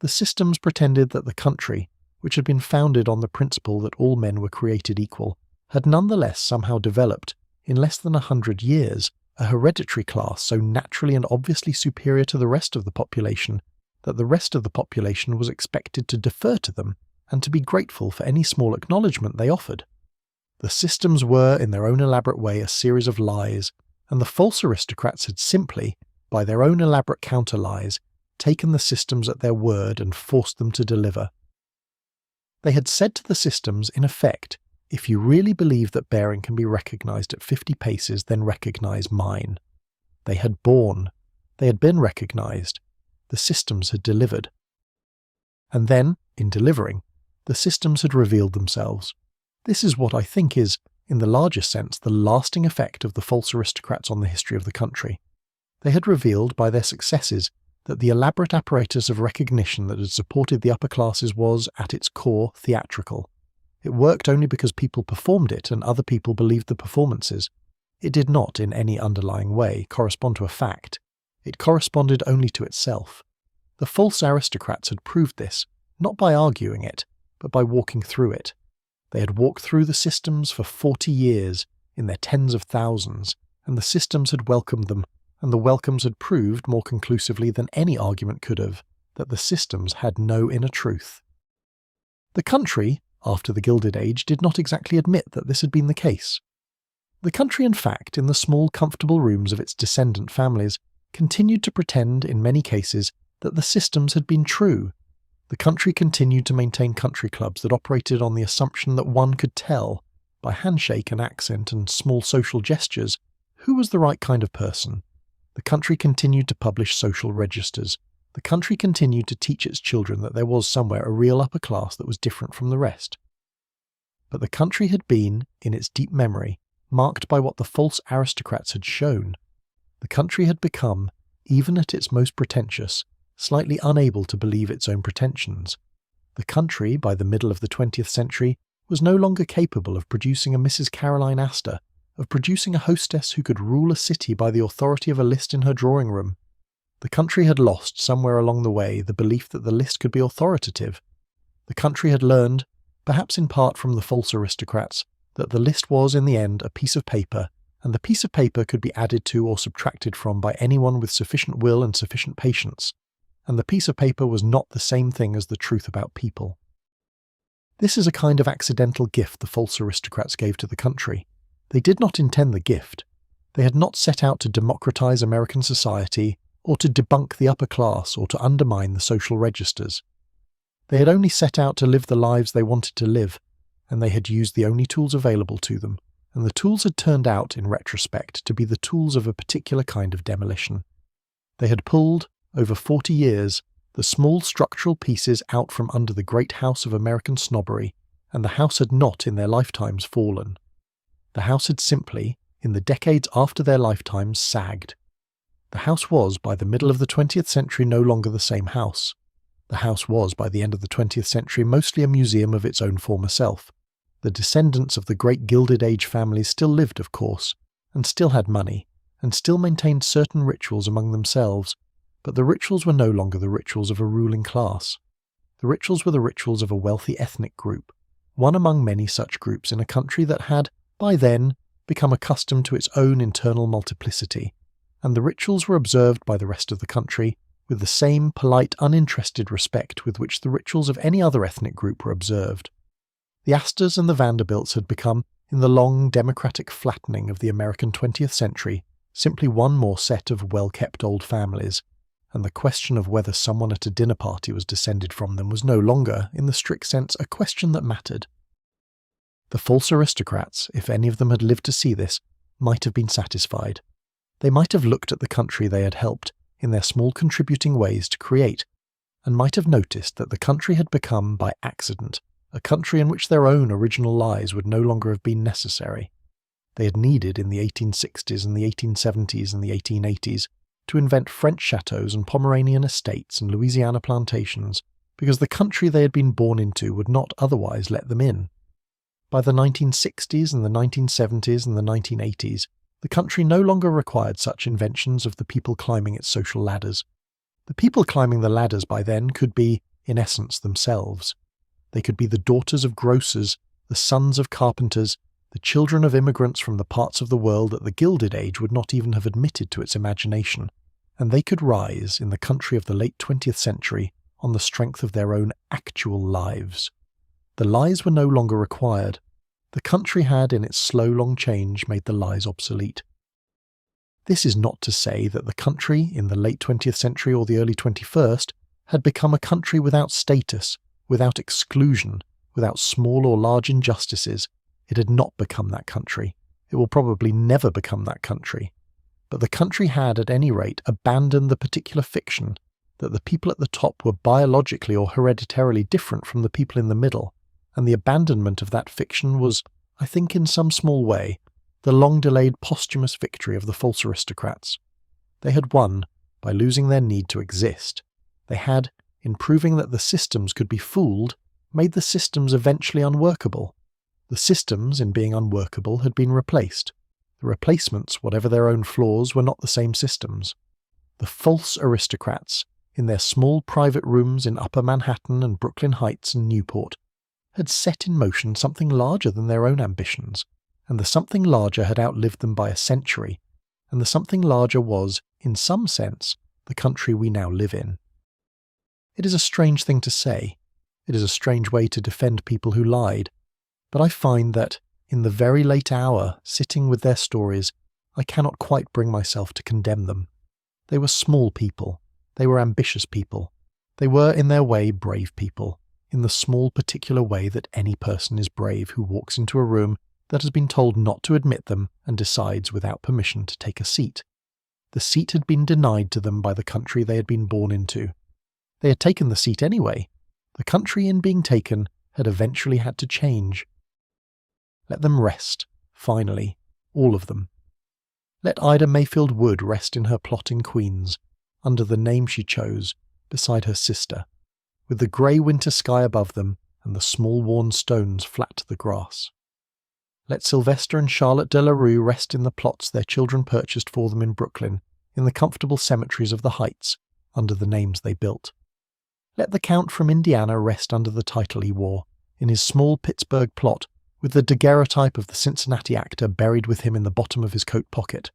The systems pretended that the country, which had been founded on the principle that all men were created equal, had nonetheless somehow developed, in less than 100 years, a hereditary class so naturally and obviously superior to the rest of the population that the rest of the population was expected to defer to them and to be grateful for any small acknowledgement they offered. The systems were, in their own elaborate way, a series of lies, and the false aristocrats had simply, by their own elaborate counter-lies, taken the systems at their word and forced them to deliver. They had said to the systems, in effect, if you really believe that bearing can be recognised at 50 paces, then recognise mine. They had borne. They had been recognised. The systems had delivered. And then, in delivering, the systems had revealed themselves. This is what I think is, in the larger sense, the lasting effect of the false aristocrats on the history of the country. They had revealed, by their successes, that the elaborate apparatus of recognition that had supported the upper classes was, at its core, theatrical. It worked only because people performed it and other people believed the performances. It did not, in any underlying way, correspond to a fact. It corresponded only to itself. The false aristocrats had proved this, not by arguing it, but by walking through it. They had walked through the systems for 40 years, in their tens of thousands, and the systems had welcomed them, and the welcomes had proved, more conclusively than any argument could have, that the systems had no inner truth. The country, after the Gilded Age, did not exactly admit that this had been the case. The country, in fact, in the small, comfortable rooms of its descendant families, continued to pretend, in many cases, that the systems had been true. The country continued to maintain country clubs that operated on the assumption that one could tell, by handshake and accent and small social gestures, who was the right kind of person. The country continued to publish social registers. The country continued to teach its children that there was somewhere a real upper class that was different from the rest. But the country had been, in its deep memory, marked by what the false aristocrats had shown. The country had become, even at its most pretentious, slightly unable to believe its own pretensions. The country, by the middle of the 20th century, was no longer capable of producing a Mrs. Caroline Astor, of producing a hostess who could rule a city by the authority of a list in her drawing room. The country had lost, somewhere along the way, the belief that the list could be authoritative. The country had learned, perhaps in part from the false aristocrats, that the list was, in the end, a piece of paper, and the piece of paper could be added to or subtracted from by anyone with sufficient will and sufficient patience, and the piece of paper was not the same thing as the truth about people. This is a kind of accidental gift the false aristocrats gave to the country. They did not intend the gift. They had not set out to democratize American society, or to debunk the upper class, or to undermine the social registers. They had only set out to live the lives they wanted to live, and they had used the only tools available to them, and the tools had turned out, in retrospect, to be the tools of a particular kind of demolition. They had pulled, over 40 years, the small structural pieces out from under the great house of American snobbery, and the house had not in their lifetimes fallen. The house had simply, in the decades after their lifetimes, sagged. The house was, by the middle of the 20th century, no longer the same house. The house was, by the end of the 20th century, mostly a museum of its own former self. The descendants of the great Gilded Age families still lived, of course, and still had money, and still maintained certain rituals among themselves, but the rituals were no longer the rituals of a ruling class. The rituals were the rituals of a wealthy ethnic group, one among many such groups in a country that had, by then, become accustomed to its own internal multiplicity, and the rituals were observed by the rest of the country with the same polite, uninterested respect with which the rituals of any other ethnic group were observed. The Astors and the Vanderbilts had become, in the long democratic flattening of the American 20th century, simply one more set of well-kept old families, and the question of whether someone at a dinner party was descended from them was no longer, in the strict sense, a question that mattered. The false aristocrats, if any of them had lived to see this, might have been satisfied. They might have looked at the country they had helped, in their small contributing ways, to create, and might have noticed that the country had become, by accident, a country in which their own original lies would no longer have been necessary. They had needed, in the 1860s and the 1870s and the 1880s, to invent French chateaux and Pomeranian estates and Louisiana plantations, because the country they had been born into would not otherwise let them in. By the 1960s and the 1970s and the 1980s, the country no longer required such inventions of the people climbing its social ladders. The people climbing the ladders by then could be, in essence, themselves. They could be the daughters of grocers, the sons of carpenters, the children of immigrants from the parts of the world that the Gilded Age would not even have admitted to its imagination, and they could rise in the country of the late 20th century on the strength of their own actual lives. The lies were no longer required. The country had, in its slow, long change, made the lies obsolete. This is not to say that the country in the late 20th century or the early 21st had become a country without status, without exclusion, without small or large injustices. It had not become that country. It will probably never become that country. But the country had, at any rate, abandoned the particular fiction that the people at the top were biologically or hereditarily different from the people in the middle, and the abandonment of that fiction was, I think in some small way, the long-delayed posthumous victory of the false aristocrats. They had won by losing their need to exist. They had, in proving that the systems could be fooled, made the systems eventually unworkable. The systems, in being unworkable, had been replaced. The replacements, whatever their own flaws, were not the same systems. The false aristocrats, in their small private rooms in Upper Manhattan and Brooklyn Heights and Newport, had set in motion something larger than their own ambitions, and the something larger had outlived them by a century, and the something larger was, in some sense, the country we now live in. It is a strange thing to say. It is a strange way to defend people who lied. But I find that, in the very late hour, sitting with their stories, I cannot quite bring myself to condemn them. They were small people. They were ambitious people. They were, in their way, brave people, in the small particular way that any person is brave who walks into a room that has been told not to admit them and decides without permission to take a seat. The seat had been denied to them by the country they had been born into. They had taken the seat anyway. The country, in being taken, had eventually had to change. Let them rest, finally, all of them. Let Ida Mayfield Wood rest in her plot in Queens, under the name she chose, beside her sister, with the grey winter sky above them and the small worn stones flat to the grass. Let Sylvester and Charlotte de la Rue rest in the plots their children purchased for them in Brooklyn, in the comfortable cemeteries of the Heights, under the names they built. Let the Count from Indiana rest under the title he wore, in his small Pittsburgh plot, with the daguerreotype of the Cincinnati actor buried with him in the bottom of his coat pocket.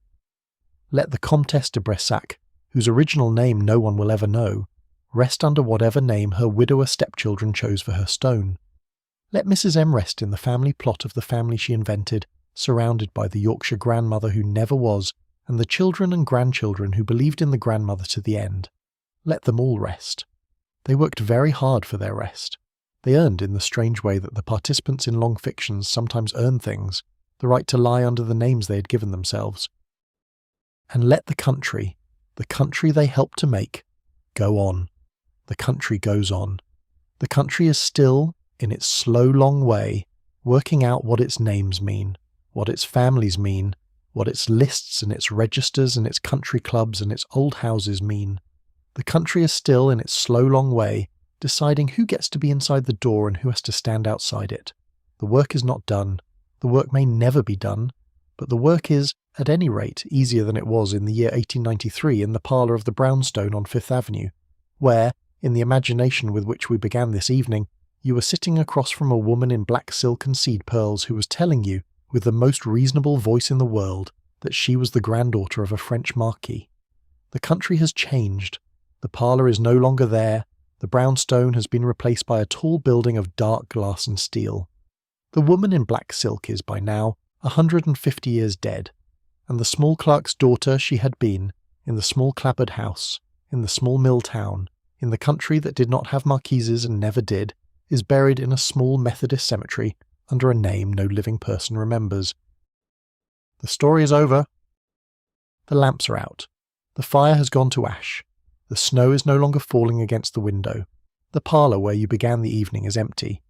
Let the Comtesse de Bressac, whose original name no one will ever know, rest under whatever name her widower stepchildren chose for her stone. Let Mrs. M rest in the family plot of the family she invented, surrounded by the Yorkshire grandmother who never was, and the children and grandchildren who believed in the grandmother to the end. Let them all rest. They worked very hard for their rest. They earned, in the strange way that the participants in long fictions sometimes earn things, the right to lie under the names they had given themselves. And let the country they helped to make, go on. The country goes on. The country is still, in its slow, long way, working out what its names mean, what its families mean, what its lists and its registers and its country clubs and its old houses mean. The country is still, in its slow, long way, deciding who gets to be inside the door and who has to stand outside it. The work is not done. The work may never be done, but the work is, at any rate, easier than it was in the year 1893 in the parlour of the brownstone on Fifth Avenue, where, in the imagination with which we began this evening, you were sitting across from a woman in black silk and seed pearls who was telling you, with the most reasonable voice in the world, that she was the granddaughter of a French marquis. The country has changed. The parlour is no longer there. The brownstone has been replaced by a tall building of dark glass and steel. The woman in black silk is, by now, 150 years dead, and the small clerk's daughter she had been, in the small clapboard house, in the small mill town, in the country that did not have marquises and never did, is buried in a small Methodist cemetery under a name no living person remembers. The story is over. The lamps are out. The fire has gone to ash. The snow is no longer falling against the window. The parlour where you began the evening is empty,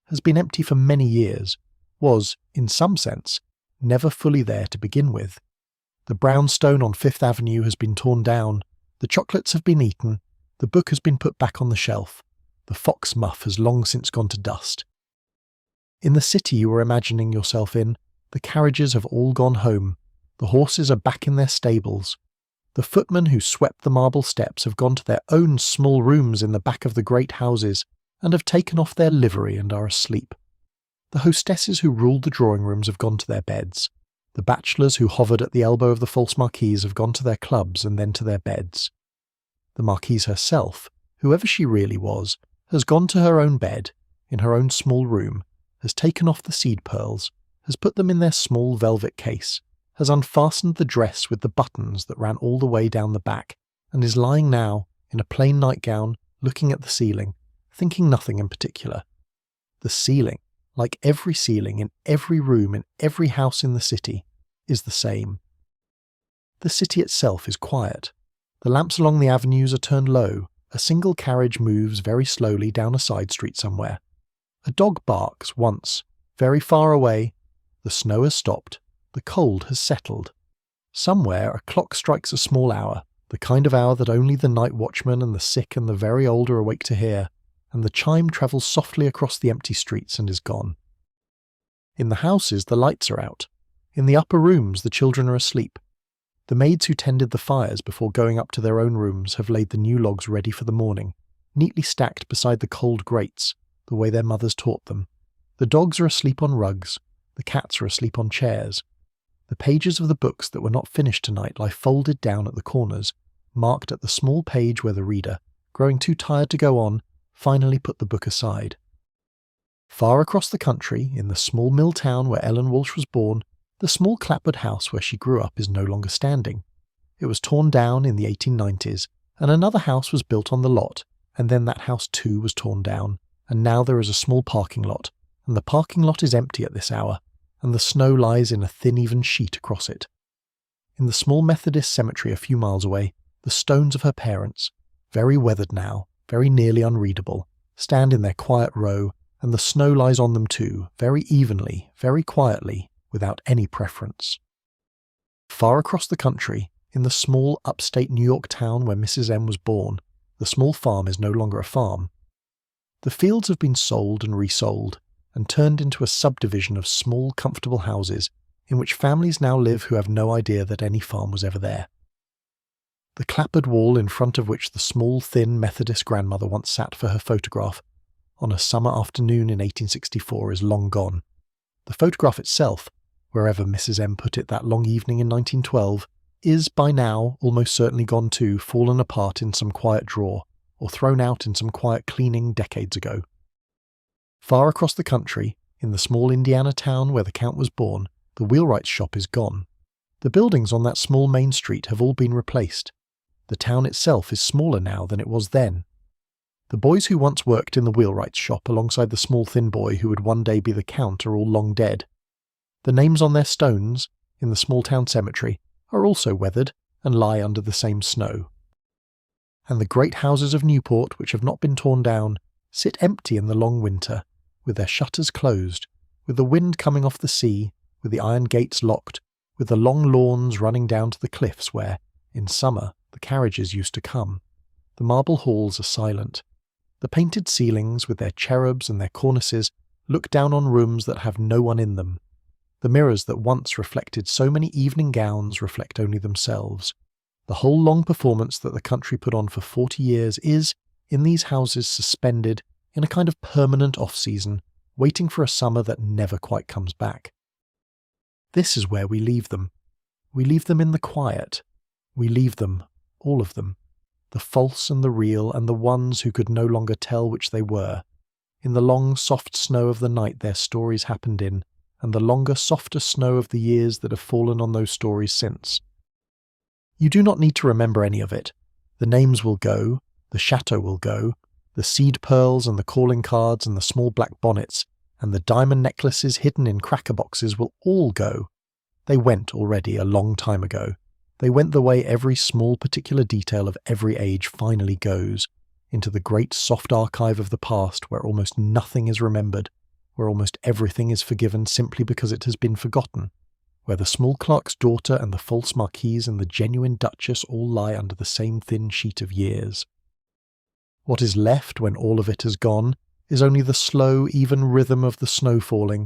has been empty for many years, was, in some sense, never fully there to begin with. The brownstone on Fifth Avenue has been torn down, the chocolates have been eaten, the book has been put back on the shelf, the fox muff has long since gone to dust. In the city you were imagining yourself in, the carriages have all gone home, the horses are back in their stables. The footmen who swept the marble steps have gone to their own small rooms in the back of the great houses, and have taken off their livery and are asleep. The hostesses who ruled the drawing rooms have gone to their beds. The bachelors who hovered at the elbow of the false marquise have gone to their clubs and then to their beds. The marquise herself, whoever she really was, has gone to her own bed, in her own small room, has taken off the seed pearls, has put them in their small velvet case, has unfastened the dress with the buttons that ran all the way down the back, and is lying now, in a plain nightgown, looking at the ceiling, thinking nothing in particular. The ceiling, like every ceiling in every room in every house in the city, is the same. The city itself is quiet. The lamps along the avenues are turned low. A single carriage moves very slowly down a side street somewhere. A dog barks once, very far away. The snow has stopped. The cold has settled. Somewhere a clock strikes a small hour, the kind of hour that only the night watchman and the sick and the very old are awake to hear, and the chime travels softly across the empty streets and is gone. In the houses the lights are out. In the upper rooms the children are asleep. The maids who tended the fires before going up to their own rooms have laid the new logs ready for the morning, neatly stacked beside the cold grates, the way their mothers taught them. The dogs are asleep on rugs. The cats are asleep on chairs. The pages of the books that were not finished tonight lie folded down at the corners, marked at the small page where the reader, growing too tired to go on, finally put the book aside. Far across the country, in the small mill town where Ellen Walsh was born, the small clapboard house where she grew up is no longer standing. It was torn down in the 1890s, and another house was built on the lot, and then that house too was torn down, and now there is a small parking lot, and the parking lot is empty at this hour, and the snow lies in a thin even sheet across it. In the small Methodist cemetery a few miles away, the stones of her parents, very weathered now, very nearly unreadable, stand in their quiet row, and the snow lies on them too, very evenly, very quietly, without any preference. Far across the country, in the small upstate New York town where Mrs. M was born, the small farm is no longer a farm. The fields have been sold and resold, and turned into a subdivision of small, comfortable houses in which families now live who have no idea that any farm was ever there. The clapboard wall in front of which the small, thin Methodist grandmother once sat for her photograph on a summer afternoon in 1864 is long gone. The photograph itself, wherever Mrs. M put it that long evening in 1912, is by now almost certainly gone too, fallen apart in some quiet drawer, or thrown out in some quiet cleaning decades ago. Far across the country, in the small Indiana town where the Count was born, the wheelwright's shop is gone. The buildings on that small main street have all been replaced. The town itself is smaller now than it was then. The boys who once worked in the wheelwright's shop alongside the small thin boy who would one day be the Count are all long dead. The names on their stones, in the small town cemetery, are also weathered and lie under the same snow. And the great houses of Newport, which have not been torn down, sit empty in the long winter, with their shutters closed, with the wind coming off the sea, with the iron gates locked, with the long lawns running down to the cliffs where, in summer, the carriages used to come. The marble halls are silent. The painted ceilings, with their cherubs and their cornices, look down on rooms that have no one in them. The mirrors that once reflected so many evening gowns reflect only themselves. The whole long performance that the country put on for 40 years is, in these houses, suspended in a kind of permanent off-season, waiting for a summer that never quite comes back. This is where we leave them. We leave them in the quiet. We leave them, all of them, the false and the real and the ones who could no longer tell which they were. In the long, soft snow of the night their stories happened in, and the longer, softer snow of the years that have fallen on those stories since. You do not need to remember any of it. The names will go, the chateau will go, the seed pearls and the calling cards and the small black bonnets and the diamond necklaces hidden in cracker boxes will all go. They went already a long time ago. They went the way every small particular detail of every age finally goes, into the great soft archive of the past where almost nothing is remembered, where almost everything is forgiven simply because it has been forgotten, where the small clerk's daughter and the false marquise and the genuine duchess all lie under the same thin sheet of years. What is left when all of it has gone is only the slow, even rhythm of the snow falling,